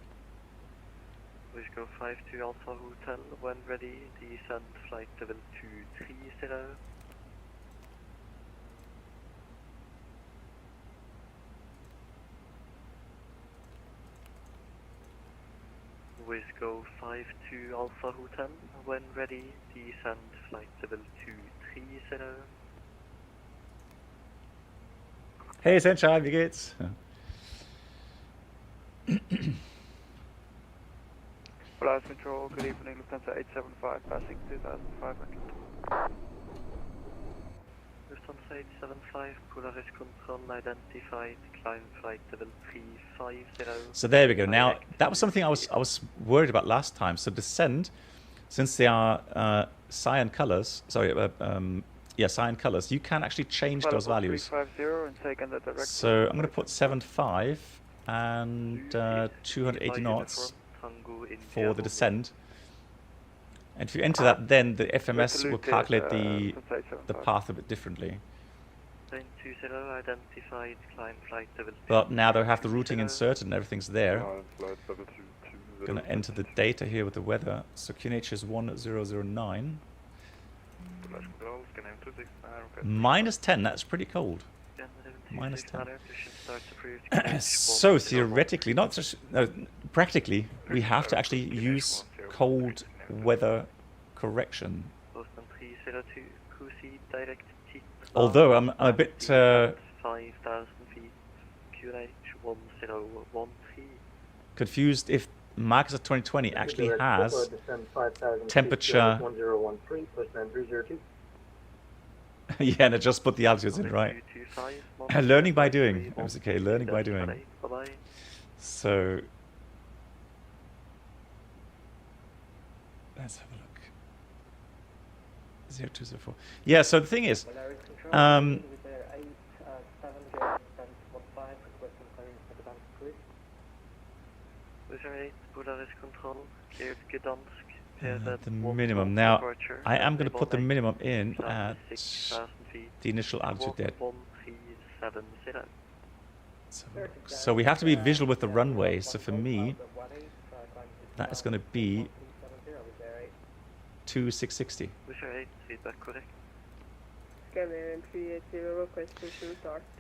We go 52 Alpha Hotel, when ready, descend flight level 230. always go 52 Alpha Hotel. When ready, descend flight level 230. Hey Sunshine, wie geht's? Flight control, good evening, Lufthansa 875, passing 2500. Lufthansa 875, Polaris control identified, climb flight level 350. So there we go. Now that was something I was worried about last time. So descend, since they are cyan colors. Sorry, cyan colors. You can actually change those values. 350 and take in the direct. So I'm going to put 75 and 280 knots for the descent. And if you enter that, then the FMS will calculate the path a bit differently. 20 identified, climb flight level. But now they have the routing inserted and everything's there. Going to enter the data here with the weather. So QNH is 1009. Minus 10, that's pretty cold. Minus 10. So theoretically, not just, no, practically, we have to actually use cold weather correction. Although I'm a bit 5,000 feet, QNH 1013. confused if Microsoft 2020 actually has temperature. 1013, Yeah, and I just put the altitudes in, right? Learning by doing. MSK, learning by doing. So let's have a look. 0204. Yeah, so the thing is, the minimum. Now, I am going to put the minimum in at the initial altitude there. So we have to be visual with the runway. So for me, that is going to be 2660.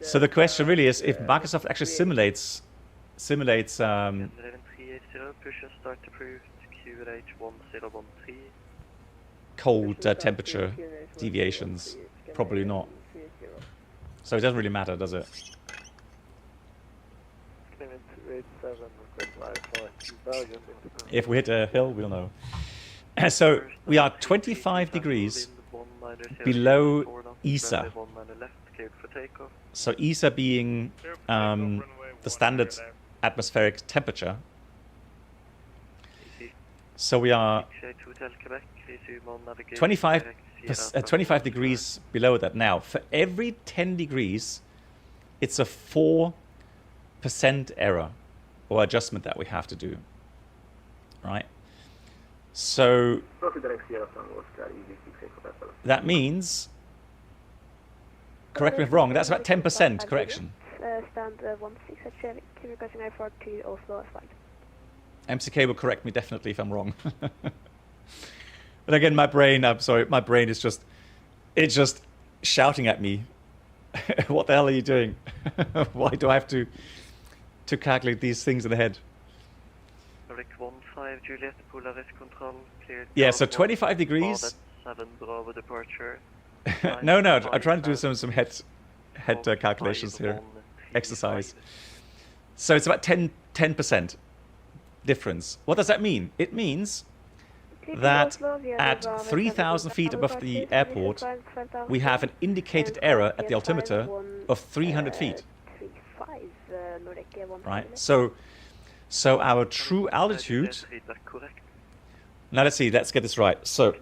So the question really is if Microsoft actually simulates cold temperature deviations. Probably not. So it doesn't really matter, does it? If we hit a hill, we'll know. So we are 25 degrees below ESA. So ESA being the standard atmospheric temperature. So we are 25 degrees below that. Now, for every 10 degrees, it's a 4% error or adjustment that we have to do. Right? So that means, correct me if wrong, that's about 10% correction. Stand 16 requesting I-4 to Oslo as flight. MCK will correct me definitely if I'm wrong. But again, my brain, I'm sorry, my brain is just, it's just shouting at me. What the hell are you doing? Why do I have to calculate these things in the head? Yeah, so 25 degrees. No, I'm trying to do some head calculations here. Exercise. So it's about 10% difference. What does that mean? It means that at 3,000 feet above the airport, we have an indicated error at the altimeter of 300 feet. Right? So our true altitude. Now let's see. Let's get this right. So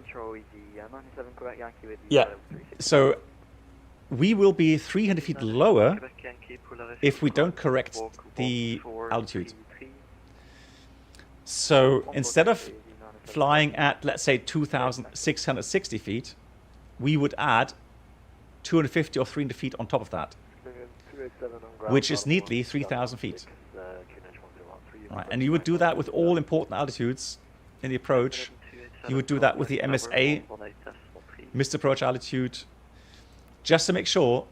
yeah. So we will be 300 feet lower if we don't correct the altitude. So instead of flying at, let's say, 2,660 feet, we would add 250 or 300 feet on top of that, which is neatly 3,000 feet. Right. And you would do that with all important altitudes in the approach. You would do that with the MSA, missed approach altitude, just to make sure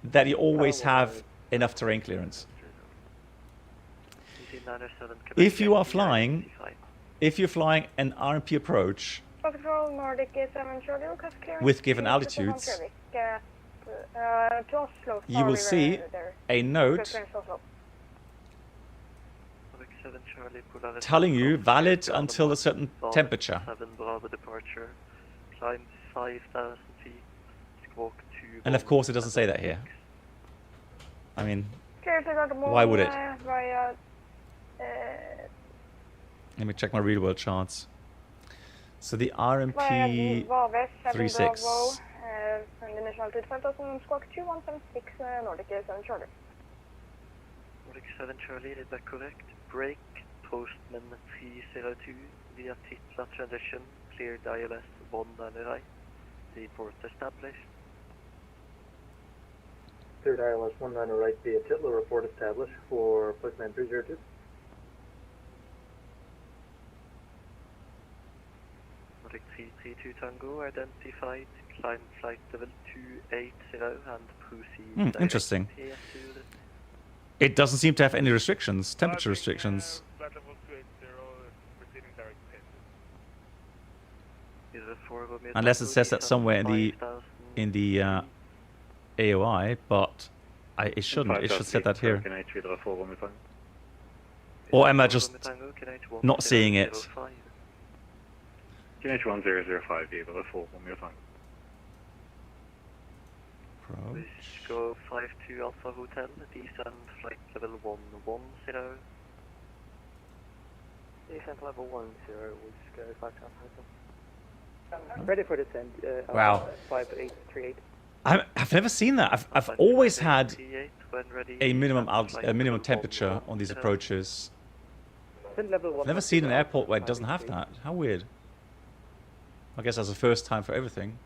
that you always have enough terrain clearance. If you are flying if you're flying an RMP approach Control Nordic 7 Charlie, request clearance with given to altitudes, to Oslo. you will see a note telling you valid until a certain temperature. 7 Bravo departure, climb 5,000 feet, squawk 2. And of course it doesn't say that here. I mean, why would it? Let me check my real world charts. So the RMP 36. Initial altitude 5,000, squawk 2176, Nordic 7 Charlie. Nordic 7 Charlie, is that correct? Break, Postman 302, via Titla transition, cleared ILS 19 right, report established. Cleared ILS 19 right via Titla, report established for Postman 302. Nordic 332 Tango, identified, climb flight level 280 and proceed. Interesting. It doesn't seem to have any restrictions, temperature restrictions. Flight level 280, proceeding direct pit. Unless it says that somewhere in the AOI, but it shouldn't. It should say that here. Or am I just not seeing it? QNH1005, be able to fall one more time. Approach. Go 52 Alpha Hotel, descend flight level 110. Descent level 10, we'll just go 5 Hotel. Ready for descent. Wow. 5838. I've never seen that. I've always had a minimum temperature on these approaches. I've never seen an airport where it doesn't have that. How weird. I guess that's the first time for everything.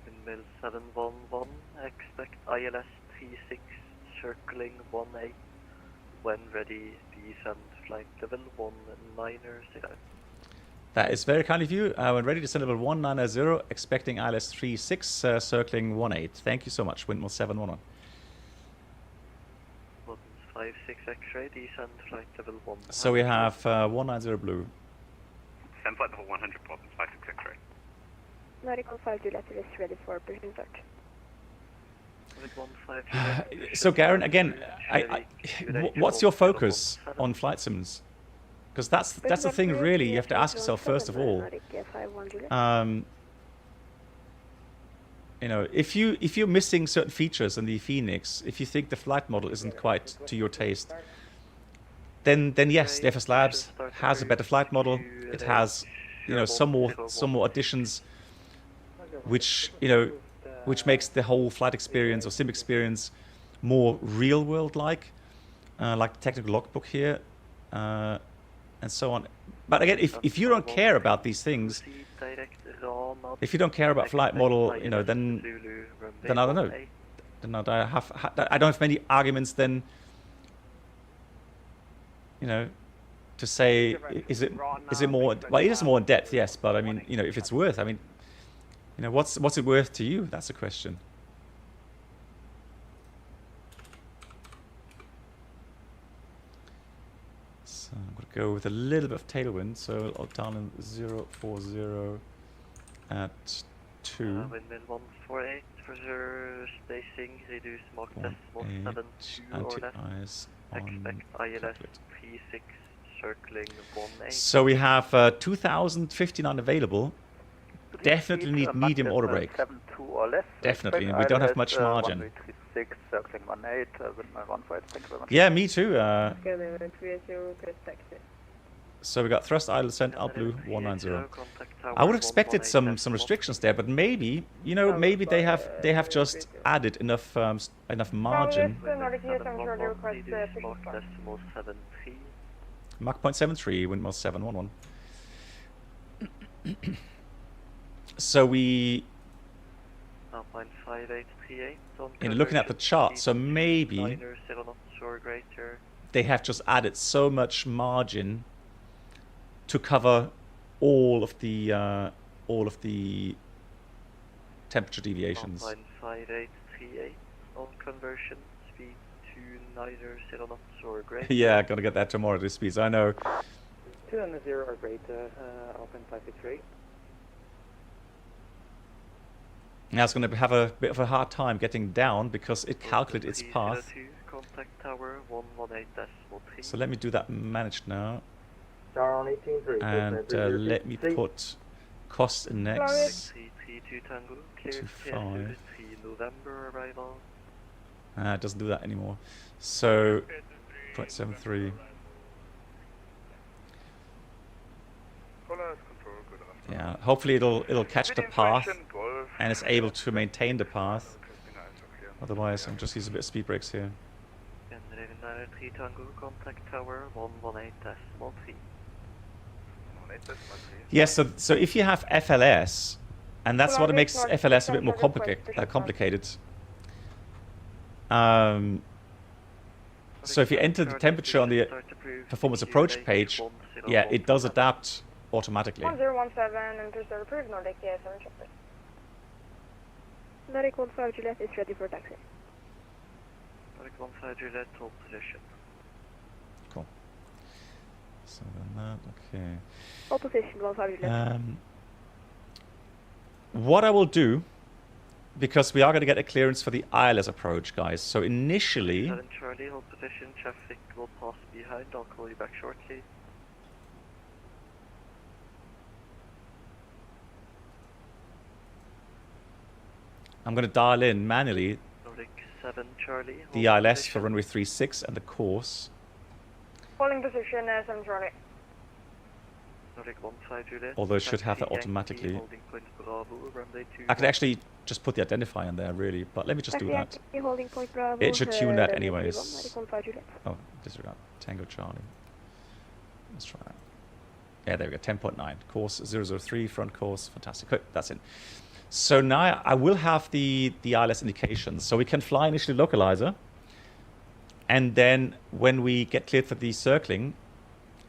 Windmill 711, expect ILS 36 circling 18. When ready, descend flight level 190. That is very kind of you. When ready, descend level 190, expecting ILS 36 circling 18. Thank you so much, Windmill 711. 56 X-ray, descend flight level 1. So we have 190 blue. Send flight level 100, problems 56 X-ray. Nautical 5 Juliet is ready for Bergen start. So Garen, again, what's your focus on flight sims? Because that's the thing really you have to ask yourself first of all. You know, if you're missing certain features in the Phoenix, if you think the flight model isn't quite to your taste, then yes, the FSLabs has a better flight model. It has, you know, some more additions, which makes the whole flight experience or sim experience more real world like the technical logbook here, and so on. But again, if you don't care about these things, if you don't care about flight model, you know, then I don't know. Then I don't have many arguments then, you know, to say is it more, well, it is more in depth, yes, but I mean, you know, if it's worth, I mean, you know, what's it worth to you? That's the question. So I'm going to go with a little bit of tailwind, so I'll down in 040 at 2. Windmill 148 for your spacing, reduce Mach decimal 72 or less. Expect ILS 36 circling 18. So we have 2,059 available. Definitely need medium auto brake. Definitely, we don't have much margin. Yeah, me too. So we got thrust idle descent out blue 190. I would have expected some restrictions there, but maybe, you know, maybe they have just added enough margin. Mach 0.73, windmill 711. So we, in looking at the chart, so maybe they have just added so much margin to cover all of the temperature deviations. 5838 on conversion, speed neither 0 knots or greater. Yeah, gonna get that tomorrow at this speed. I know. 200 or greater, Alpine 563. Now it's gonna have a bit of a hard time getting down because it calculated its path. Contact tower 118.3. So let me do that managed now. Star on 18.3. And let me put cost index 332 Tango, cleared to 5. 3 November arrival. It doesn't do that anymore. So 0.73. Yeah, hopefully it'll catch the path and it's able to maintain the path. Otherwise, I'm just using a bit of speed brakes here. 3 Tango, contact tower 118.3. Yes, so if you have FLS, and that's what makes FLS a bit more complicated. So if you enter the temperature on the performance approach page, yeah, it does adapt automatically. 1017 and approved, Nordic 7 chopper. Nordic 15 Juliet is ready for taxi. Nordic 15 Juliet, hold position. Cool. So then that, okay. Hold position, 15 Juliet. What I will do, because we are going to get a clearance for the ILS approach, guys. So initially, 7 Charlie, hold position, traffic will pass behind, I'll call you back shortly. I'm going to dial in manually Nordic 7 Charlie, the ILS for runway 36 and the course. Holding position, 7 Charlie. Nordic 15 Juliet. Although it should have that automatically. Holding point Bravo, runway 2. I could actually just put the identifier in there, really, but let me just do that. Holding point Bravo, It should tune that anyways. 15 Juliet. Oh, disregard. Tango Charlie. Let's try that. Yeah, there we go. 10.9. Course 003, front course. Fantastic. Good, that's it. So now I will have the ILS indications. So we can fly initially localizer. And then when we get cleared for the circling,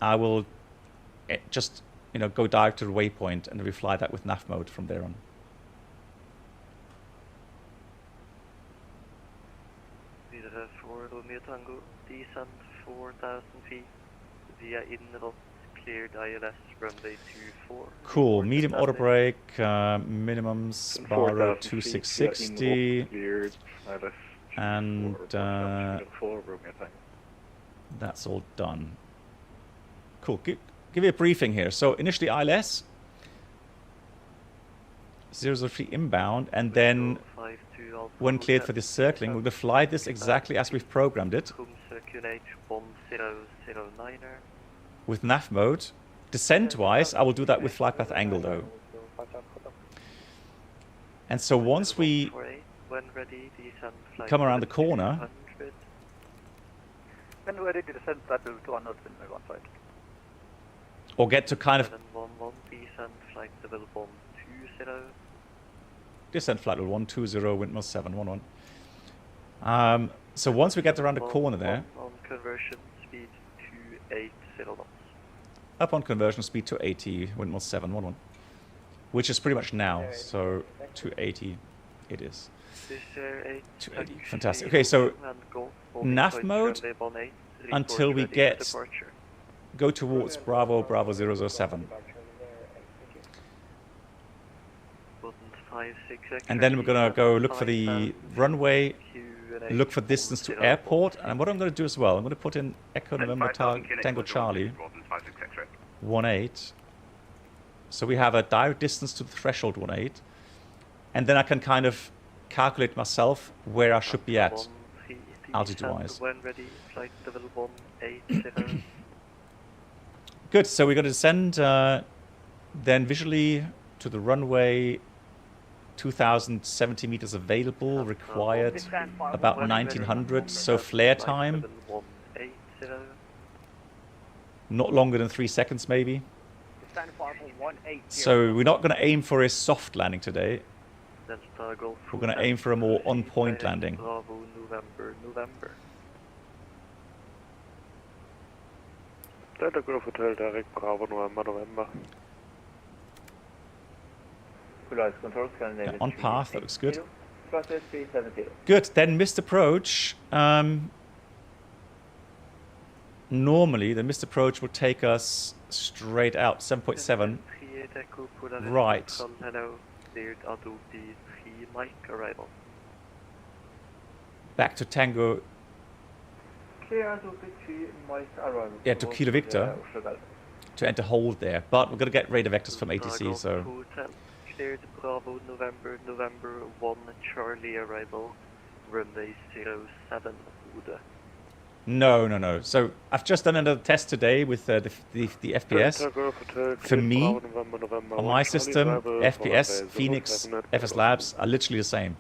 I will just, go direct to the waypoint and we fly that with nav mode from there on. Vidare for Romeo Tango, descent 4,000 feet via Inertial, cleared ILS, runway 24. Cool, medium auto brake, minimums, bar 2660. And that's all done. Cool. Give you a briefing here. So initially ILS 003 inbound, and then when cleared for this circling, we're going to fly this exactly as we've programmed it. With nav mode. Descent-wise, I will do that with flight path angle though. And so once we come around the corner, when ready to descend flight level 200 or get to kind of descent flight level 120, windmill 711. So once we get around the corner there, on conversion speed to 80 knots. Up on conversion speed to 80, windmill 711, which is pretty much now. So 280 it is. 280, fantastic. Okay, so nav mode until we go towards Bravo 007. And then we're going to go look for the runway, look for distance to airport. And what I'm going to do as well, I'm going to put in Echo November Tango Charlie 18. So we have a direct distance to the threshold 18. And then I can kind of calculate myself where I should be at, altitude-wise. Good, so we're going to descend then visually to the runway, 2,070 meters available, required about 1900, so flare time, not longer than 3 seconds maybe. So we're not going to aim for a soft landing today. We're going to aim for a more on-point landing. Delta Golf Hotel, direct Bravo November. Yeah, on path, that looks good. Good, then missed approach. normally the missed approach will take us straight out, 7.7. Right. Hello, cleared Adobe 3 Mike arrival. Back to Tango. Clear Adobe 3 Mike arrival. Yeah, to Kilo Victor. To enter hold there. But we're going to get radar vectors from ATC, so... Cleared Bravo November 1 Charlie arrival. Runway 07 Uda. No. So I've just done another test today with the FPS. For me, on my system, FPS, Phoenix, FSLabs are literally the same.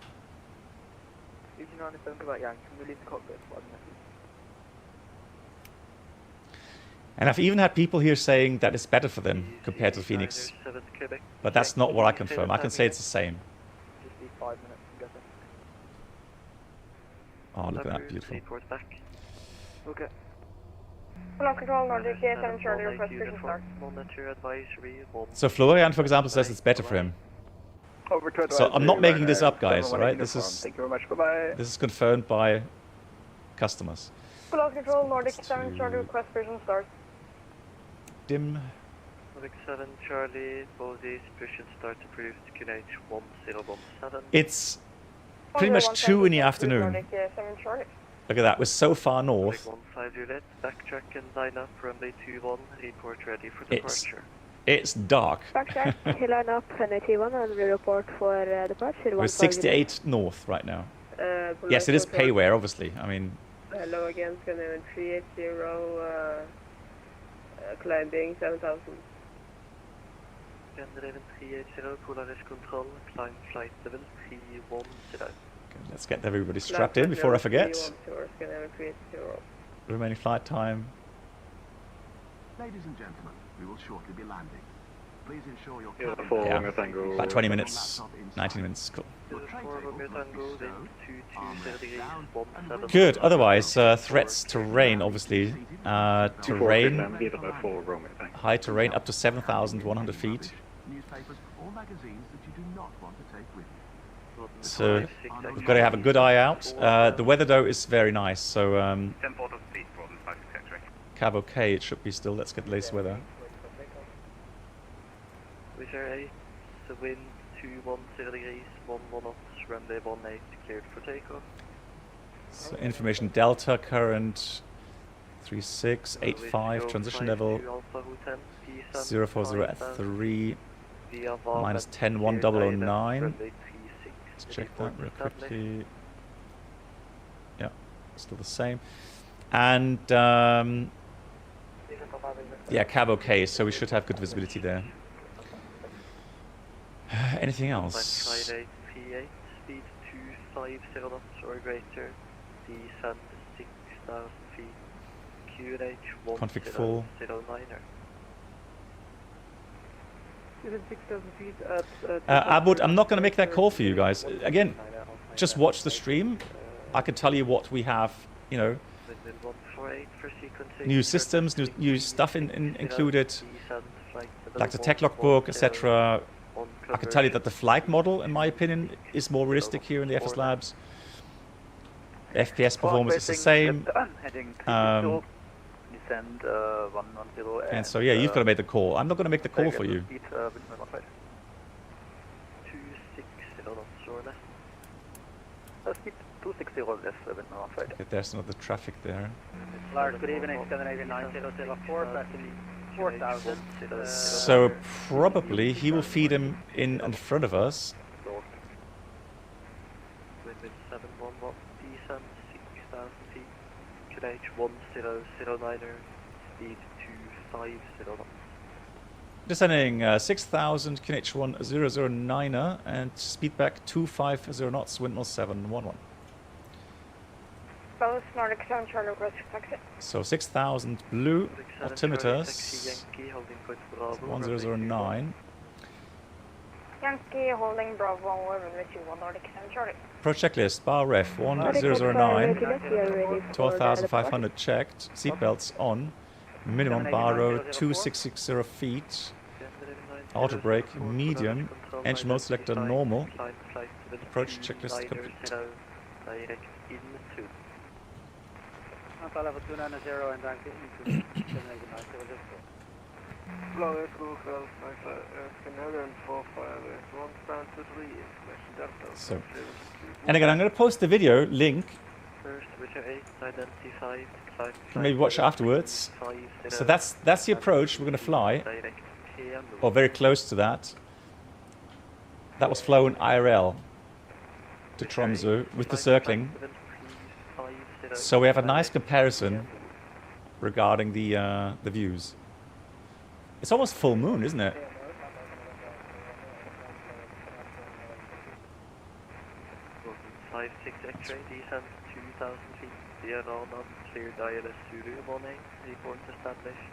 And I've even had people here saying that it's better for them compared to Phoenix. But that's not what I confirm. I can say it's the same. Oh, look at that, beautiful. Okay. Hello, control Nordic 7 Charlie, request push start. So Florian, for example, says it's better for him. So I'm not making this up, guys, alright? This is Thank you very much, bye-bye. This is confirmed by customers. Hello, control Nordic 7 Charlie, request push start. Dim. Nordic 7 Charlie, bodies push and start approved, QNH 1017. It's pretty much 2 in the afternoon. Nordic 7 Charlie. Look at that, we're so far north. 15 Juliet, backtrack and line up, runway 21, report ready for departure. It's dark. Backtrack, line up, runway 21 and report for departure. We're 68 north right now. Yes, it is payware, obviously. I mean... Hello again, Scandinavian 380, climbing 7000. Scandinavian 380, Polaris control, climb flight level 310. Let's get everybody strapped in before I forget. 310. Remaining flight time. Ladies and gentlemen, we will shortly be landing. Please ensure your About 20 minutes, 19 minutes, cool. Good, otherwise, threats to rain, obviously. Terrain, high terrain up to 7,100 feet. Newspapers or magazines that you do not want to take with you. So we've got to have a good eye out. The weather though is very nice, so cab okay, it should be still. Let's get the latest weather. Wizard 8, the wind 210 degrees, 11 knots, runway 18 cleared for takeoff. So information Delta, current 3685, transition level 040 at 3, minus 101009. Let's check that real quickly. Yeah, still the same. And yeah, cab okay, so we should have good visibility there. Anything else? Friday P8, speed 250 knots or greater, descend 6,000 feet, QNH 1009. Full. 6,000 feet at... Abud, I'm not going to make that call for you guys. Again, just watch the stream. I can tell you what we have, you know, new systems, new stuff included, like the tech logbook, etc. I can tell you that the flight model, in my opinion, is more realistic here in the FSLabs. FPS performance is the same. And so, yeah, you've got to make the call. I'm not going to make the call for you. Okay, there's another traffic there. Good evening, Scandinavian 9004, passing 4,000. So probably he will feed him in front of us. Descending 6,000, QNH 1009er, and speed back 250 knots, windmill 711. So 6,000 blue, altimeters 1009. Yankee holding Bravo 121 Nordic 7 Charlie. Pro checklist, bar ref 1009, 12,500 checked, seatbelts on, minimum bar row 2660 feet, auto brake medium, engine mode selector normal, approach checklist complete. Alpha level 290 and back into 789. Florida Google, Canadian 451, stand to 3, information Delta. So, and again, I'm going to post the video link. First, Richard 8, identified. Maybe watch afterwards. So that's the approach we're going to fly, or very close to that. That was flown IRL to Tromso with the circling. So we have a nice comparison regarding the views. It's almost full moon, isn't it? 56 X-ray, descent 2,000 feet. Via Ronan, clear ILS Zulu 18, report established.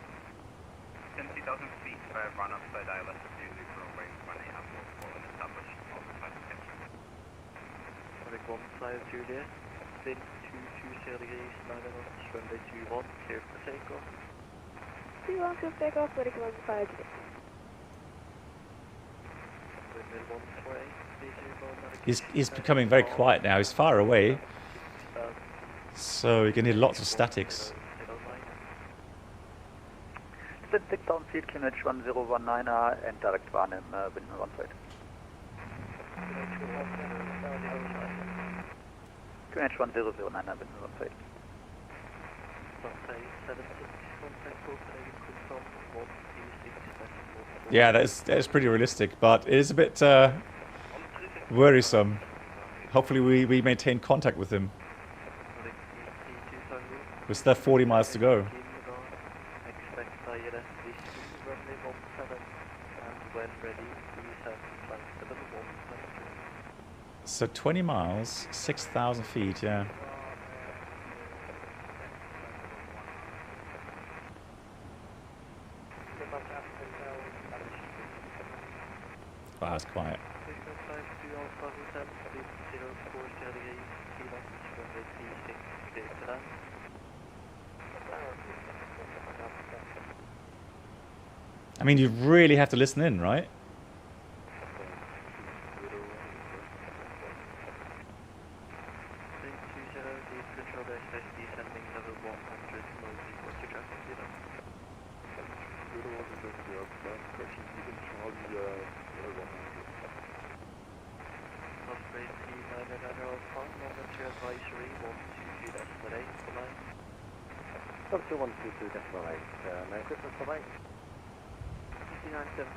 10,000 feet, run up by ILS Zulu runway 18 and established. Traffic 15 Juliet, wind 220 degrees, 9 knots, runway 21, clear for takeoff. 21 clear for takeoff, ready for 15. Windmill 148, He's becoming very quiet now. He's far away. So you can hear lots of statics. Stick down field, QNH 1019 and direct one in windmill 15. QNH 1009 and windmill 15. Yeah, that is pretty realistic, but it is a bit worrisome. Hopefully we maintain contact with him. We still have 40 miles to go. So 20 miles, 6,000 feet, yeah. Wow, it's quiet. I mean, you really have to listen in, right?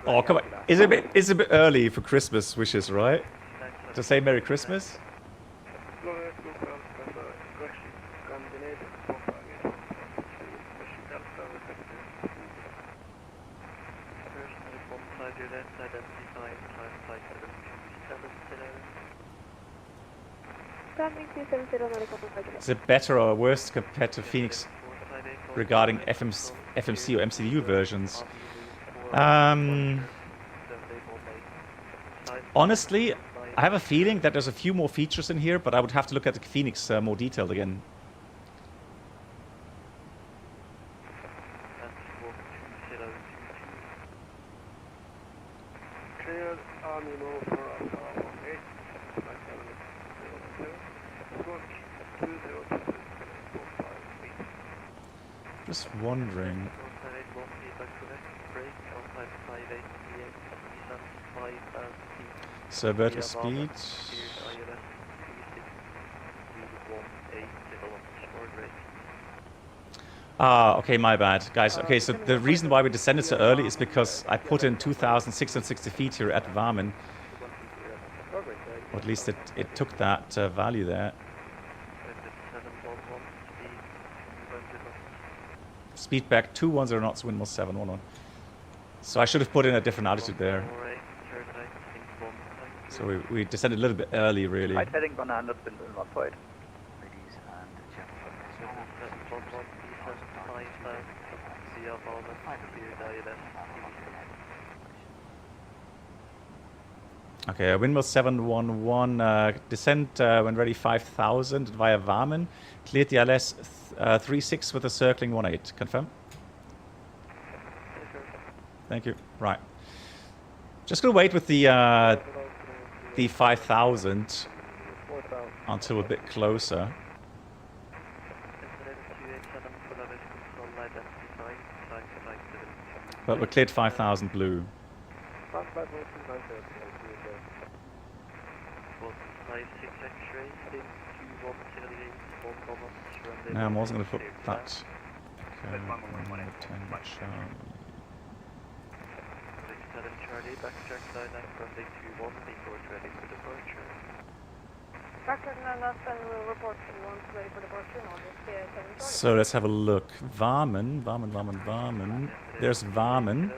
Oh, come on. It's a bit early for Christmas wishes, right? To say Merry Christmas? Is it better or worse compared to Phoenix regarding FMC or MCU versions? Honestly, I have a feeling that there's a few more features in here, but I would have to look at the Phoenix more detailed again. Just wondering. So vertical speed. Ah, okay, my bad, guys. Okay, so the reason why we descended so early is because I put in 2,660 feet here at Varmin. Or at least it took that value there. Speed back 210 knots, wind was 711. So I should have put in a different altitude there. So we descended a little bit early, really. Right heading 100, wind in 15. Okay, wind was 711, descent when ready 5,000 via Varmin. Cleared the ILS 36 with a circling 18. Confirm? Thank you. Right. Just gonna wait with the 5,000 until we're a bit closer. unidentified, flight 572. But we're cleared 5,000 blue. 156 X-ray, 210 degrees, 1 runway. Now I'm also going to put that. Okay, 10 Charlie. 7 Charlie, backtrack 99, runway 21, before ready for departure. Backtrack 99 and we'll report once ready for departure on this B7 Charlie. So let's have a look. Varmen. There's Varmen.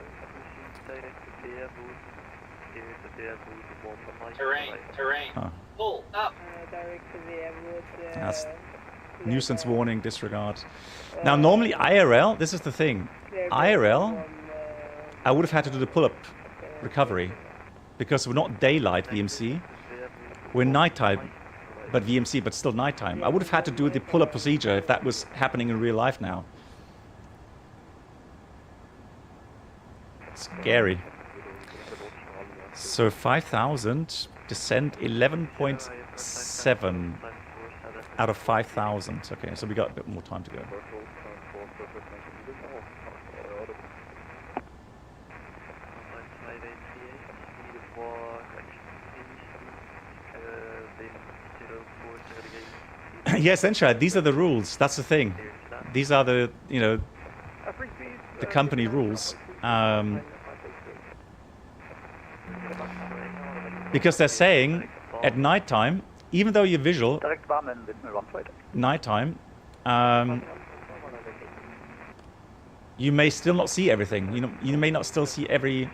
Terrain. Huh. Pull up. Direct to the That's nuisance warning, disregard. Now normally IRL, this is the thing. IRL, I would have had to do the pull-up recovery because we're not daylight VMC. We're nighttime, but VMC, but still nighttime. I would have had to do the pull-up procedure if that was happening in real life now. Scary. So 5,000, descent 11.7 out of 5,000. Okay, so we got a bit more time to go. Yes, essentially, these are the rules. That's the thing. These are the, you know, the company rules. Because they're saying at nighttime, even though you're visual, nighttime, you may still not see everything. You know, you may not still see every.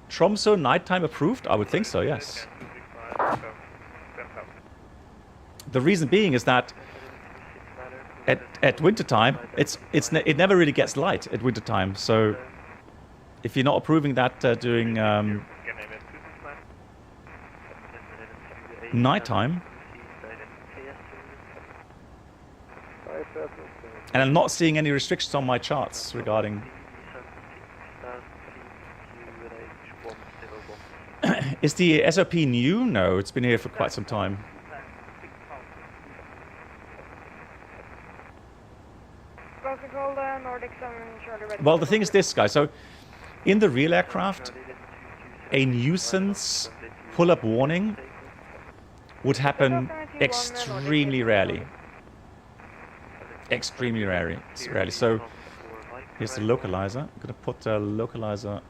Tromso nighttime approved? I would think so, yes. The reason being is that at winter time, it never really gets light at winter time. So if you're not approving that during nighttime, and I'm not seeing any restrictions on my charts regarding. Is the SOP new? No, it's been here for quite some time. Well, the thing is this, guys. So, in the real aircraft, a nuisance pull-up warning would happen extremely rarely. Extremely rarely. So, here's the localizer. I'm going to put a localizer.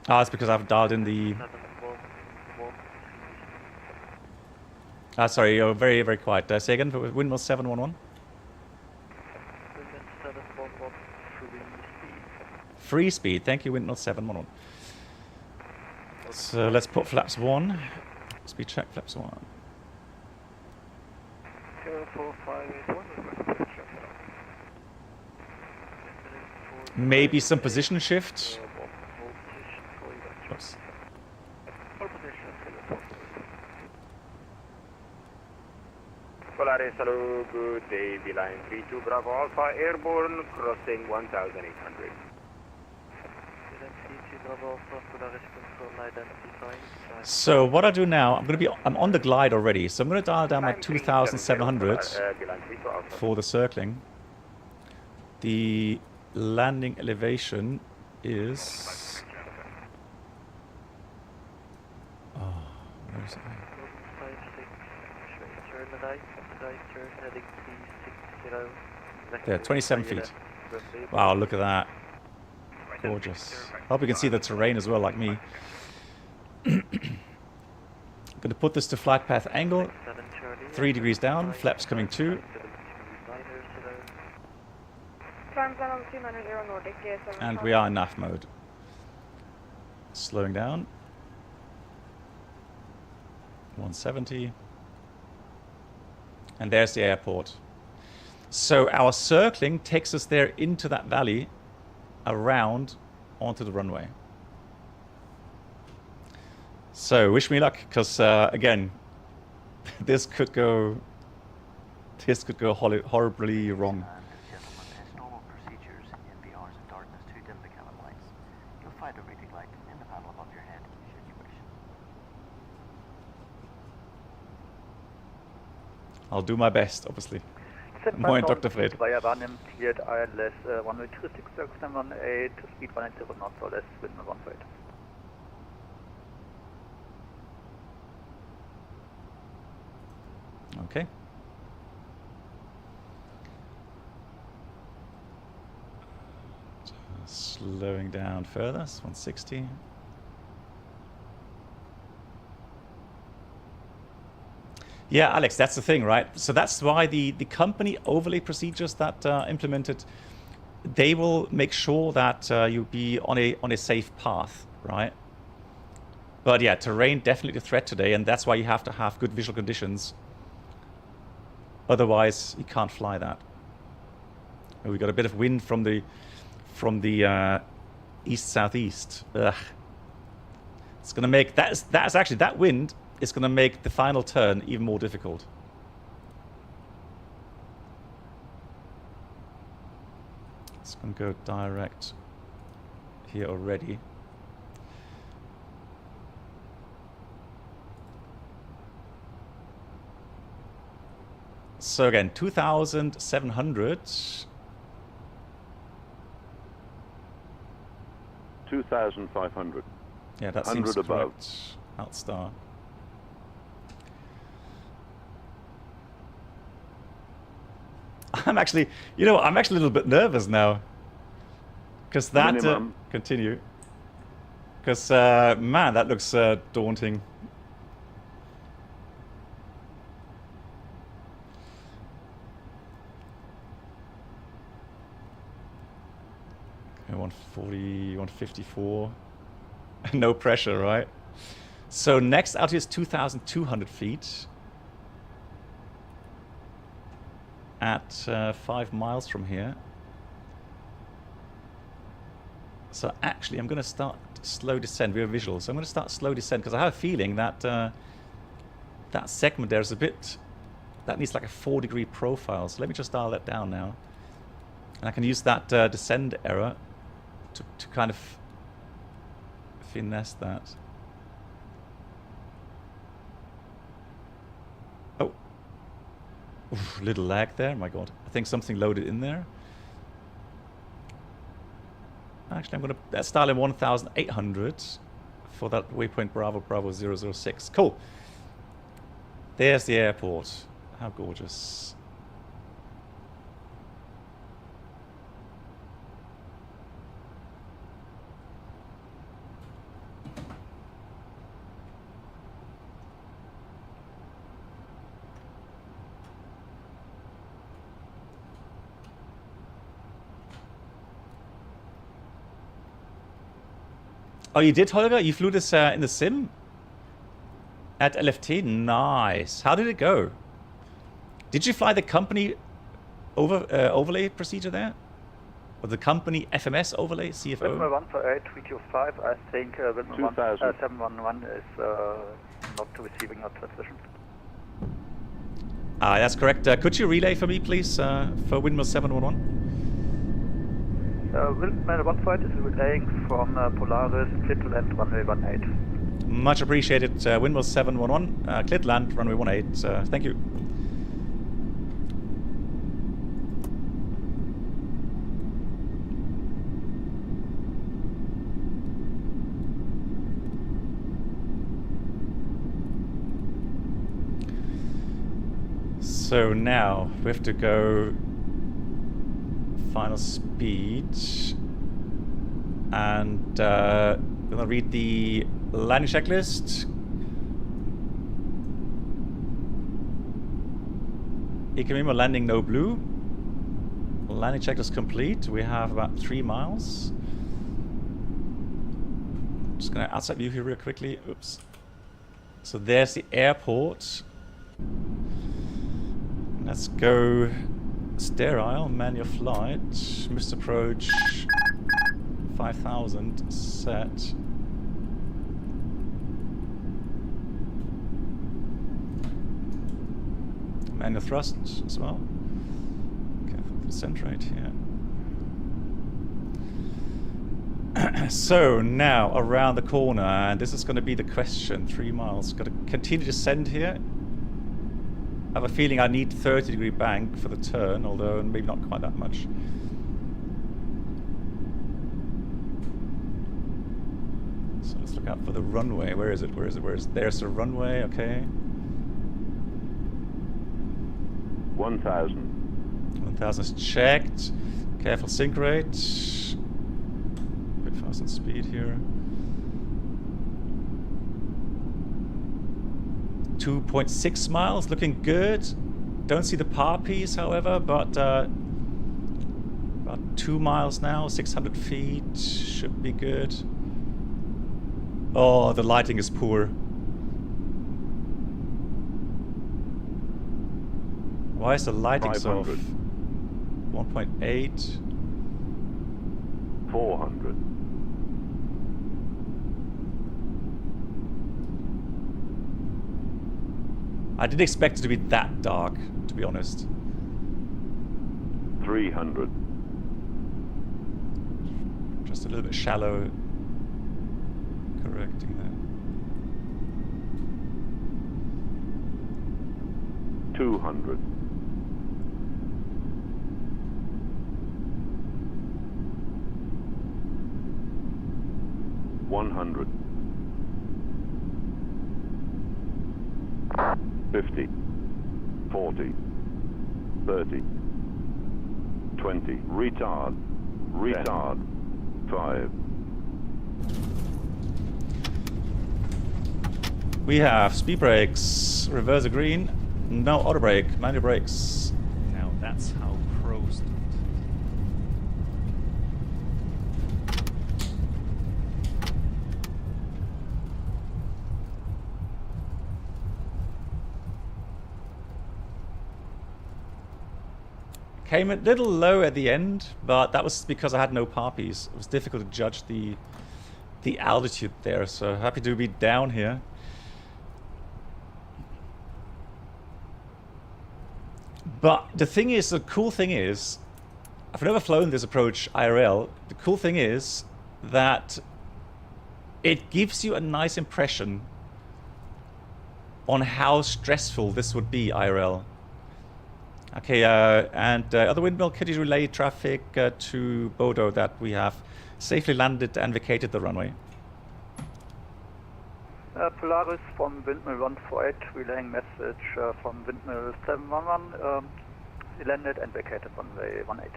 Ah, it's because I've dialed in the. Ah, sorry, you're very, very quiet. Say again for windmill 711. Free speed. Thank you, windmill 711. So let's put flaps 1. Speed check flaps 1. Maybe some position shift. Oops. Polaris, hello, good day, Beeline 32 Bravo Alpha, airborne, crossing 1,800. So what I do now, I'm on the glide already, so I'm going to dial down my 2,700 for the circling. The landing elevation is. Oh, where is it? There, 27 feet. Wow, look at that. Gorgeous. Hope you can see the terrain as well, like me. I'm going to put this to flight path angle. 3 degrees down, flaps coming 2. And we are in NAF mode. Slowing down. 170. And there's the airport. So our circling takes us there into that valley, around onto the runway. So wish me luck, because again, this could go horribly wrong. Normal procedures, ENBRs and darkness 2 Delta Cabin lights. You'll find a reading light in the panel above your head. Should you I'll do my best, obviously. Moin, Dr. Fred. Via Barnum, cleared ILS, runway 36, Bergen 18, speed 180 knots or less, wind 148. Okay. Slowing down further, it's 160. Yeah, Alex, that's the thing, right? So that's why the company overlay procedures that implemented, they will make sure that you'll be on a safe path, right? But yeah, terrain definitely a threat today, and that's why you have to have good visual conditions. Otherwise, you can't fly that. And we got a bit of wind from the east-southeast. Ugh. It's gonna make that's actually that wind is gonna make the final turn even more difficult. It's gonna go direct here already. So again, 2,700. 2,500. Yeah, that seems above. correct. Outstar. I'm actually, you know, I'm actually a little bit nervous now. Because that, continue. Because, man, that looks daunting. Okay, 140, 154. No pressure, right? So next altitude is 2,200 feet. At 5 miles from here. So actually I'm going to start slow descent. We have visuals. So I'm going to start slow descent because I have a feeling that that segment there is a bit, that needs like a 4-degree profile. So let me just dial that down now. And I can use that descend error to kind of finesse that. Oh. Oof, little lag there, my god. I think something loaded in there. Actually, I'm going to... Let's dial in 1,800 for that waypoint Bravo 006. Cool. There's the airport. How gorgeous. Oh, you did, Holger? You flew this in the sim? At LFT? Nice. How did it go? Did you fly the company overlay procedure there? Or the company FMS overlay, CFO? Windmill 148, 325, I think Windmill 711 is not receiving a transmission. Ah, that's correct. Could you relay for me, please, for Windmill 711? Windmill 148 is relaying from Polaris, Clitland, runway 18. Much appreciated. Windmill 711, Clitland, runway 18. Thank you. So now we have to go final speed, and I'm gonna read the landing checklist. Ikamima landing no blue. Landing checklist complete. We have about 3 miles. Just gonna outside view here real quickly. Oops. So there's the airport. Let's go sterile, man your flight, missed approach 5,000 set. Man your thrust as well. Okay, descent rate here. So now around the corner, and this is going to be the question. 3 miles. Got to continue to descend here. I have a feeling I need 30-degree bank for the turn, although maybe not quite that much. So let's look out for the runway. Where is it? Where is it? Where is it? There's the runway, okay. 1,000. 1,000 is checked. Careful sync rate. Bit fast on speed here. 2.6 miles, looking good. Don't see the power piece, however, but about 2 miles now, 600 feet, should be good. Oh, the lighting is poor. Why is the lighting so off? 1.8. 400. I didn't expect it to be that dark, to be honest. 300. Just a little bit shallow. Correcting that. 200. 100. 50. 40. 30. 20. Retard. Retard. 5. We have speed brakes, reverse a green, no auto brake, manual brakes. Now that's how pros do it. Came a little low at the end, but that was because I had no power piece. It was difficult to judge the altitude there, so happy to be down here. But the thing is, the cool thing is, I've never flown this approach IRL. The cool thing is that it gives you a nice impression on how stressful this would be IRL. Okay, and other windmill, could you relay traffic to Bodo that we have safely landed and vacated the runway? Polaris from windmill 148, relaying message from windmill 711, he landed and vacated runway 18.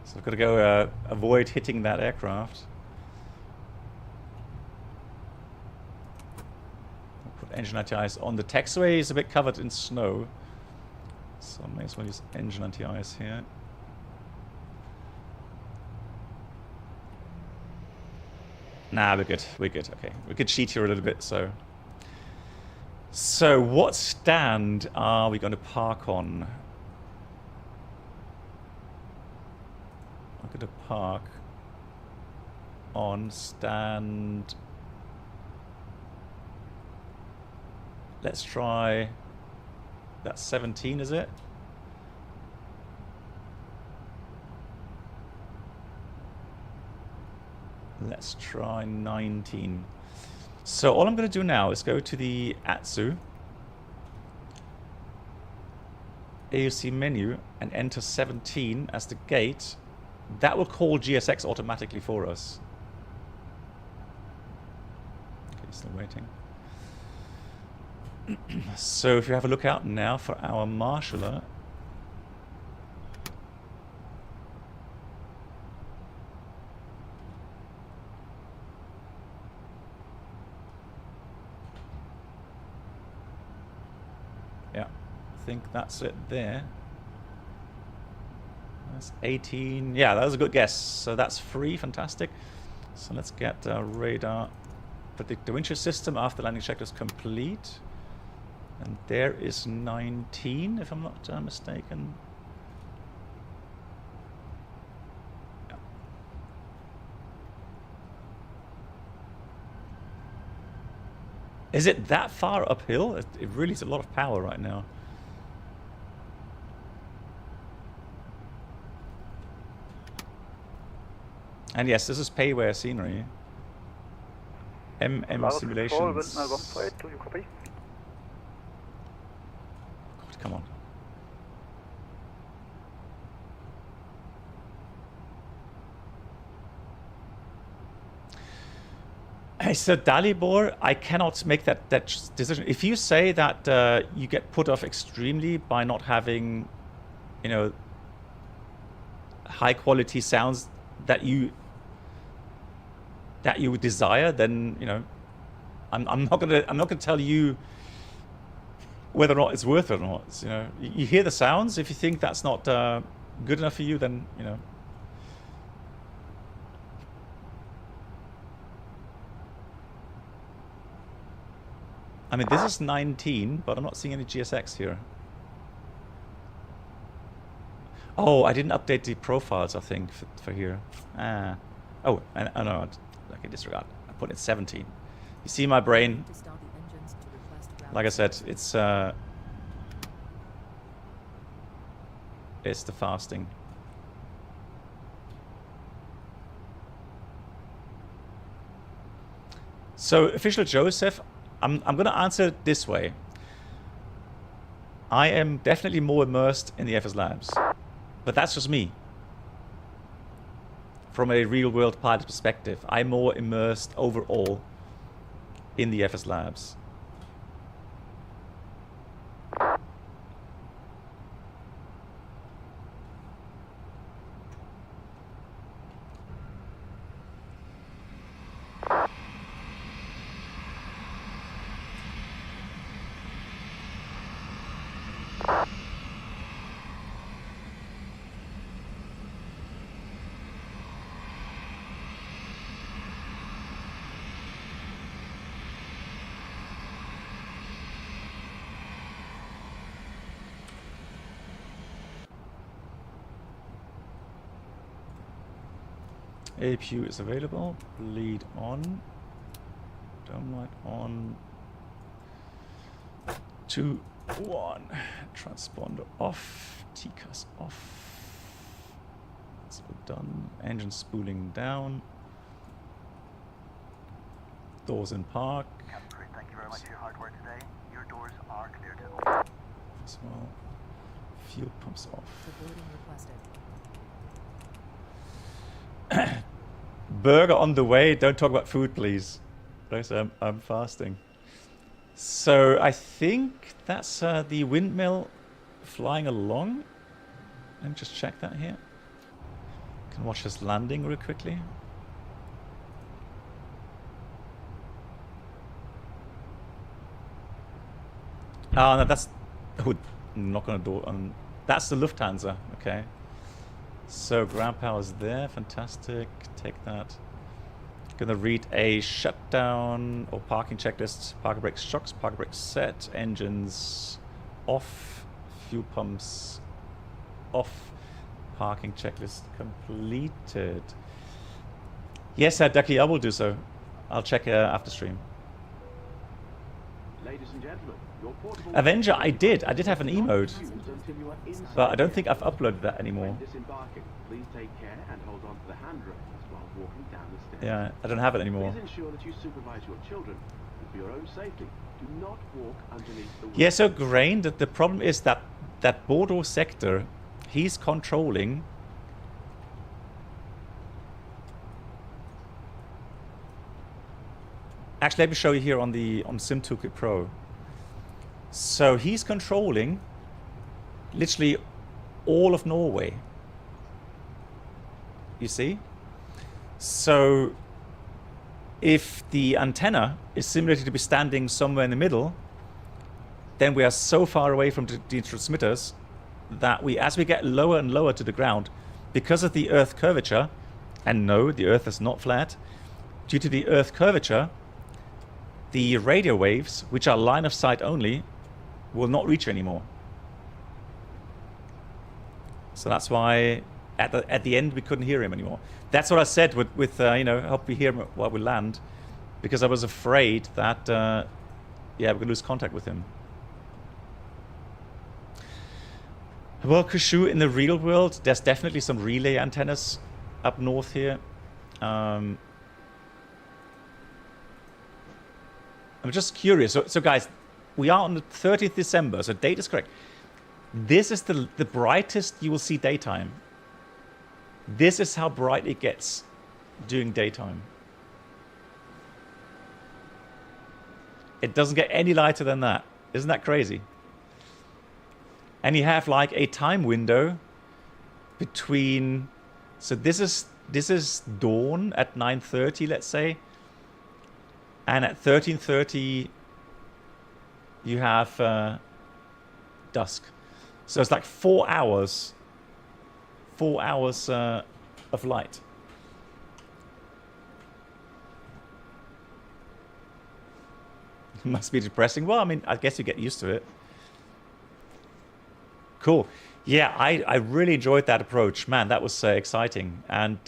So I've got to go avoid hitting that aircraft. I'll put engine anti-ice on. The taxiway is a bit covered in snow, so I may as well use engine anti-ice here. Nah, we're good. We're good. Okay, we could cheat here a little bit. So what stand are we going to park on? I'm going to park on stand. Let's try. That's 17, is it? Let's try 19. So all I'm going to do now is go to the ATSU AUC menu and enter 17 as the gate. That will call GSX automatically for us. Okay, still waiting. So if you have a look out now for our marshaller. Yeah, I think that's it there. That's 18. Yeah, that was a good guess. So that's free. Fantastic. So let's get radar. Predict the wind shear system after landing checklist complete. And there is 19, if I'm not mistaken. Yeah. Is it that far uphill? It really is a lot of power right now. And yes, this is payware scenery. Simulations. Windmill 148, do you copy? God, come on. Hey, so Dalibor, I cannot make that decision. If you say that you get put off extremely by not having, you know, high quality sounds that you desire, then you know, I'm not gonna tell you whether or not it's worth it or not. It's, you know, you hear the sounds. If you think that's not good enough for you, then you know. I mean, this is 19, but I'm not seeing any GSX here. Oh, I didn't update the profiles, I think, for here. Oh, no, I can disregard. I put it 17. You see my brain? Like I said, it's the fasting. So, official Joseph, I'm going to answer it this way. I am definitely more immersed in the FSLabs, but that's just me. From a real-world pilot perspective, I'm more immersed overall in the FSLabs. APU is available. Bleed on. Dome light on. 2, 1. Transponder off. TCAS off. That's all done. Engine spooling down. Doors in park. Captain, thank you very much for your hard work today. Your doors are clear to open. As well. Fuel pumps off. Boarding requested. Burger on the way. Don't talk about food, please. I'm fasting. So I think that's the windmill flying along. Let me just check that here. Can watch us landing real quickly. Oh no, that's knock on a door. That's the Lufthansa. Okay. So ground power is there, fantastic. Take that. Gonna read a shutdown or parking checklist. Parker brakes shocks, parker brakes set, engines off, fuel pumps off, parking checklist completed. Yes, Ducky, I will do so. I'll check after stream. Ladies and gentlemen, your portable Avenger, I did have an emote, but I don't think I've uploaded that anymore. disembarking. Please take care and hold on to the handrails while walking down the stairs. Yeah, I don't have it anymore. Please ensure that you supervise your children, and for your own safety, do not walk underneath the wheel. Yeah, so Grain, the problem is that Bordeaux sector, he's controlling. Actually, let me show you here on SimToolkit Pro. So he's controlling literally all of Norway. You see? So if the antenna is simulated to be standing somewhere in the middle, then we are so far away from the transmitters that as we get lower and lower to the ground, because of the Earth curvature, and no, the Earth is not flat, due to the Earth curvature, the radio waves, which are line of sight only, will not reach anymore. So that's why at the end we couldn't hear him anymore. That's what I said with you know, hope we hear him while we land, because I was afraid that yeah, we're gonna lose contact with him. Well, Kushu, in the real world, there's definitely some relay antennas up north here. I'm just curious. So guys, we are on the 30th December, so date is correct. This is the brightest you will see daytime. This is how bright it gets during daytime. It doesn't get any lighter than that. Isn't that crazy? And you have like a time window between, so this is dawn at 9:30, let's say, and at 13:30 you have dusk. So it's like 4 hours. 4 hours of light. Must be depressing. Well, I mean, I guess you get used to it. Cool. Yeah, I really enjoyed that approach. Man, that was exciting. And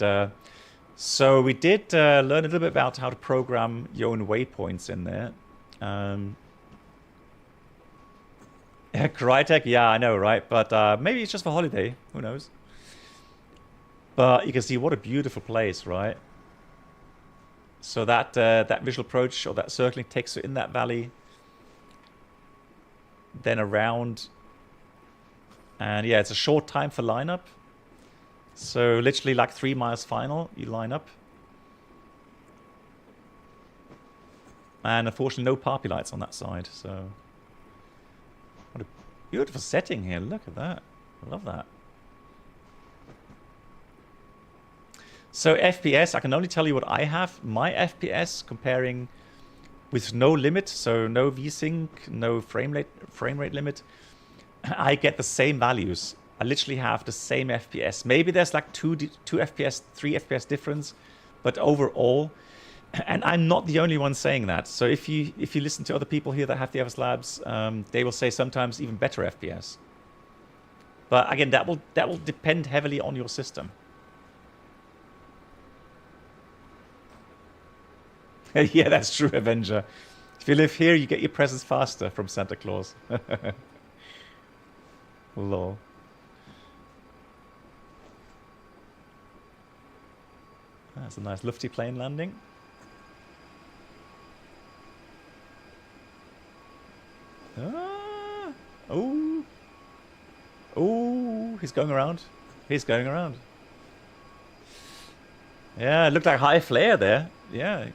so we did learn a little bit about how to program your own waypoints in there. Crytek, yeah, I know, right? But maybe it's just for holiday. Who knows? But you can see what a beautiful place, right? So that that visual approach or that circling takes you in that valley, then around, and yeah, it's a short time for lineup. So literally like 3 miles final, you line up. And unfortunately no party lights on that side, so what a beautiful setting here. Look at that. I love that. So FPS, I can only tell you what I have. My FPS comparing with no limit, so no VSync, no frame rate limit, I get the same values. I literally have the same FPS. Maybe there's like 2 FPS, 3 FPS difference, but overall, and I'm not the only one saying that. So if you listen to other people here that have the FSLabs, they will say sometimes even better FPS. But again, that will depend heavily on your system. Yeah, that's true, Avenger. If you live here, you get your presents faster from Santa Claus. Lol. That's a nice lofty plane landing. Ah! Oh! Oh! He's going around. He's going around. Yeah, it looked like high flare there. Yeah.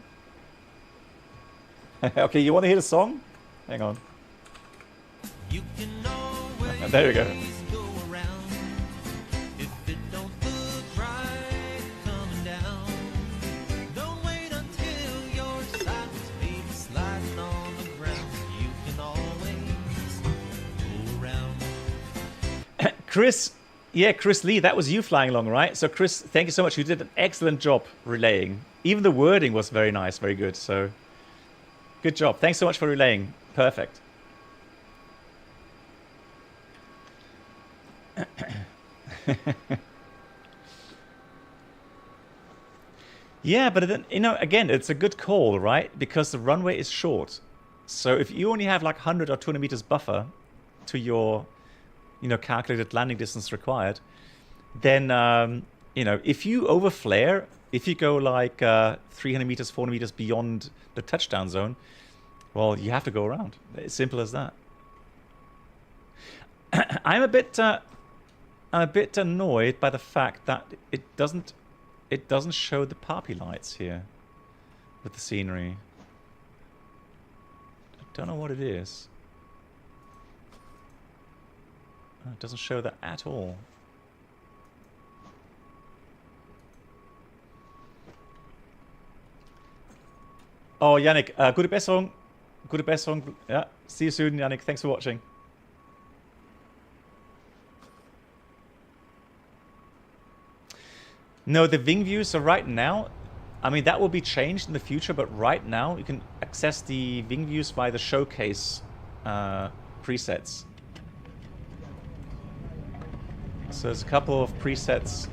Okay, you want to hear the song? Hang on. You can there you go. Chris, yeah, Chris Lee, that was you flying along, right? So Chris, thank you so much. You did an excellent job relaying. Even the wording was very nice, very good. So good job. Thanks so much for relaying. Perfect. Yeah, but then, you know, again, it's a good call, right? Because the runway is short. So if you only have like 100 or 200 meters buffer to your, you know, calculated landing distance required, then, you know, if you overflare, if you go like 300 meters, 400 meters beyond the touchdown zone, well, you have to go around. It's simple as that. I'm a bit annoyed by the fact that it doesn't show the poppy lights here with the scenery. I don't know what it is. It doesn't show that at all. Oh, Yannick, gute Besserung. Gute Besserung. Yeah, see you soon, Yannick. Thanks for watching. No, the wing views are right now. I mean, that will be changed in the future, but right now you can access the wing views by the showcase presets. So there's a couple of presets.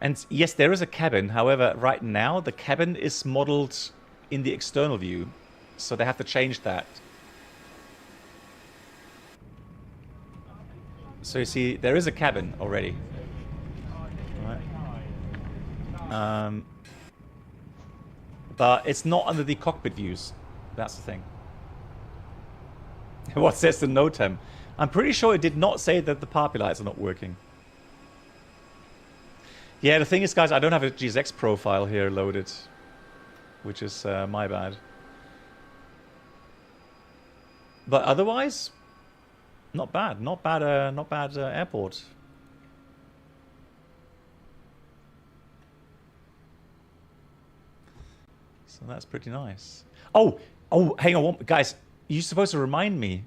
And yes, there is a cabin. However, right now the cabin is modeled in the external view. So they have to change that. So you see, there is a cabin already. Right. But it's not under the cockpit views. That's the thing. What says the NOTAM? I'm pretty sure it did not say that the party lights are not working. Yeah, the thing is, guys, I don't have a GSX profile here loaded, which is my bad. But otherwise, not bad. Not bad airport. So that's pretty nice. Oh, hang on, guys. You're supposed to remind me.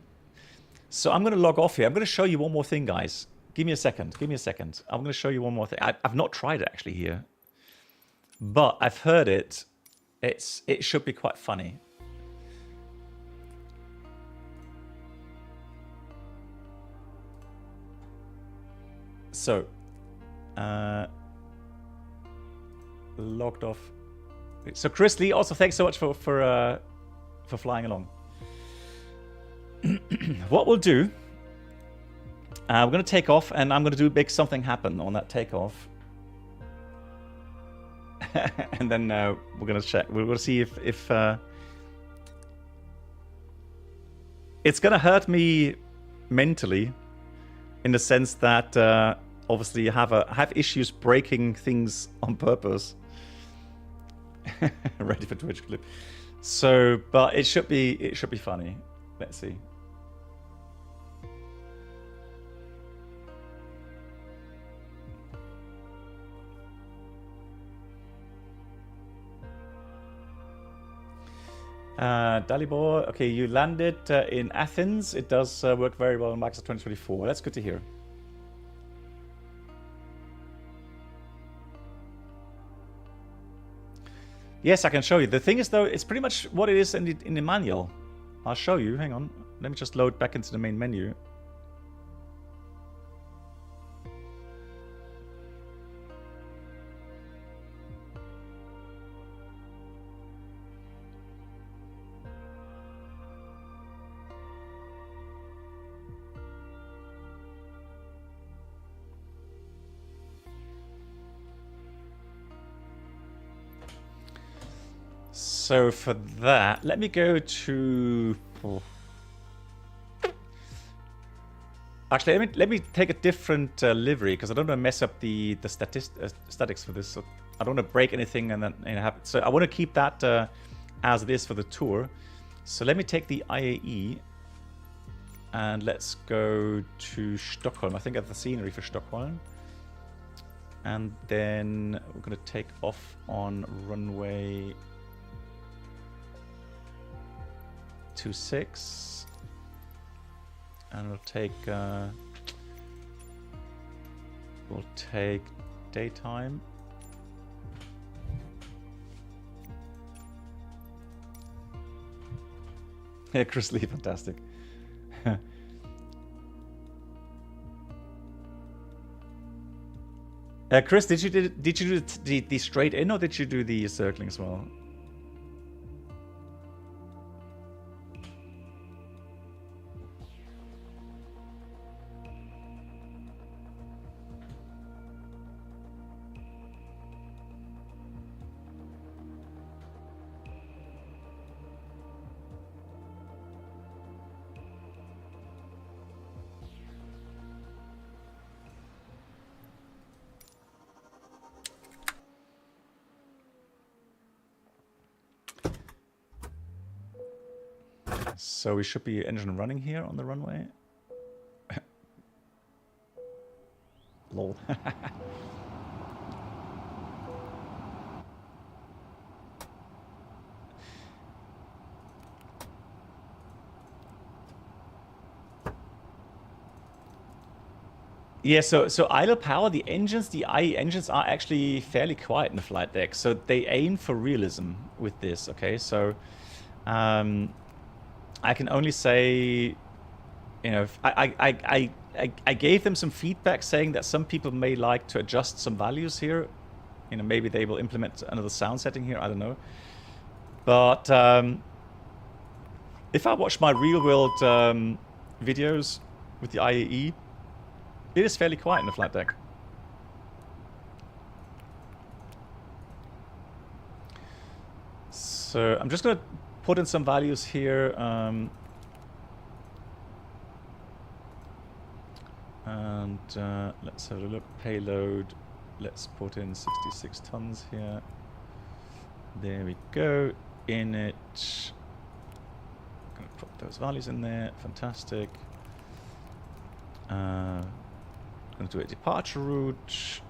So I'm going to log off here. I'm going to show you one more thing, guys. Give me a second. Give me a second. I'm going to show you one more thing. I've not tried it actually here, but I've heard it. It should be quite funny. So, logged off. So Chris Lee, also thanks so much for flying along. What we'll do, we're going to take off, and I'm going to make something happen on that takeoff, and then we're going to check. We're going to see if it's going to hurt me mentally, in the sense that obviously you have issues breaking things on purpose. Ready for Twitch clip. So, but it should be funny. Let's see. Dalibor, okay, you landed in Athens. It does work very well in Microsoft 2024. That's good to hear. Yes, I can show you. The thing is, though, it's pretty much what it is in the manual. I'll show you. Hang on. Let me just load back into the main menu. So for that, let me go to... Oh. Actually, let me take a different livery, because I don't want to mess up the statics for this. So I don't want to break anything and then happen. So I want to keep that as it is for the tour. So let me take the IAE and let's go to Stockholm. I think I have the scenery for Stockholm. And then we're going to take off on runway 26, and we'll take daytime. Yeah, Chris Lee, fantastic. Chris, did you do the straight in, or did you do the circling as well? So we should be engine running here on the runway. Lol. Yeah, so idle power, the IE engines are actually fairly quiet in the flight deck. So they aim for realism with this, okay? So I can only say, you know, I gave them some feedback saying that some people may like to adjust some values here. You know, maybe they will implement another sound setting here, I don't know. But if I watch my real world videos with the IAE, It is fairly quiet in the flight deck. So I'm just going to put in some values here. Let's have a look. Payload. Let's put in 66 tons here. There we go. In it. I'm going to put those values in there. Fantastic. I'm going to do a departure route.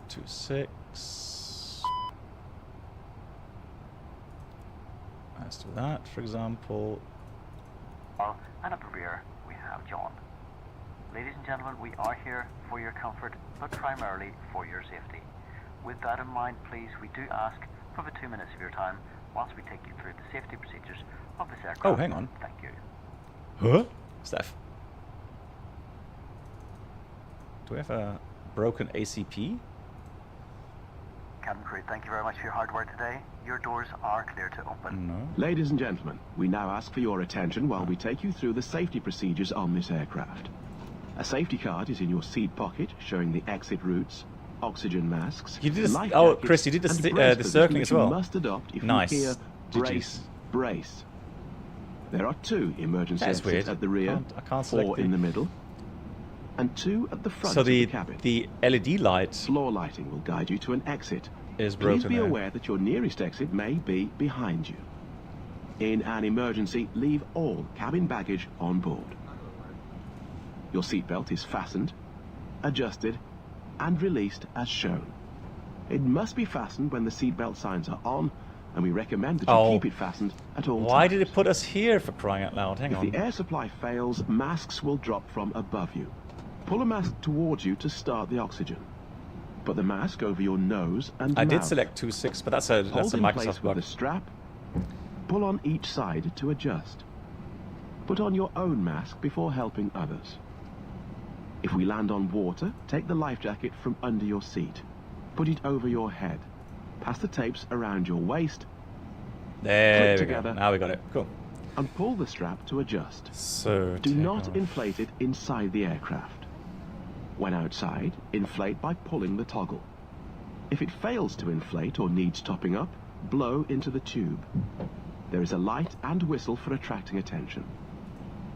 26. Let's do that, for example. And up the rear, we have John. Ladies and gentlemen, we are here for your comfort, but primarily for your safety. With that in mind, please, we do ask for the 2 minutes of your time whilst we take you through the safety procedures of this aircraft. Oh, hang on. Thank you. Huh? Steph. Do we have a broken ACP? Cabin crew, thank you very much for your hard work today. Your doors are clear to open. No. Ladies and gentlemen, we now ask for your attention while we take you through the safety procedures on this aircraft. A safety card is in your seat pocket showing the exit routes, oxygen masks, You did this, life oh, jackets, Chris, you did and the brace circling as positions well. You must adopt if Nice. you hear GG's. brace, brace. There are 2 emergency That's exits weird. at the rear, I can't select 4 in the middle, and 2 at the front So of the cabin. the LED light Floor lighting will guide you to an exit. is Please broken be there. aware that your nearest exit may be behind you. In an emergency, leave all cabin baggage on board. Your seatbelt is fastened, adjusted, and released as shown. It must be fastened when the seatbelt signs are on, and we recommend that you keep it fastened at all times. Why did it put us here, for crying out loud? Hang If on. the air supply fails, masks will drop from above you. Pull a mask towards you to start the oxygen. Put the mask over your nose and I mouth. did select 2.6, but that's a Hold in Microsoft place with bug. the strap. Pull on each side to adjust. Put on your own mask before helping others. If we land on water, take the life jacket from under your seat. Put it over your head. Pass the tapes around your waist. There Clip we go. together. Now we got it. Cool. And pull the strap to adjust. So Do take not off. inflate it inside the aircraft. When outside, inflate by pulling the toggle. If it fails to inflate or needs topping up, blow into the tube. There is a light and whistle for attracting attention.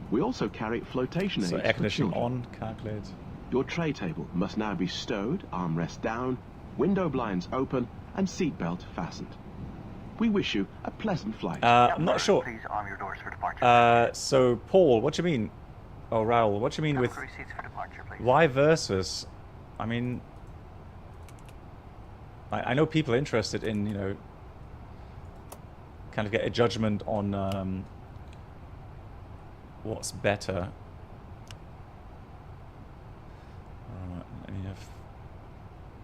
We also carry flotation aids So air for conditioning children. on, calculate. Your tray table must now be stowed, armrest down, window blinds open, and seatbelt fastened. We wish you a pleasant flight. I'm not sure. Please arm your doors for departure. So Paul, what do you mean? Oh, Raoul, what do you mean with Crew seats for departure, please. why versus? I mean, I know people are interested in, you know, kind of get a judgment on what's better. Let me have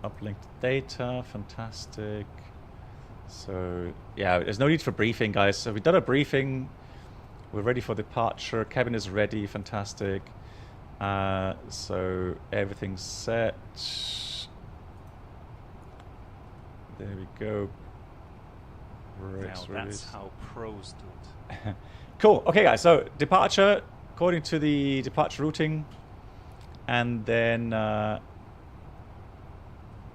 uplinked data, fantastic. So yeah, there's no need for briefing, guys. So we've done a briefing. We're ready for departure. Cabin is ready, fantastic. So everything's set. There we go. Now that's how pros do it. Cool. Okay, guys. So departure, according to the departure routing, and then let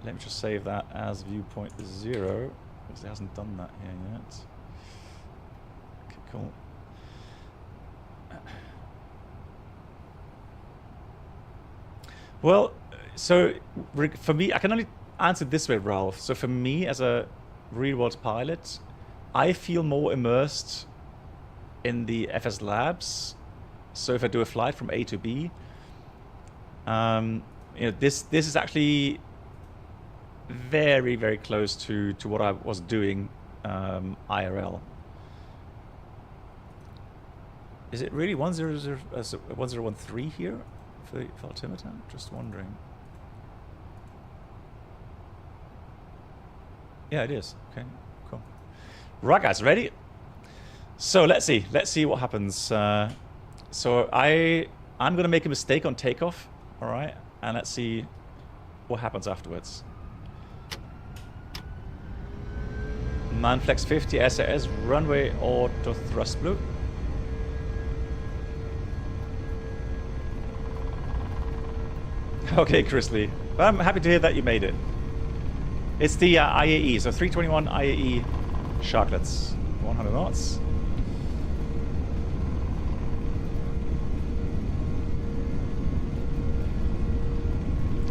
me just save that as viewpoint 0 because it hasn't done that here yet. Okay, cool. Well, so for me, I can only answer it this way, Ralph. So for me, as a real-world pilot, I feel more immersed in the FSLabs. So if I do a flight from A to B, you know, this is actually very, very close to what I was doing IRL. Is it really 1013 here for altimeter? Just wondering. Yeah, it is. Okay, cool. Right, guys, ready? So let's see what happens. So I'm gonna make a mistake on takeoff, all right, and let's see what happens afterwards. Manflex 50 SAS runway auto thrust blue. Okay, Chris Lee. I'm happy to hear that you made it. It's the IAE, so 321 IAE Sharklets. 100 knots.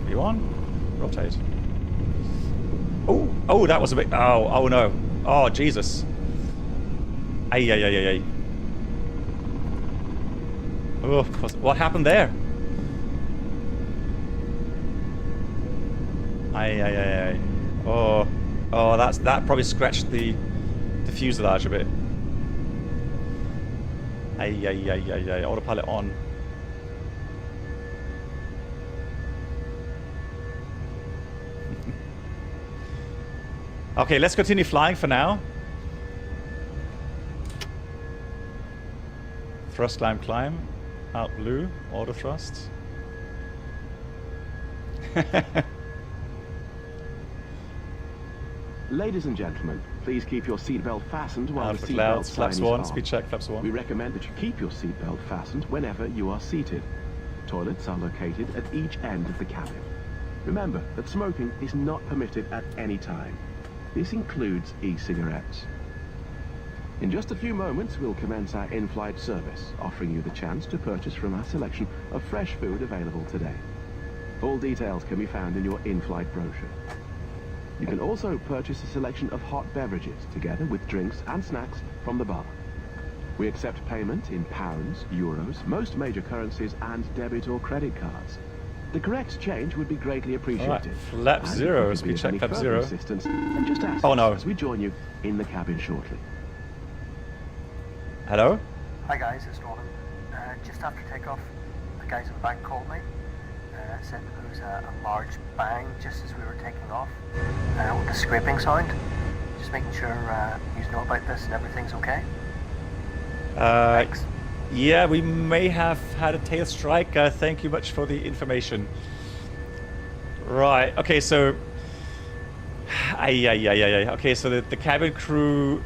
V1, rotate. Oh, that was a bit. Oh no. Oh, Jesus. Ay. Oh, what happened there? Ay. Oh, that probably scratched the fuselage a bit. Ay. Autopilot on. Okay, let's continue flying for now. Thrust, climb. Out blue, auto thrust. Ladies and gentlemen, please keep your seatbelt fastened while the clouds, seatbelt flaps sign is 1, on. speed check, flaps 1. We recommend that you keep your seatbelt fastened whenever you are seated. Toilets are located at each end of the cabin. Remember that smoking is not permitted at any time. This includes e-cigarettes. In just a few moments, we'll commence our in-flight service, offering you the chance to purchase from our selection of fresh food available today. All details can be found in your in-flight brochure. You can also purchase a selection of hot beverages, together with drinks and snacks from the bar. We accept payment in pounds, euros, most major currencies, and debit or credit cards. The correct change would be greatly appreciated. Right, flap 0, speed check, flap 0. Assistance, and just ask oh no. as we join you in the cabin shortly. Hello? Hi guys, it's Norman. Just after takeoff, the guys in the back called me. Said there was a large bang just as we were taking off with a scraping sound. Just making sure you know about this and everything's okay. Thanks. Yeah, we may have had a tail strike. Thank you much for the information. Right, okay, so... Okay, so the cabin crew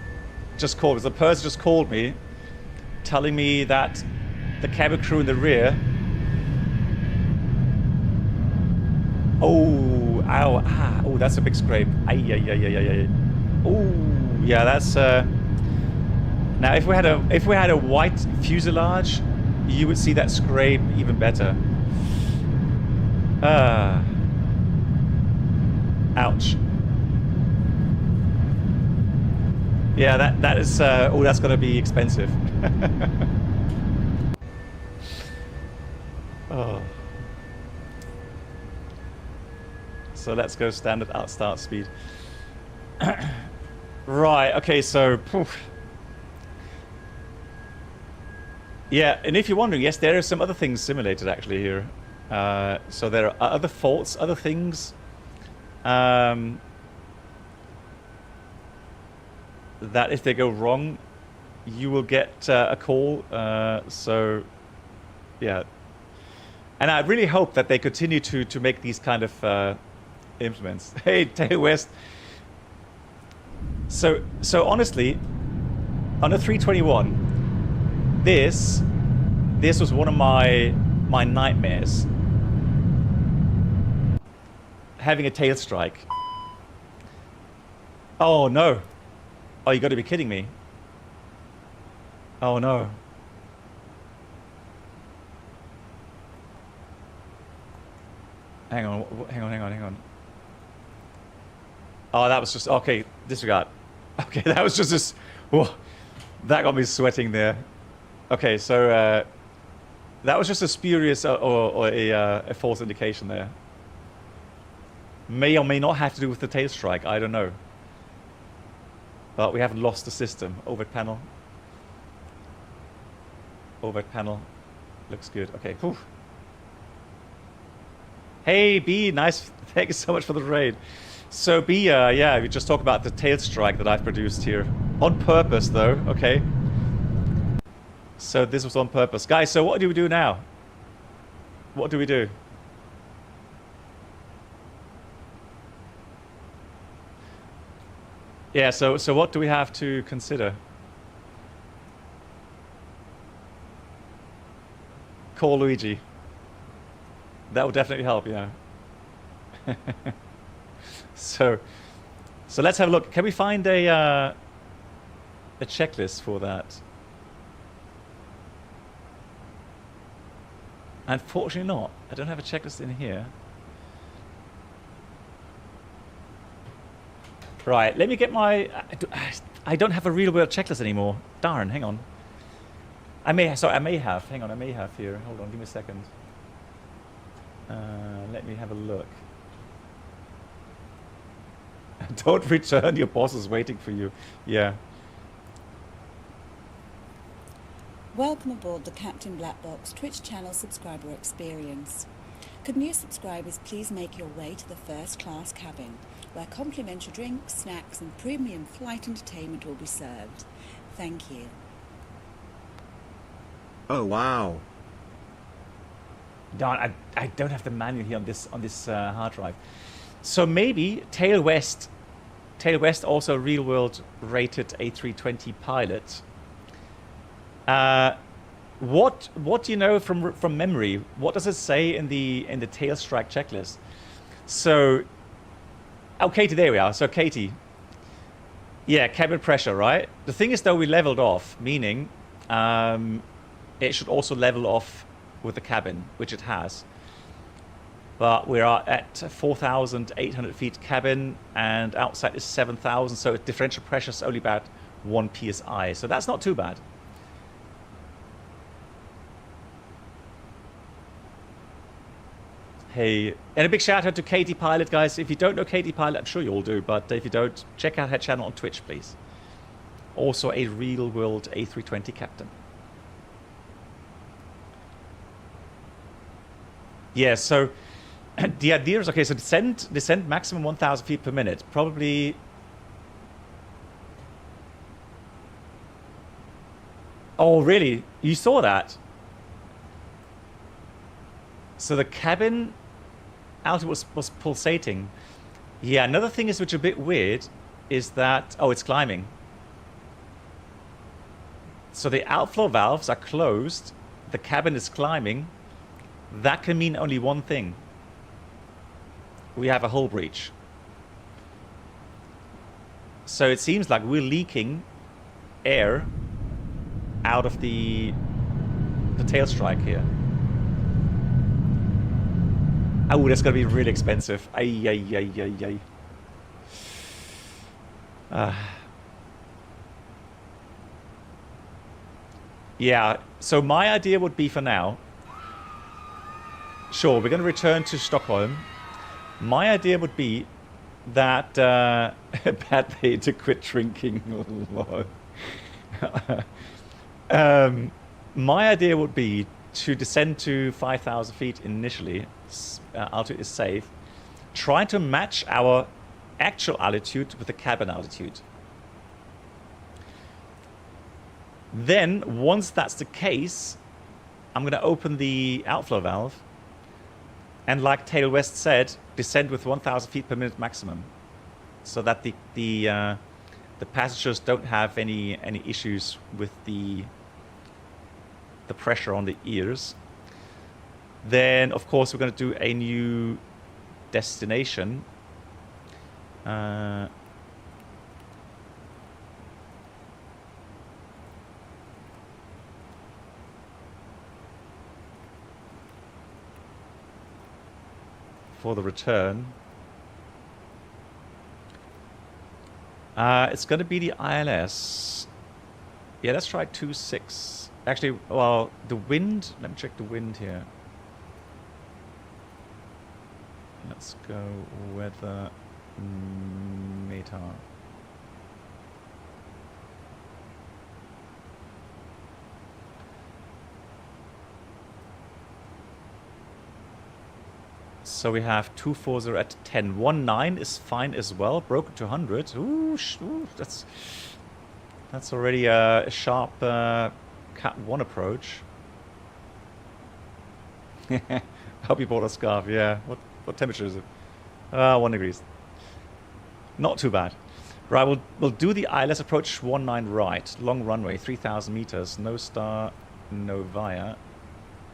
just called me. The person just called me, telling me that the cabin crew in the rear... Oh, ow, oh, that's a big scrape. Oh, yeah, that's... Now, if we had a white fuselage, you would see that scrape even better. Ouch. Yeah, that is. Oh, that's gonna be expensive. Oh. So let's go standard out start speed. Right. Okay. So. Poof. Yeah, and if you're wondering, yes, there are some other things simulated actually here. So there are other faults, other things that if they go wrong, you will get a call. So, yeah. And I really hope that they continue to make these kind of implements. Hey, Tail West. So honestly, on a 321, this was one of my nightmares. Having a tail strike. Oh no. Oh, you got to be kidding me. Oh no. Hang on. Oh, that was just okay. Disregard. Okay, that was just this. Whoa, that got me sweating there. Okay, so that was just a spurious or a false indication there. May or may not have to do with the tail strike. I don't know. But we haven't lost the system. Overhead panel. Overhead panel. Looks good. Okay. Whew. Hey B, nice. Thank you so much for the raid. So B, yeah, we just talked about the tail strike that I've produced here on purpose, though. Okay. So this was on purpose, guys. So what do we do now? What do we do? Yeah. So what do we have to consider? Call Luigi. That would definitely help, yeah. So let's have a look. Can we find a checklist for that? Unfortunately not. I don't have a checklist in here. Right, let me get my... I don't have a real world checklist anymore. Darn, hang on. I may have. Hang on, I may have here. Hold on, give me a second. Let me have a look. Don't return, your boss is waiting for you. Yeah. Welcome aboard the Captain Black Box Twitch channel subscriber experience. Could new subscribers please make your way to the first class cabin, where complimentary drinks, snacks and premium flight entertainment will be served. Thank you. Oh wow. Darn, I don't have the manual here on this hard drive. So maybe Tail West also real world rated A320 pilot. What do you know from memory? What does it say in the tail strike checklist? So, oh, Katie, there we are. So Katie, yeah, cabin pressure, right? The thing is, though, we leveled off, meaning it should also level off with the cabin, which it has. But we are at 4,800 feet cabin, and outside is 7,000. So differential pressure is only about 1 psi. So that's not too bad. Hey, and a big shout out to Katie Pilot, guys. If you don't know Katie Pilot, I'm sure you all do, but if you don't, check out her channel on Twitch, please. Also a real world A320 captain. Yeah, so the idea is, okay, so descend maximum 1,000 feet per minute. Probably... Oh, really? You saw that? So the cabin altitude was pulsating. Yeah, another thing is which is a bit weird is that... Oh, it's climbing. So the outflow valves are closed. The cabin is climbing. That can mean only one thing. We have a hull breach. So it seems like we're leaking air out of the tail strike here. Oh, that's gonna be really expensive. Ay, ay, ay, ay, ay. Yeah, so my idea would be for now... Sure, we're going to return to Stockholm. My idea would be that... bad day to quit drinking. My idea would be to descend to 5,000 feet initially. Altitude is safe. Try to match our actual altitude with the cabin altitude. Then, once that's the case, I'm going to open the outflow valve. And like Tail West said, descend with 1,000 feet per minute maximum. So that the passengers don't have any issues with the pressure on the ears. Then, of course, we're going to do a new destination. For the return. It's going to be the ILS. Yeah, let's try 2.6. Actually, well, the wind... Let me check the wind here. Let's go weather METAR. So we have 240 at 10. 19 is fine as well. Broken to 100. Ooh, that's already a sharp Cat 1 approach. Hope you bought a scarf. Yeah. What temperature is it? 1 degrees. Not too bad. Right, we'll do the ILS approach 19 right. Long runway, 3,000 meters. No star, no via.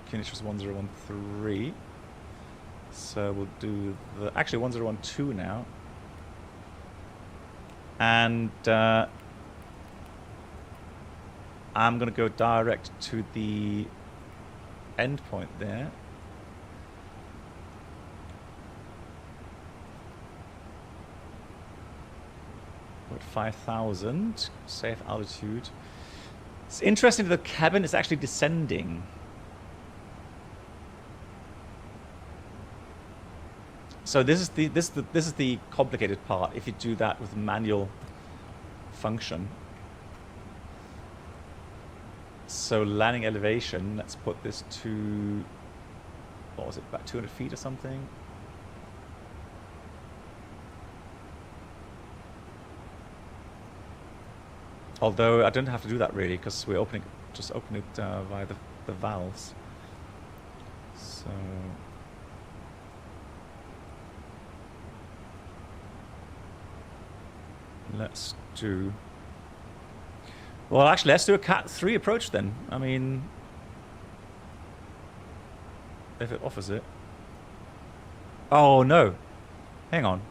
QNH was 1013. So we'll do the actually 1012 now, and I'm gonna go direct to the endpoint there. We're at 5,000, safe altitude. It's interesting that the cabin is actually descending. So this is the complicated part. If you do that with manual function. So landing elevation. Let's put this to, what was it, about 200 feet or something. Although I don't have to do that really, because we're opening, just open it via the valves. So let's do, well actually let's do a Cat 3 approach then. I mean, if it offers it. Oh no, hang on.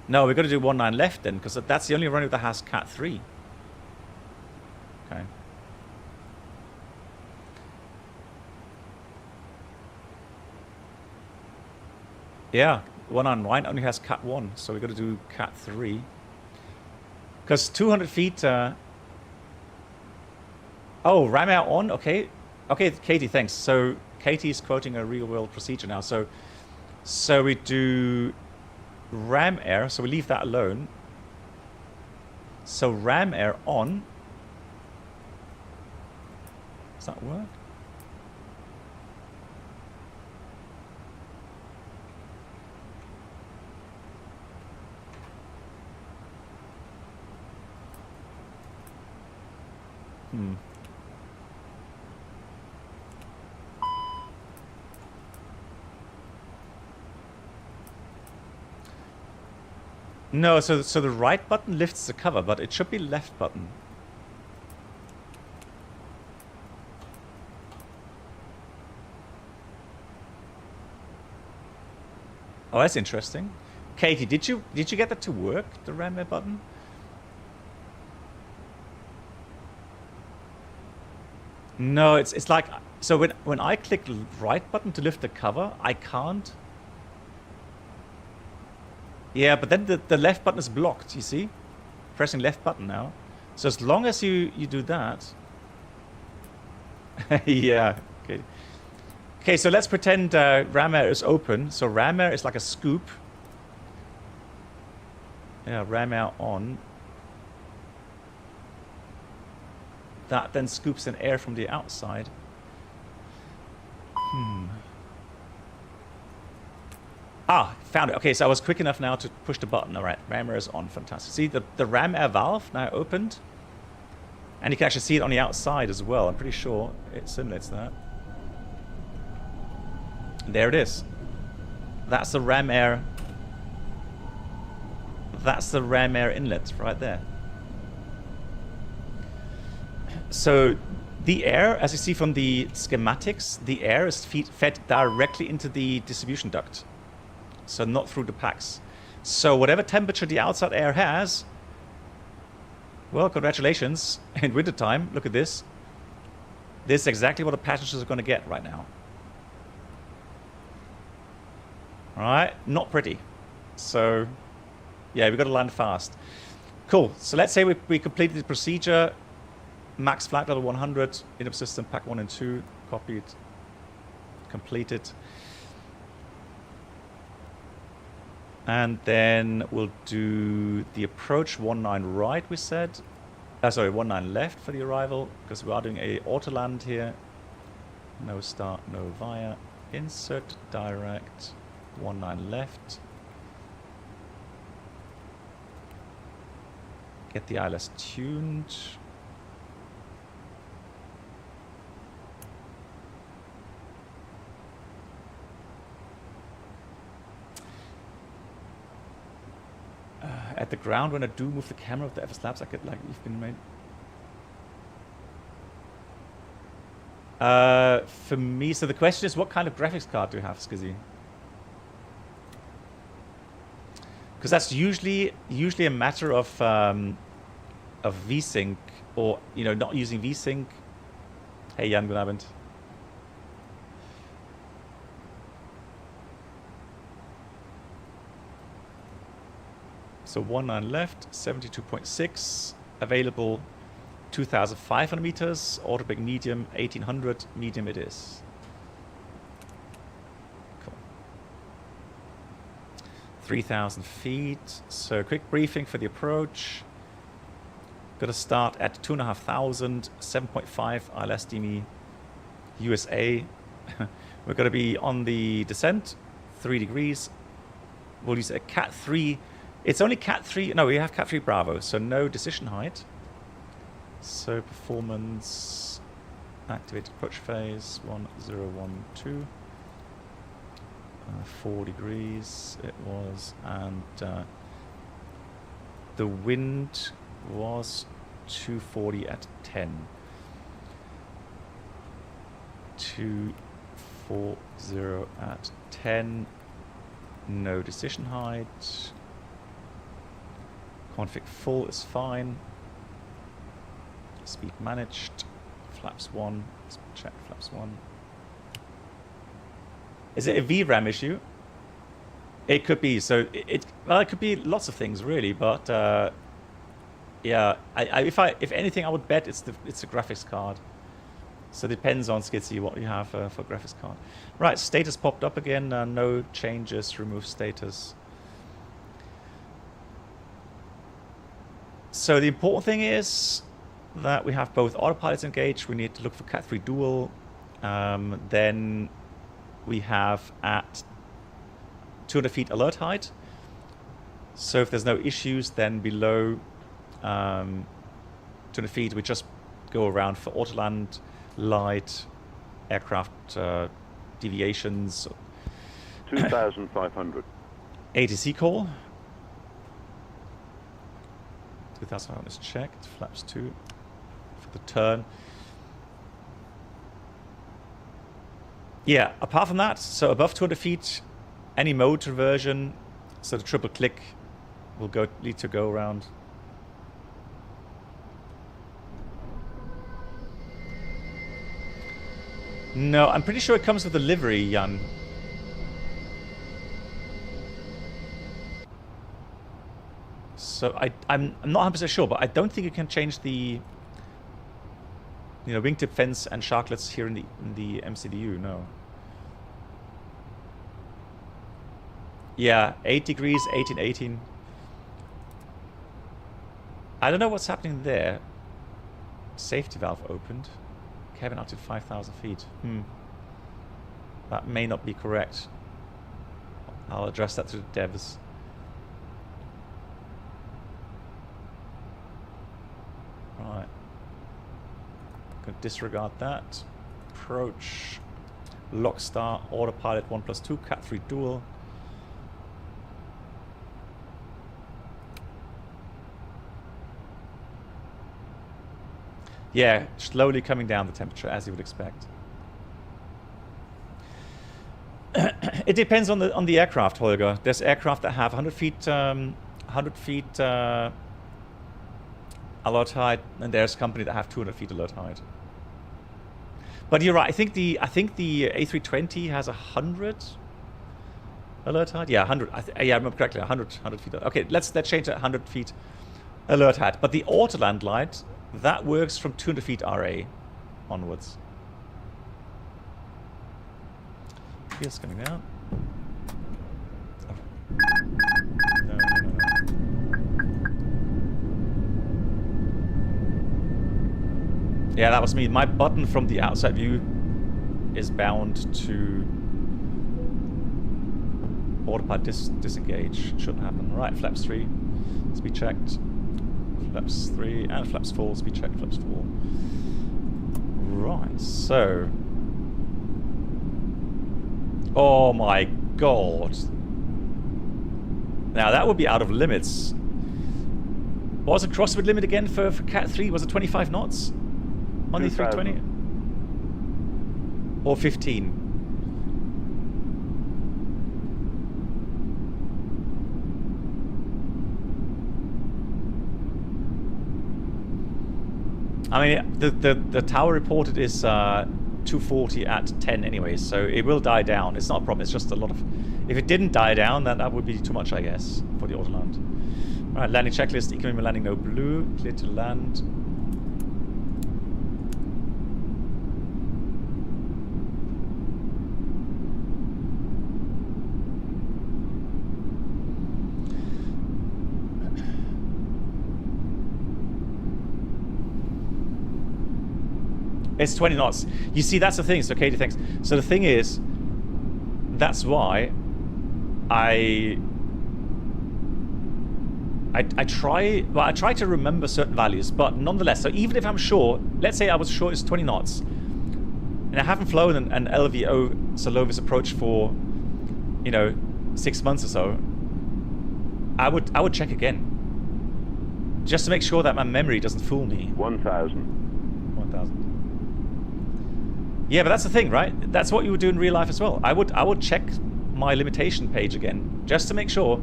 No, we've got to do 19 left then, because that's the only runway that has Cat 3. Okay. Yeah, 19 right only has Cat 1, so we've got to do Cat 3. Because 200 feet... Oh, ram air on? Okay. Okay, Katie, thanks. So Katie is quoting a real-world procedure now. So we do ram air, so we leave that alone. So ram air on. Does that work? No, so the right button lifts the cover, but it should be left button. Oh, that's interesting. Katie, did you get that to work, the ram air button? No, it's like, so when I click right button to lift the cover, I can't. Yeah, but then the left button is blocked, you see? Pressing left button now. So as long as you do that. Yeah, okay. Okay, so let's pretend ram air is open. So ram air is like a scoop. Yeah, ram air on. That then scoops in air from the outside. Ah, found it. Okay, so I was quick enough now to push the button. All right, ram air is on. Fantastic. See, the ram air valve now opened. And you can actually see it on the outside as well. I'm pretty sure it simulates that. There it is. That's the ram air. That's the ram air inlet right there. So the air, as you see from the schematics, the air is fed directly into the distribution duct. So not through the packs. So whatever temperature the outside air has, well, congratulations. In wintertime, look at this. This is exactly what the passengers are going to get right now. All right, not pretty. So, yeah, we've got to land fast. Cool. So let's say we completed the procedure. Max flight level 100, in-up system, pack 1 and 2, copied, completed. And then we'll do the approach 19 right, we said. Sorry, 19 left for the arrival, because we are doing a auto land here. No start, no via. Insert, direct, 19 left. Get the ILS tuned. At the ground, when I do move the camera of the FSLabs, I get like you've been made. For me, so the question is, what kind of graphics card do you have, Skizzy? Because that's usually a matter of VSync, or not using VSync. Hey Jan, good Abend. So 19 left, 72.6 available. 2,500 meters, autopic medium, 1,800 medium it is. Cool. 3,000 feet. So quick briefing for the approach. Gonna start at 2,500, 7.5 ILS DME, USA. We're gonna be on the descent, 3 degrees. We'll use a Cat 3. It's only Cat 3. No, we have Cat 3 Bravo, so no decision height. So performance, activated approach phase, 1012, 4 degrees it was, and the wind was 240 at 10. 240 at 10, no decision height. Config full is fine. Speed managed. Flaps 1. Let's check flaps 1. Is it a VRAM issue? It could be. So it could be lots of things really, but yeah. If anything, I would bet it's a graphics card. So it depends on Skitsy what you have for graphics card. Right, status popped up again. No changes. Remove status. So the important thing is that we have both autopilots engaged. We need to look for Cat 3 dual. Then we have at 200 feet alert height. So if there's no issues, then below 200 feet, we just go around for autoland, light, aircraft deviations. 2,500. ATC call. 2,500 is checked. Flaps 2 for the turn. Yeah, apart from that, so above 200 feet, any mode reversion, so the triple click will lead to go around. No, I'm pretty sure it comes with the livery, Jan. So I'm not 100% sure, but I don't think you can change the wingtip fence and sharklets here in the MCDU. No. Yeah, 8 degrees, 18. I don't know what's happening there. Safety valve opened. Cabin out to 5,000 feet. That may not be correct. I'll address that to the devs. Right. Gonna disregard that. Approach. Lockstar. Autopilot 1+2. Cat 3 dual. Yeah, slowly coming down the temperature as you would expect. It depends on the aircraft, Holger. There's aircraft that have 100 feet alert height, and there's company that have 200 feet alert height. But you're right. I think the A320 has 100 alert height. Yeah, 100. Yeah, I remember correctly. 100 feet. Okay, let's change that 100 feet alert height. But the autoland light, that works from 200 feet RA onwards. Here's coming down. No. Yeah, that was me. My button from the outside view is bound to autopilot disengage. Shouldn't happen. Right, flaps 3. Speed checked. Flaps 3 and flaps 4. Speed checked. Flaps 4. Right, so. Oh my god. Now that would be out of limits. What was the crosswind limit again for Cat 3? Was it 25 knots? On the 320? Or 15. I mean, the tower reported is 240 at 10 anyway, so it will die down. It's not a problem. It's just a lot of... If it didn't die down, then that would be too much, I guess, for the autoland. All right, landing checklist. Economy landing, no blue. Clear to land. It's 20 knots. You see, that's the thing. So Katie, thanks. So the thing is, that's why I try to remember certain values, but nonetheless, so even if I'm sure, let's say I was sure it's 20 knots, and I haven't flown an LVO Solovis approach for, 6 months or so, I would check again, just to make sure that my memory doesn't fool me. 1,000. 1,000. Yeah, but that's the thing, right? That's what you would do in real life as well. I would check my limitation page again, just to make sure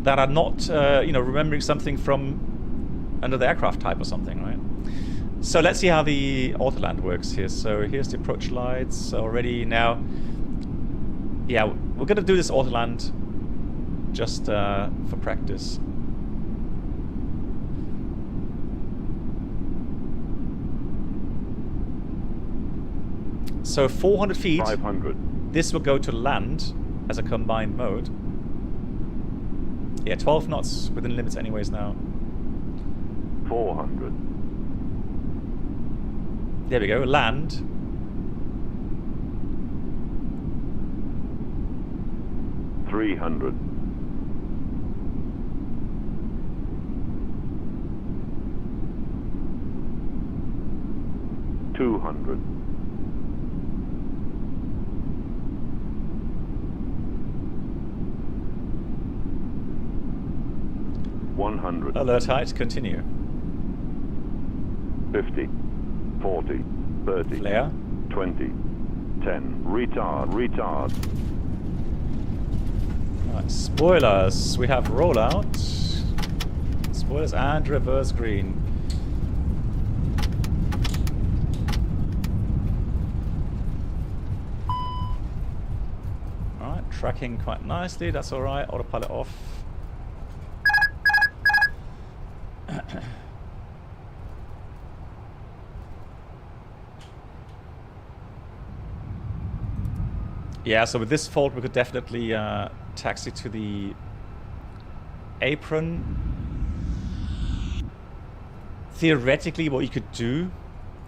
that I'm not, remembering something from another aircraft type or something, right? So let's see how the autoland works here. So here's the approach lights already now. Yeah, we're gonna do this autoland just for practice. So 400 feet. 500. This will go to land as a combined mode. Yeah, 12 knots within limits anyways now. 400. There we go, land. $300. 200. 100. Alert height, continue. 50, 40, 30, flare, 20, 10, retard. Alright, spoilers. We have rollout. Spoilers and reverse green. Alright, tracking quite nicely, that's alright. Autopilot off. Yeah, so with this fault we could definitely taxi to the apron. Theoretically, what you could do,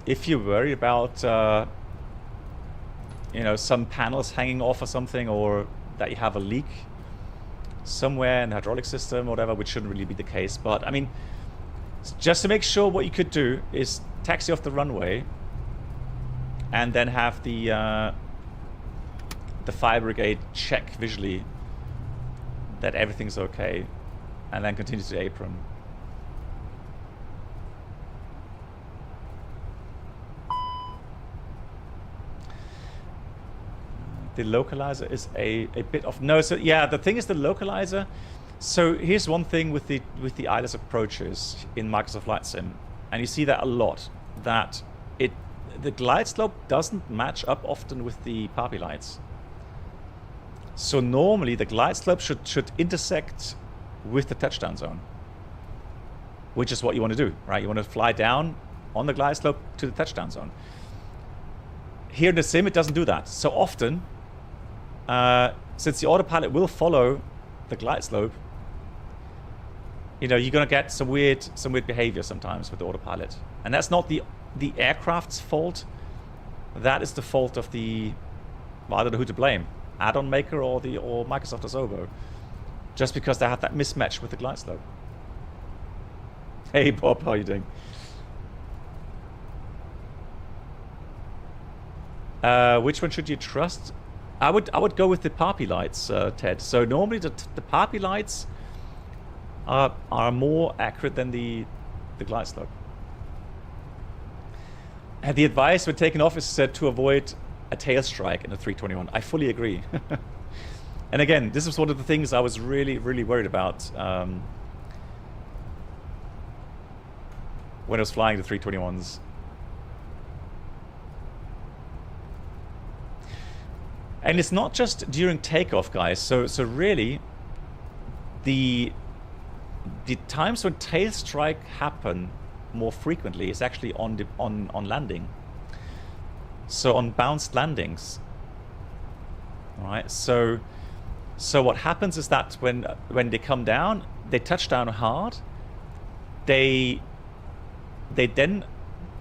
if you worry about some panels hanging off or something, or that you have a leak somewhere in the hydraulic system or whatever, which shouldn't really be the case, but I mean, just to make sure, what you could do is taxi off the runway and then have the fire brigade check visually that everything's okay, and then continue to the apron. The localizer is a bit of no. So yeah, the thing is the localizer. So here's one thing with the ILS approaches in Microsoft Flight Sim, and you see that a lot, that the glide slope doesn't match up often with the PAPI lights. So normally the glide slope should intersect with the touchdown zone, which is what you want to do, right? You want to fly down on the glide slope to the touchdown zone. Here in the sim, it doesn't do that. So often, since the autopilot will follow the glide slope, you're gonna get some weird behavior sometimes with the autopilot, and that's not the aircraft's fault. That is the fault of I don't know who to blame. Add-on maker or Microsoft Asobo, just because they have that mismatch with the glide slope. Hey Bob, how are you doing? Which one should you trust? I would go with the PAPI lights, Ted. So normally the PAPI lights are more accurate than the glide slope. And the advice when taking off is to avoid a tail strike in a 321. I fully agree. And again, this was one of the things I was really, really worried about when I was flying the 321s. And it's not just during takeoff, guys. So really, the times when tail strike happen more frequently is actually on landing. So on bounced landings. All right. So what happens is that when they come down, they touch down hard. They then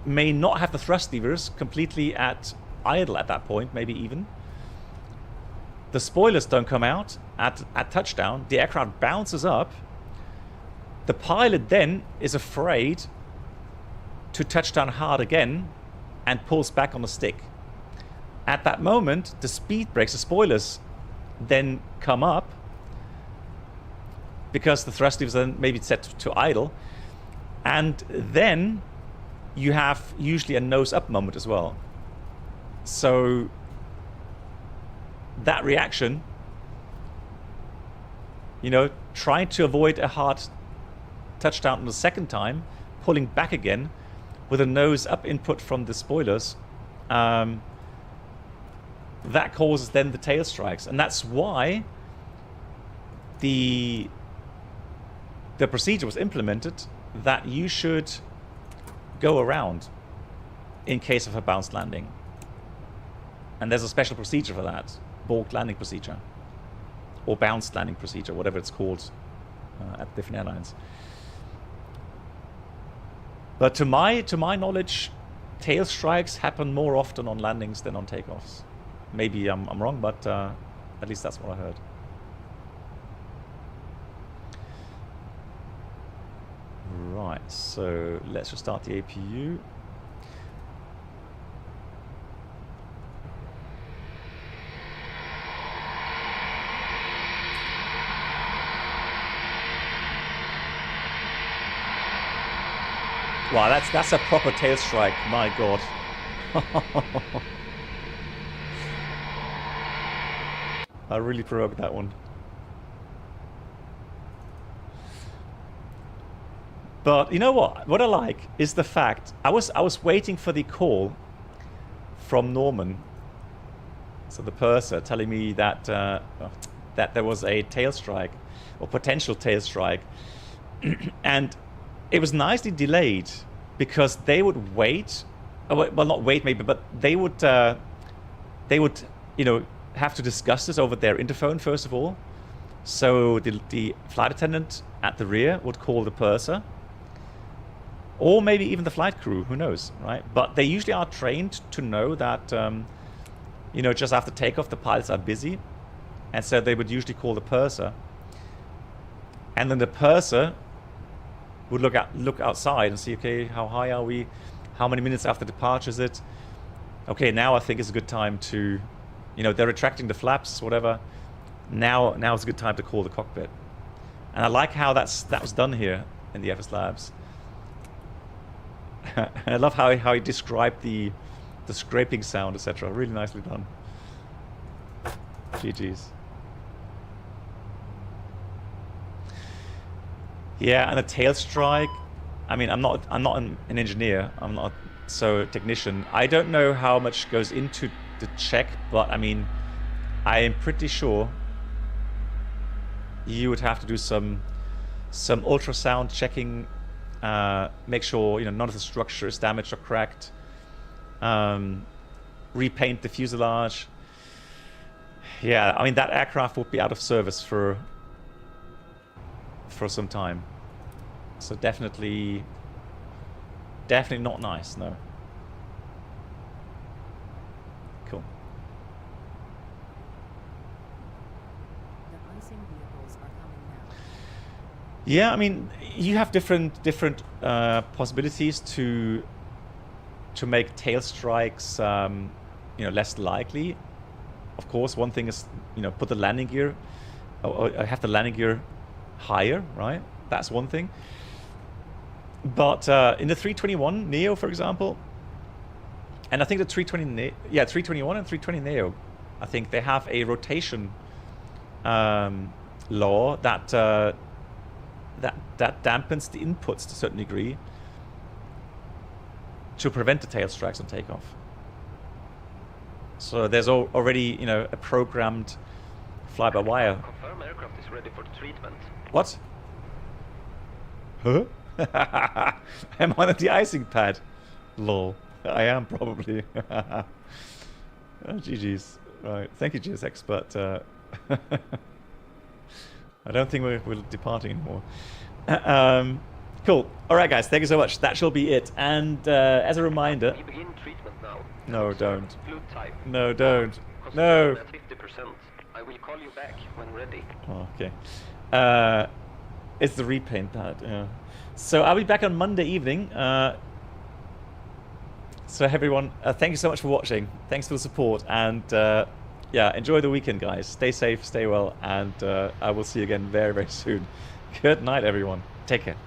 may not have the thrust levers completely at idle at that point, maybe even. The spoilers don't come out at touchdown. The aircraft bounces up. The pilot then is afraid to touch down hard again and pulls back on the stick. At that moment, the speed brakes, the spoilers, then come up because the thrust levers are then maybe set to idle. And then you have usually a nose up moment as well. So that reaction, you know, trying to avoid a hard touchdown on the second time, pulling back again with a nose up input from the spoilers, that causes then the tail strikes. And that's why the procedure was implemented that you should go around in case of a bounced landing. And there's a special procedure for that. Balked landing procedure or bounced landing procedure, whatever it's called at different airlines. But to my knowledge, tail strikes happen more often on landings than on takeoffs. Maybe I'm wrong, but at least that's what I heard. Right, so let's just start the APU. Wow, that's a proper tail strike, my god. I really provoked that one. But you know what? What I like is the fact I was waiting for the call from Norman, so the purser, telling me that that there was a tail strike or potential tail strike, and it was nicely delayed because they would wait. Well, not wait maybe, but they would you know, have to discuss this over their interphone first of all. So the flight attendant at the rear would call the purser, or maybe even the flight crew, who knows, right? But they usually are trained to know that you know, just after takeoff the pilots are busy, and so they would usually call the purser, and then the purser would look outside and see, okay, how high are we? How many minutes after departure is it? Okay, now I think it's a good time to, you know, they're retracting the flaps, whatever. Now is a good time to call the cockpit. And I like how that was done here in the FSLabs. I love how he described the scraping sound, etc. Really nicely done. GG's. Yeah, and a tail strike. I mean, I'm not an engineer. I'm not a technician. I don't know how much goes into the check, but I mean, I am pretty sure you would have to do some ultrasound checking, make sure, you know, none of the structure is damaged or cracked, repaint the fuselage. Yeah, I mean, that aircraft would be out of service for some time. So definitely not nice, no. Cool. The icing vehicles are coming now. Yeah, I mean, you have different possibilities to make tail strikes, you know, less likely. Of course, one thing is, you know, put the landing gear, or have the landing gear higher, right? That's one thing. But in the 321 Neo, for example, And I think the 321 and 320 Neo, I think they have a rotation law that that dampens the inputs to a certain degree to prevent the tail strikes on takeoff. So there's already, you know, a programmed fly-by-wire. Confirm aircraft is ready for treatment. What? Huh? Am I on the icing pad? Lol. I am probably. Oh, GG's. Right. Thank you, GSX, but I don't think we're departing anymore. Cool. All right, guys. Thank you so much. That shall be it. And as a reminder... We begin treatment now. No, don't. Fluid type. No, don't. No. At 50%. I will call you back when ready. Oh, okay. It's the repaint pad. Yeah. So I'll be back on Monday evening. So everyone, thank you so much for watching. Thanks for the support. And yeah, enjoy the weekend, guys. Stay safe, stay well. And I will see you again very, very soon. Good night, everyone. Take care.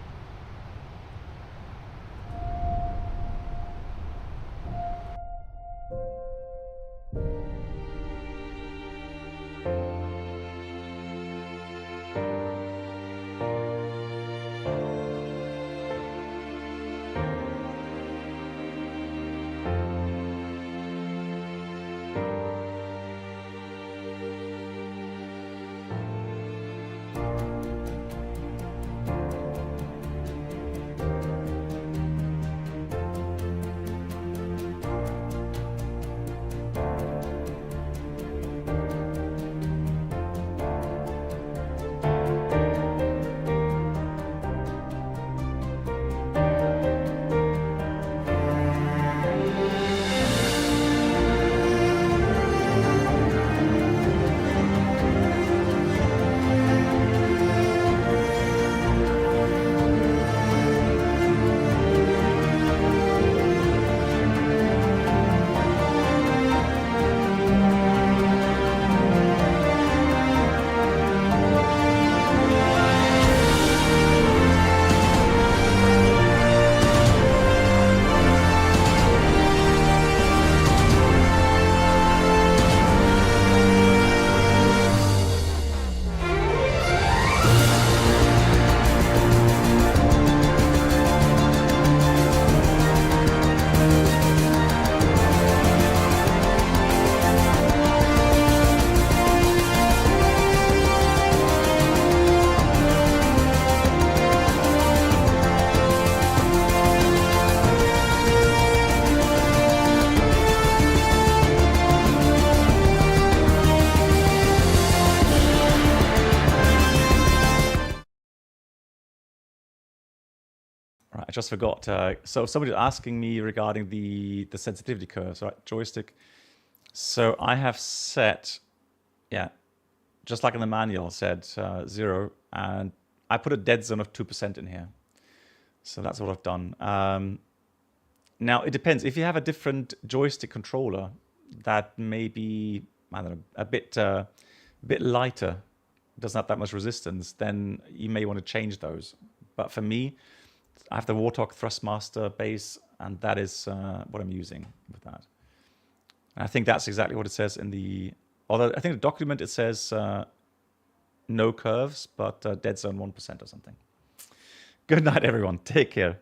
I just forgot. So somebody was asking me regarding the sensitivity curves, right? Joystick. So I have set, yeah, just like in the manual, said 0, and I put a dead zone of 2% in here. So that's what I've done. Now it depends. If you have a different joystick controller that may be, I don't know, a bit lighter, doesn't have that much resistance, then you may want to change those. But for me, I have the Warthog Thrustmaster base, and that is what I'm using with that. And I think that's exactly what it says in the... Although I think the document, it says no curves, but dead zone 1% or something. Good night, everyone. Take care.